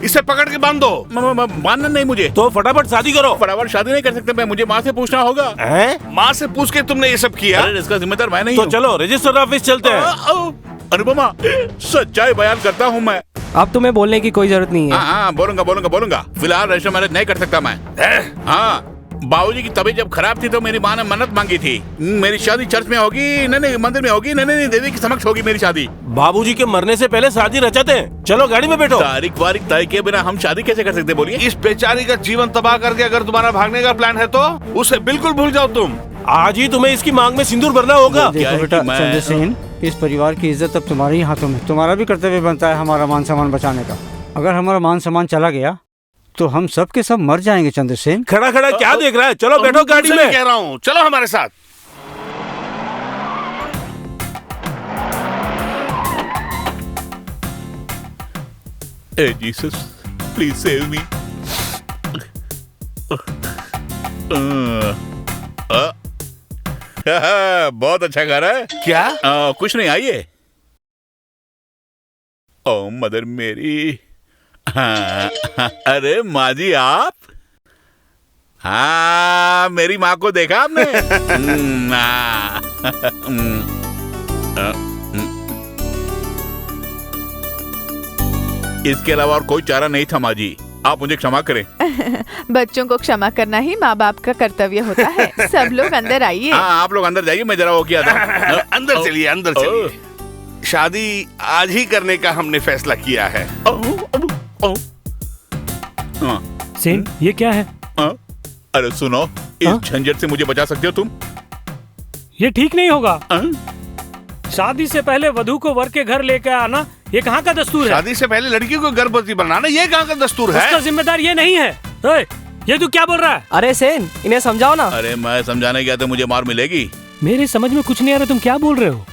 इसे पकड़ के बांध दो। बांधना नहीं मुझे। तो फटाफट शादी करो। फटाफट शादी नहीं कर सकते मैं, मुझे माँ से पूछना होगा। माँ से पूछ के तुमने ये सब किया? अरे इसका जिम्मेदार मैं नहीं तो हूँ। चलो रजिस्टर ऑफिस चलते हैं। अनुपमा, सच्चाई बयान करता हूँ मैं। अब तुम्हें बोलने की कोई जरूरत नहीं है। हाँ, बोलूंगा। फिलहाल रजिस्टर मैरिज नहीं कर सकता मैं। हाँ, बाबूजी की तबीयत जब खराब थी तो मेरी माँ ने मन्नत मांगी थी, मेरी शादी चर्च में होगी, नहीं मंदिर में होगी, नहीं देवी के समक्ष होगी मेरी शादी। बाबूजी के मरने से पहले शादी रचाते हैं। चलो गाड़ी में बैठो। तारीख वारीख तय किए बिना हम शादी कैसे कर सकते? बोलिए। इस बेचारी का जीवन तबाह करके अगर तुम्हारा भागने का प्लान है तो उसे बिल्कुल भूल जाओ तुम। आज ही तुम्हें इसकी मांग में सिंदूर भरना होगा। देखो बेटा चंद्रसेन, इस परिवार की इज्जत अब तुम्हारे ही हाथों में। तुम्हारा भी कर्तव्य बनता है हमारा मान सम्मान बचाने का। अगर हमारा मान सम्मान चला गया तो हम सब के सब मर जाएंगे। चंद्रसेन, खड़ा खड़ा क्या देख रहा है? चलो बैठो गाड़ी में। कह रहा हूँ, चलो हमारे साथ। Hey Jesus, please save me. बहुत अच्छा घर है। क्या? कुछ नहीं, आइए। ओ मदर मेरी। हाँ, अरे माँ जी आप? हाँ, मेरी माँ को देखा आपने? इसके अलावा और कोई चारा नहीं था माँ जी। आप मुझे क्षमा करें। बच्चों को क्षमा करना ही माँ बाप का कर्तव्य होता है। सब लोग अंदर आइए। हाँ, आप लोग अंदर जाइए, मैं जरा वो किया था। अंदर चलिए, अंदर चलिए। शादी आज ही करने का हमने फैसला किया है। सेन, ये क्या है? अरे सुनो, इस झंझट से मुझे बचा सकते हो तुम? ये ठीक नहीं होगा। शादी से पहले वधू को वर के घर लेकर आना, ये कहाँ का दस्तूर है? शादी से पहले लड़की को गर्भवती बनाना, ये कहाँ का दस्तूर है? उसका जिम्मेदार ये नहीं है। ये तू क्या बोल रहा है? अरे सेन, इन्हें समझाओ ना। अरे मैं समझाने गया तो मुझे मार मिलेगी। मेरे समझ में कुछ नहीं आ रहा, तुम क्या बोल रहे हो?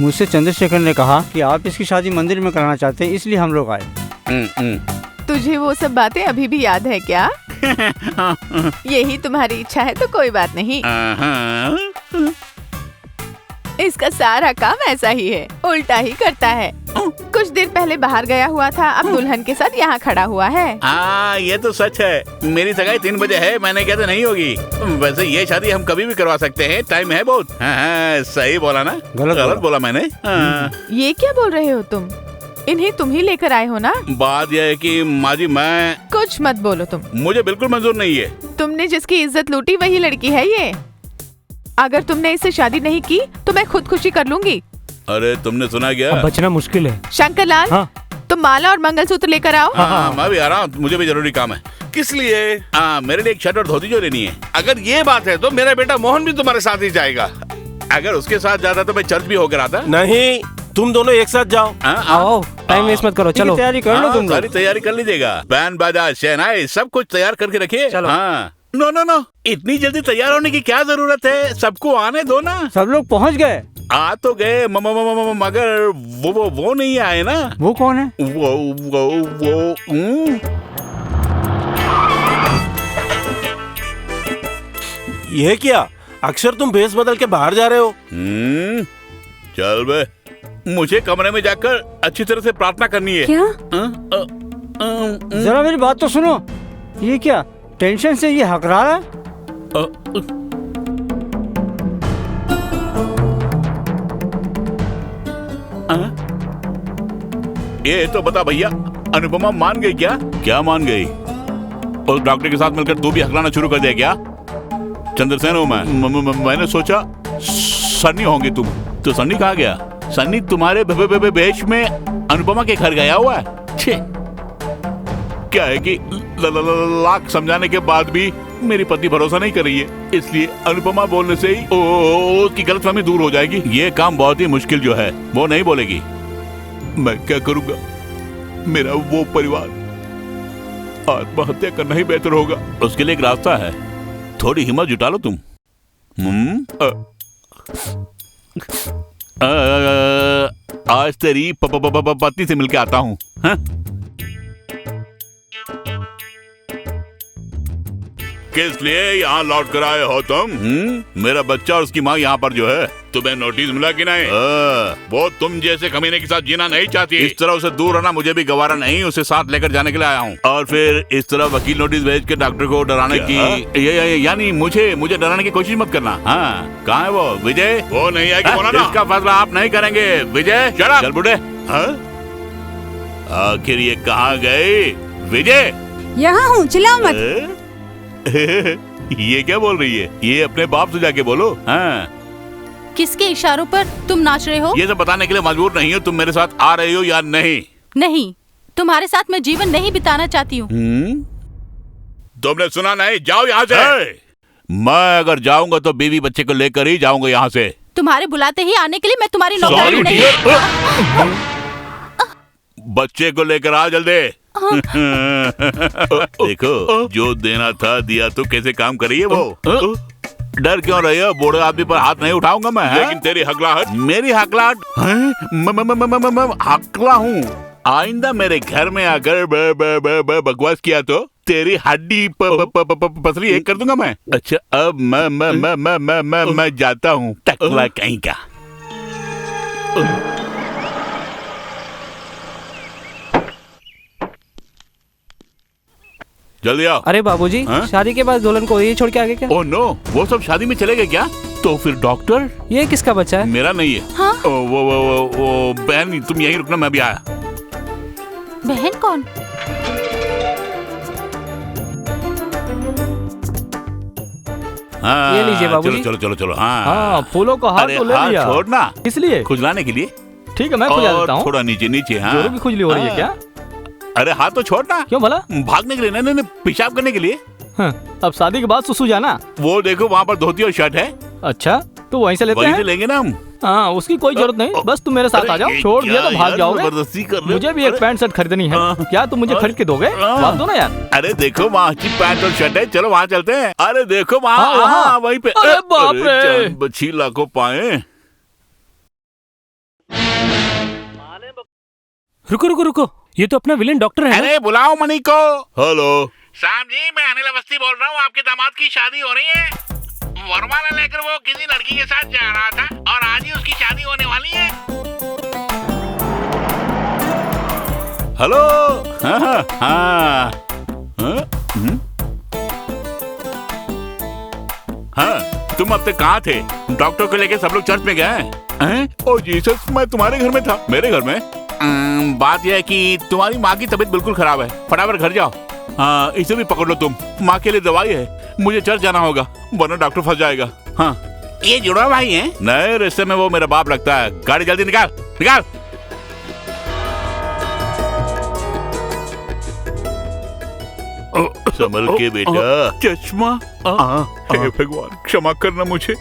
मुझसे चंद्रशेखर ने कहा कि आप इसकी शादी मंदिर में कराना चाहते हैं, इसलिए हम लोग आए। तुझे वो सब बातें अभी भी याद है क्या? यही तुम्हारी इच्छा है तो कोई बात नहीं। इसका सारा काम ऐसा ही है, उल्टा ही करता है। कुछ देर पहले बाहर गया हुआ था, अब दुल्हन के साथ यहाँ खड़ा हुआ है। हाँ, ये तो सच है। मेरी सगाई 3 बजे है, मैंने कहा था नहीं होगी। वैसे ये शादी हम कभी भी करवा सकते हैं, टाइम है बहुत। हाँ, सही बोला ना? गलत बोला मैंने? ये क्या बोल रहे हो तुम? इन्हें तुम ही लेकर आए हो ना? बात यह है कि माँ जी, मैं कुछ मत बोलो तुम। मुझे बिल्कुल मंजूर नहीं है। तुमने जिसकी इज्जत लूटी वही लड़की है ये। अगर तुमने इससे शादी नहीं की तो मैं खुदकुशी कर लूंगी। अरे तुमने सुना क्या? अब बचना मुश्किल है। शंकर लाल, तुम माला और मंगलसूत्र लेकर आओ। हाँ, मैं भी आ रहा हूँ, मुझे भी जरूरी काम है। किस लिए? मेरे लिए एक शर्ट और धोती जो लेनी है। अगर ये बात है तो मेरा बेटा मोहन भी तुम्हारे साथ ही जाएगा। अगर उसके साथ जाता तो मैं चर्च भी होकर आता। नहीं, तुम दोनों एक साथ जाओ। आओ, टाइम वेस्ट मत करो, चलो तैयारी कर लो तुम। सारी तैयारी कर लीजिएगा, बैंड बाजा शहनाई सब कुछ तैयार करके रखिए। हाँ, नो, इतनी जल्दी तैयार होने की क्या जरूरत है? सबको आने दो ना। सब लोग पहुँच गए। आ तो गए मगर वो नहीं आए ना। वो कौन है? वो ये क्या अक्षर, तुम भेष बदल के बाहर जा रहे हो? चल बे, मुझे कमरे में जाकर अच्छी तरह से प्रार्थना करनी है। क्या? जरा मेरी बात तो सुनो। ये क्या टेंशन से ये हक रहा है? ये तो बता भैया, अनुपमा मान गई क्या? क्या मान गई? उस डॉक्टर के साथ मिलकर तू भी हकलाना शुरू कर दिया क्या? चंद्रसेन हूँ मैं। मैंने सोचा सन्नी होंगे तुम। तो सन्नी कहाँ गया? सन्नी तुम्हारे भेष में अनुपमा के घर गया हुआ है। छे, क्या है कि लाख समझाने के बाद भी मेरी पत्नी भरोसा नहीं कर रही है, इसलिए अनुपमा बोलने से ही उसकी गलतफहमी दूर हो जाएगी। ये काम बहुत ही मुश्किल जो है, वो नहीं बोलेगी। मैं क्या करूंगा? मेरा वो परिवार, आत्महत्या करना ही बेहतर होगा। उसके लिए एक रास्ता है, थोड़ी हिम्मत जुटा लो तुम। आज तेरी पत्नी से मिलके आता हूँ। किस लिए यहाँ लौट कर आए हो तुम? मेरा बच्चा और उसकी माँ यहाँ पर जो है, तुम्हें नोटिस मिला कि नहीं? वो तुम जैसे कमीने के साथ जीना नहीं चाहती। इस तरह उसे दूर रहना मुझे भी गवारा नहीं, उसे साथ लेकर जाने के लिए आया हूँ। और फिर इस तरह वकील नोटिस भेज के डॉक्टर को डराने की, यानी मुझे डराने की कोशिश मत करना। हाँ, कहाँ है वो विजय? वो नहीं आएगी, बोला ना। इसका फैसला आप नहीं करेंगे विजय। चल बुढ़े। आखिर ये कहाँ गए? विजय, यहाँ हूँ, चिल्लाओ मत। ये क्या बोल रही है? ये अपने बाप से जाके बोलो। हाँ, किसके इशारों पर तुम नाच रहे हो? ये सब बताने के लिए मजबूर नहीं हो तुम मेरे साथ आ रही हो या नहीं? नहीं, तुम्हारे साथ मैं जीवन नहीं बिताना चाहती हूँ। तुमने सुना नहीं? जाओ यहाँ से। मैं अगर जाऊंगा तो बीवी बच्चे को लेकर ही जाऊंगा यहाँ से। तुम्हारे बुलाते ही आने के लिए मैं तुम्हारी नौकरानी नहीं। बच्चे को लेकर आ जल्दी। देखो, जो देना था दिया तो कैसे काम करिए वो। डर क्यों रही हो? बूढ़े आदमी पर हाथ नहीं उठाऊंगा मैं। लेकिन तेरी हकलाहट, मेरी हकलाहट, हकला हूँ। आइंदा मेरे घर में आकर बकवास किया तो तेरी हड्डी पसली एक कर दूंगा मैं। अच्छा, अब मैं जाता हूँ, टकला कहीं का। जल्दी आओ। अरे बाबूजी, शादी के बाद दुल्हन को ये छोड़ के आगे क्या? ओह नो, वो सब शादी में चले गए क्या? तो फिर डॉक्टर? ये किसका बच्चा है? मेरा नहीं है। हाँ? वो बहन, तुम यहीं रुकना, मैं भी आया। बहन कौन? हाँ, ये लीजिए बाबूजी। चलो चलो चलो हाँ हाँ, फूलों का हार अरे तो ले हाथ लिया। छोड़ना, इसलिए खुजलाने के लिए। ठीक है, मैं खुजा और देता हूँ। थोड़ा नीचे नीचे। हाँ, जोरों की खुजली हो रही है हाँ। क्या? अरे हाथ तो छोड़ना। क्यों भला? भागने के लिए नहीं, नहीं, पेशाब करने के लिए। हाँ, अब शादी के बाद सुसु जाना। वो देखो वहाँ पर धोती और शर्ट है। अच्छा, तो वहीं से लेते वहीं हैं। से लेंगे ना हम। हाँ, उसकी कोई जरूरत नहीं, बस तुम मेरे साथ आ जाओ। अरे छोड़ दिया तो क्या भाग यार, जाओगे। जबरदस्ती कर रहे हो। मुझे भी एक पैंट शर्ट खरीदनी है। क्या तुम मुझे खरीद के दोगे? बात दो ना यार। अरे देखो वहाँ अच्छी पैंट और शर्ट है, चलो वहाँ चलते हैं। अरे देखो वहाँ, हाँ, वहाँ। हाँ, वहीं पे। अरे बाप रे। जान बची लाखों पाए। रुको रुको रुको, ये तो अपना विलेन डॉक्टर है। अरे बुलाओ मनी को। हेलो साहब जी, मैं अनिल अवस्थी बोल रहा हूँ। आपके दामाद की शादी हो रही है। वरमाला लेकर वो किसी लड़की के साथ जा रहा था और आज ही उसकी शादी होने वाली है। हेलो। हाँ हाँ हाँ हाँ, तुम अब तक कहाँ थे? डॉक्टर को लेके सब लोग चर्च में गए हैं? ओ जीसस, मैं तुम्हारे घर में था। मेरे घर में? बात यह है कि तुम्हारी माँ की तबीयत बिल्कुल खराब है। फटाफट घर जाओ। हाँ, इसे भी पकड़ लो तुम। माँ के लिए दवाई है। मुझे चर्च जाना होगा वरना डॉक्टर फंस जाएगा। हाँ, ये जुड़ा भाई है? नए रिश्ते में वो मेरा बाप लगता है। गाड़ी जल्दी निकाल निकाल। संभल के बेटा। चश्मा। हे भगवान, क्षमा करना मुझे।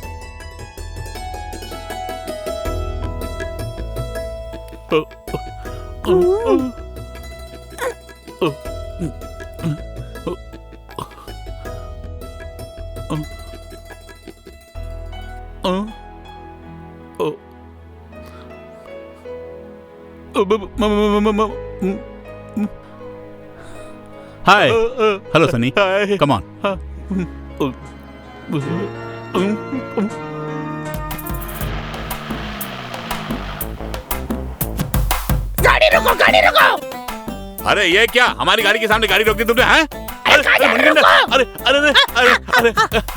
Hi hello Sunny, come on. गाड़ी रोको, गाड़ी रोको। अरे ये क्या, हमारी गाड़ी के सामने गाड़ी रोक दी तुमने? हैं? अरे अरे अरे अरे अरे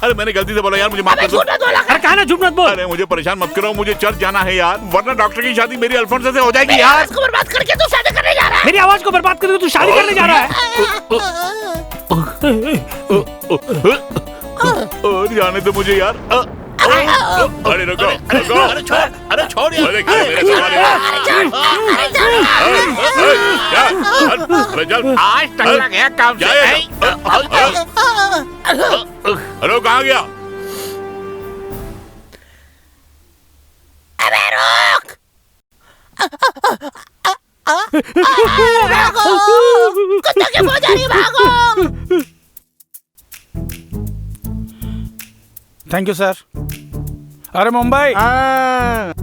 अरे मैंने गलती से बोला यार, मुझे माफ कर दो। अरे कहा ना झूठ मत बोल। अरे मुझे परेशान मत करो, मुझे चर्च जाना है यार, वरना डॉक्टर की शादी मेरी अल्फोंसो से हो जाएगी यार। इसको बर्बाद करके तू शादी करने जा रहा है। मेरी आवाज को बर्बाद करके तू शादी करने जा रहा है। और जाने दो मुझे यार। अरे रुको रुको, अरे छोड़, अरे छोड़ यार। अरे मेरे सवाल आज तक गया काम से। अरे कहाँ गया? अबे रुक। भागो, कुत्ते के पुजारी भागो। Thank you sir. अरे मुंबई।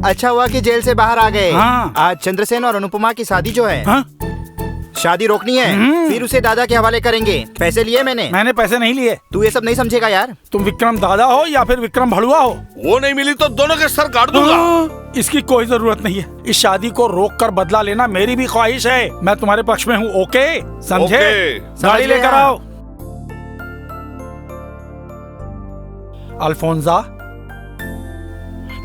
अच्छा हुआ कि जेल से बाहर आ गए। हाँ। आज चंद्रसेन और अनुपमा की शादी जो है। हाँ? शादी रोकनी है, फिर उसे दादा के हवाले करेंगे। पैसे लिए मैंने पैसे नहीं लिए। तू ये सब नहीं समझेगा यार। तुम विक्रम दादा हो या फिर विक्रम भड़ुआ हो? वो नहीं मिली तो दोनों के सर काट दूंगा। इसकी कोई जरूरत नहीं है। इस शादी को रोक कर बदला लेना मेरी भी ख्वाहिश है। मैं तुम्हारे पक्ष में हूँ। ओके समझे? गाड़ी लेकर आओ। अल्फोंजा,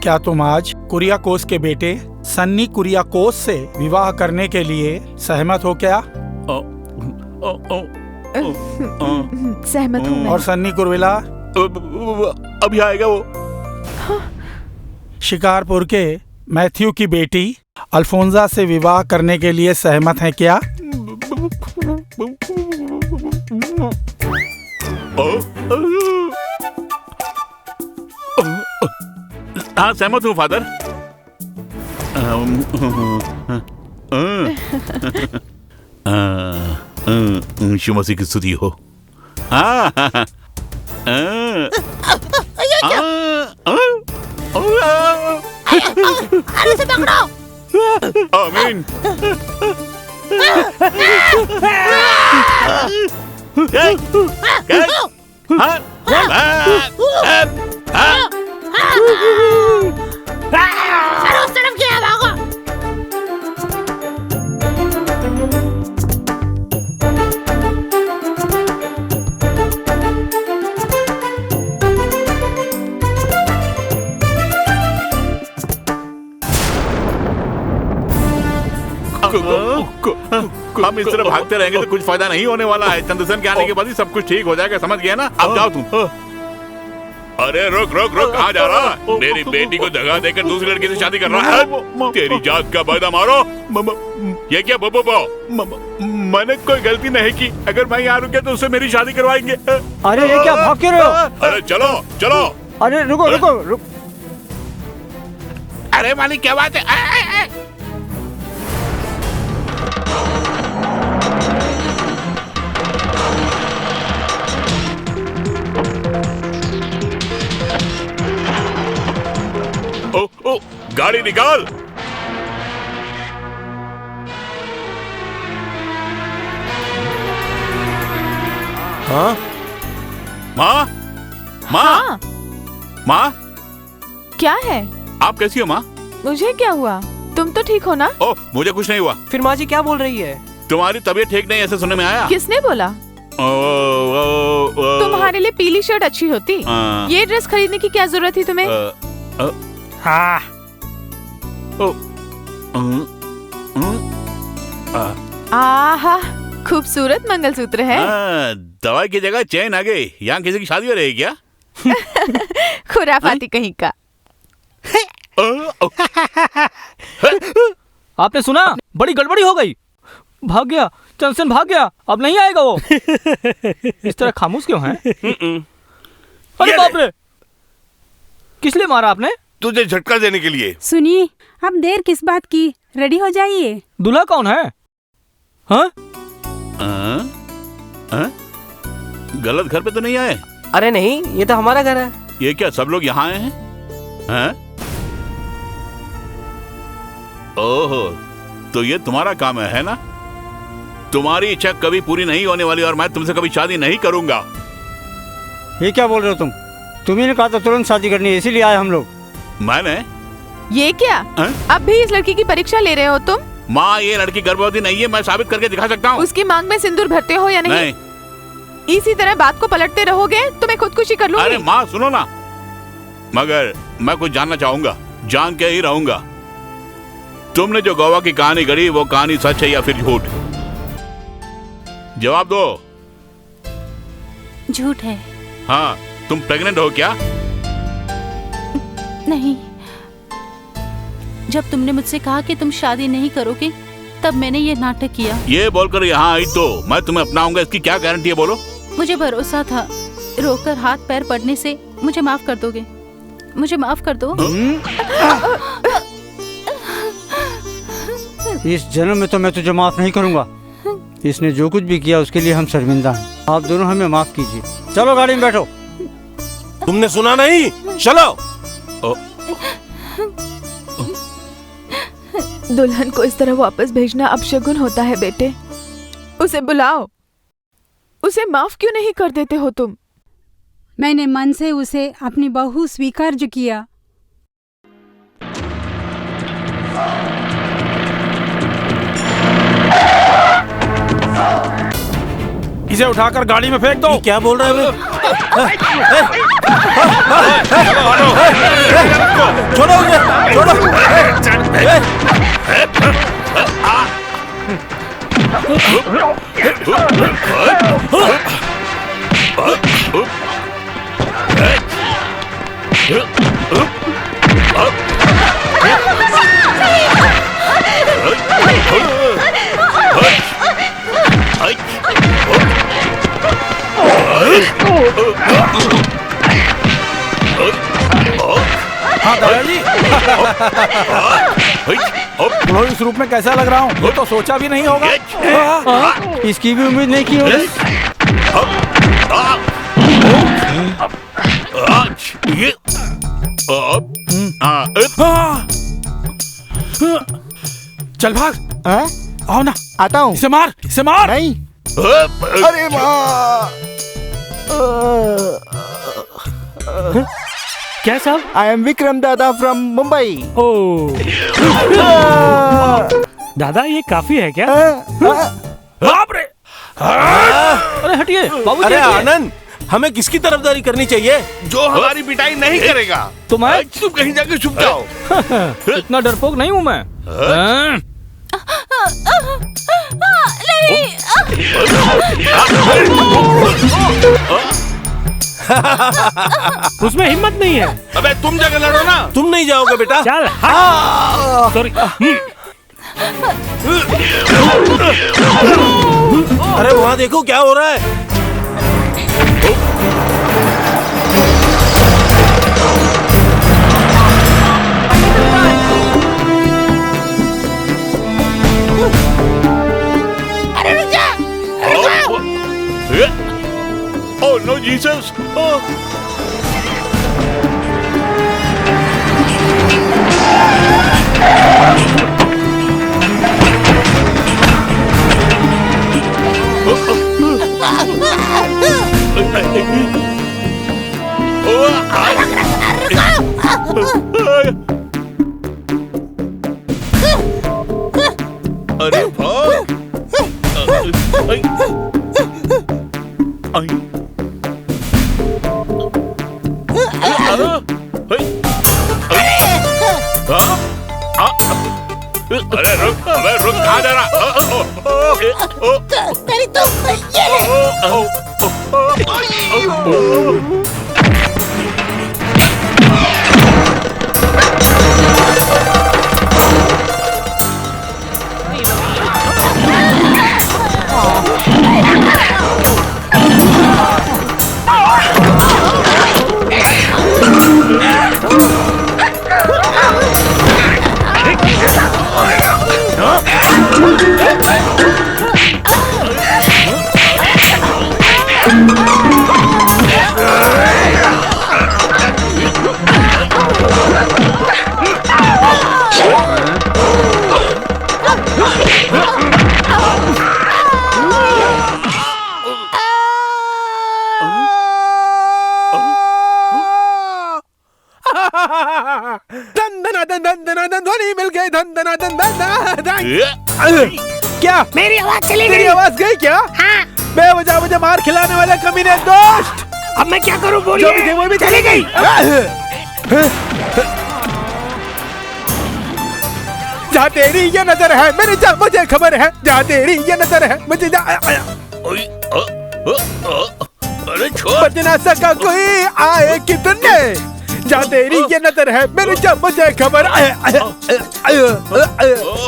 क्या तुम आज कुरियाकोस के बेटे सन्नी कुरियाकोस से विवाह करने के लिए सहमत हो क्या? सहमत हूँ मैं। और सन्नी कुरविला? अभी आएगा वो। शिकारपुर के मैथ्यू की बेटी अल्फोंजा से विवाह करने के लिए सहमत हैं क्या? हाँ सहमत हूँ फादर। यीशु मसीह की स्तुति हो। अरे उसे पकड़ो। आमीन। अरे उस तरफ क्या भागो। हम इस तरह भागते रहेंगे तो कुछ फायदा नहीं होने वाला है। चंद्रसेन के आने के बाद ही सब कुछ ठीक हो जाएगा, समझ गया ना? अब जाओ तुम। अरे रुक रुक रुक, कहाँ जा रहा है? मेरी बेटी को जगह देकर दूसरी लड़की से शादी कर रहा है? तेरी जात का बदा मारो। ये क्या बो मैंने कोई गलती नहीं की। अगर मैं यहाँ रुके तो उससे मेरी शादी करवाएंगे। अरे ये क्या भाग क्यों रहे हो? अरे चलो चलो। अरे रुको रुको रुक। अरे मालिक क्या बात है? ओ, गाड़ी निकाल। हाँ माँ माँ माँ, क्या है? आप कैसी हो माँ? मुझे क्या हुआ? तुम तो ठीक हो ना? ओह, मुझे कुछ नहीं हुआ। फिर माँ जी क्या बोल रही है? तुम्हारी तबीयत ठीक नहीं ऐसे सुनने में आया। किसने बोला? तुम्हारे लिए पीली शर्ट अच्छी होती। ये ड्रेस खरीदने की क्या जरूरत थी तुम्हें? हाँ। आहा, खूबसूरत मंगलसूत्र है। दवाई की जगह चैन आ गई। यहाँ किसी की शादी हो रही है क्या? खुराफाती कहीं का। आपने सुना? बड़ी गड़बड़ी हो गई। भाग गया, चंद्रसेन भाग गया। अब नहीं आएगा वो। इस तरह खामोश क्यों है? अरे बाप रे, किस लिए मारा आपने? तुझे झटका देने के लिए। सुनिए, अब देर किस बात की? रेडी हो जाइए। दूल्हा कौन है? हाँ? गलत घर पे तो नहीं आए? अरे नहीं, ये तो हमारा घर है। ये क्या सब लोग यहाँ आए हैं? हैं? ओहो, तो ये तुम्हारा काम है ना? तुम्हारी इच्छा कभी पूरी नहीं होने वाली और मैं तुमसे कभी शादी नहीं करूंगा। ये क्या बोल रहे हो तुम? तुम्ही ने कहा था तुरंत शादी करनी है, इसीलिए आए हम लोग। मैंने? ये क्या? अब भी इस लड़की की परीक्षा ले रहे हो तुम? माँ, ये लड़की गर्भवती नहीं है, मैं साबित करके दिखा सकता हूँ। उसकी मांग में सिंदूर भरते हो या नहीं? इसी तरह बात को पलटते रहोगे तो मैं खुदकुशी कर लूंगी। अरे माँ सुनो ना, मगर मैं कुछ जानना चाहूंगा, जान के ही रहूंगा। तुमने जो गोवा की कहानी गढ़ी वो कहानी सच है या फिर झूठ? जवाब दो। झूठ है। हाँ, तुम प्रेग्नेंट हो क्या? नहीं, जब तुमने मुझसे कहा कि तुम शादी नहीं करोगे तब मैंने ये नाटक किया। ये बोलकर यहाँ आई तो मैं तुम्हें अपनाऊंगा, इसकी क्या गारंटी है? बोलो। मुझे भरोसा था, रोकर हाथ पैर पड़ने से मुझे माफ कर दोगे। मुझे माफ कर दो। इस जन्म में तो मैं तुझे माफ नहीं करूंगा। इसने जो कुछ भी किया उसके लिए हम शर्मिंदा हैं। आप दोनों हमें माफ कीजिए। चलो गाड़ी में बैठो। तुमने सुना नहीं? चलो। दुल्हन को इस तरह वापस भेजना अपशगुन होता है बेटे। उसे बुलाओ। उसे माफ क्यों नहीं कर देते हो तुम? मैंने मन से उसे अपनी बहू स्वीकार किया। इसे उठाकर गाड़ी में फेंक दो। क्या बोल रहा है? छोड़ो हाँ दादाजी, इस रूप में कैसा लग रहा हूँ? ये तो सोचा भी नहीं होगा। इसकी भी उम्मीद नहीं की होगी। चल भाग। आओ ना। आता हूँ। इसे मार, इसे मार। नहीं। अरे माँ। क्या साहब? आई एम विक्रम दादा फ्रॉम मुंबई। दादा ये काफी है क्या? बाप रे! अरे हटिए बाबूजी। अरे आनंद, हमें किसकी तरफदारी करनी चाहिए? जो हमारी पिटाई नहीं करेगा। तुम कहीं जाके छुप जाओ। इतना डरपोक नहीं हूँ मैं। उसमें हिम्मत नहीं है। अबे तुम जगह लड़ो ना। तुम नहीं जाओगे बेटा। चल सॉरी। अरे वहाँ देखो क्या हो रहा है। अरे रुक जा, Oh no, Jesus! Oh. अरे भाग! अरे रुक कहाँ जा रहा? तेरी तो ये ध्वनि मिल गई। क्या मेरी आवाज चली गई? मेरी आवाज गई क्या? हाँ। बेवजह मुझे मार खिलाने वाले कमीने दोस्त। अब मैं क्या करूं बोलिए? जो भी थे वो भी चली गई। जहाँ तेरी ये नजर है मेरी जान मुझे खबर है। जहाँ तेरी ये नजर है मुझे अरे छोड़। बच ना सका कोई आए कितने। जहाँ तेरी ये नजर है मेरी जान मुझे खबर।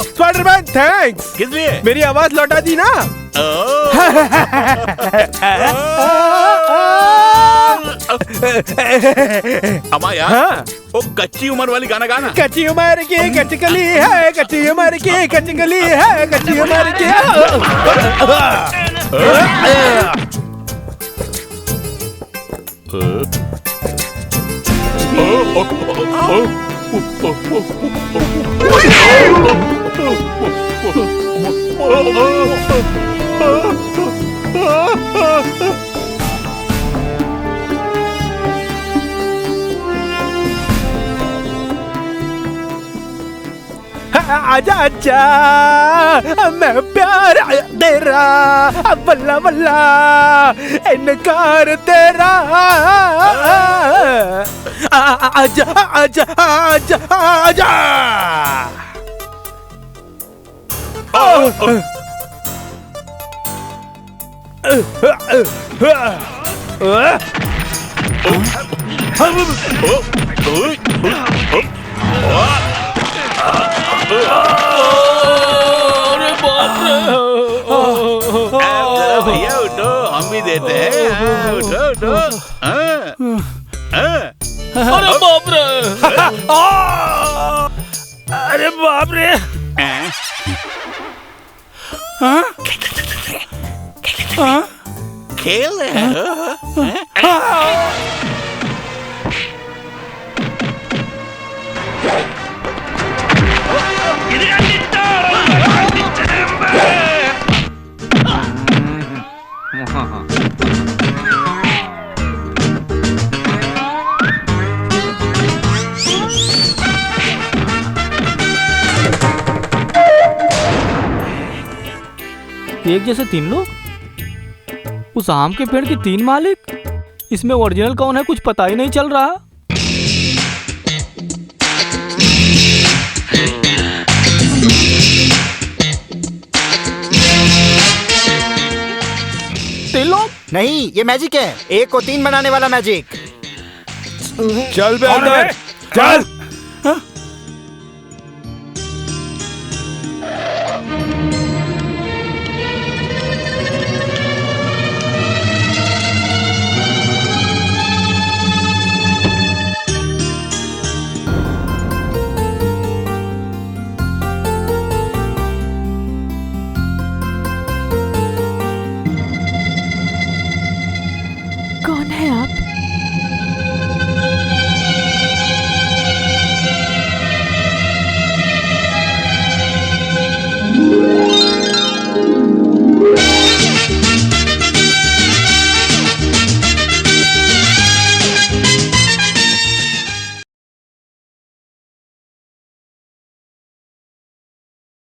Spiderman thanks. किस लिए? मेरी आवाज लौटा दी ना। अमाया, वो कच्ची उम्र वाली गाना गाना। कच्ची उम्र की कचकली है, कच्ची उम्र की कचकली है, कच्ची उम्र की। आजा आजा मैं प्यार तेरा बल्ला बल्ला इनकार तेरा। आजा आजा आजा आजा। अरे बाप रे! भैया उठो, हम भी देते हैं। उठो उठो। अरे बाप रे! अरे बाप रे! खेल है। एक जैसे तीन लोग, उस आम के पेड़ के तीन मालिक। इसमें ओरिजिनल कौन है कुछ पता ही नहीं चल रहा। नहीं, ये मैजिक है, 1 को 3 बनाने वाला मैजिक। चल बे अंदर, चल।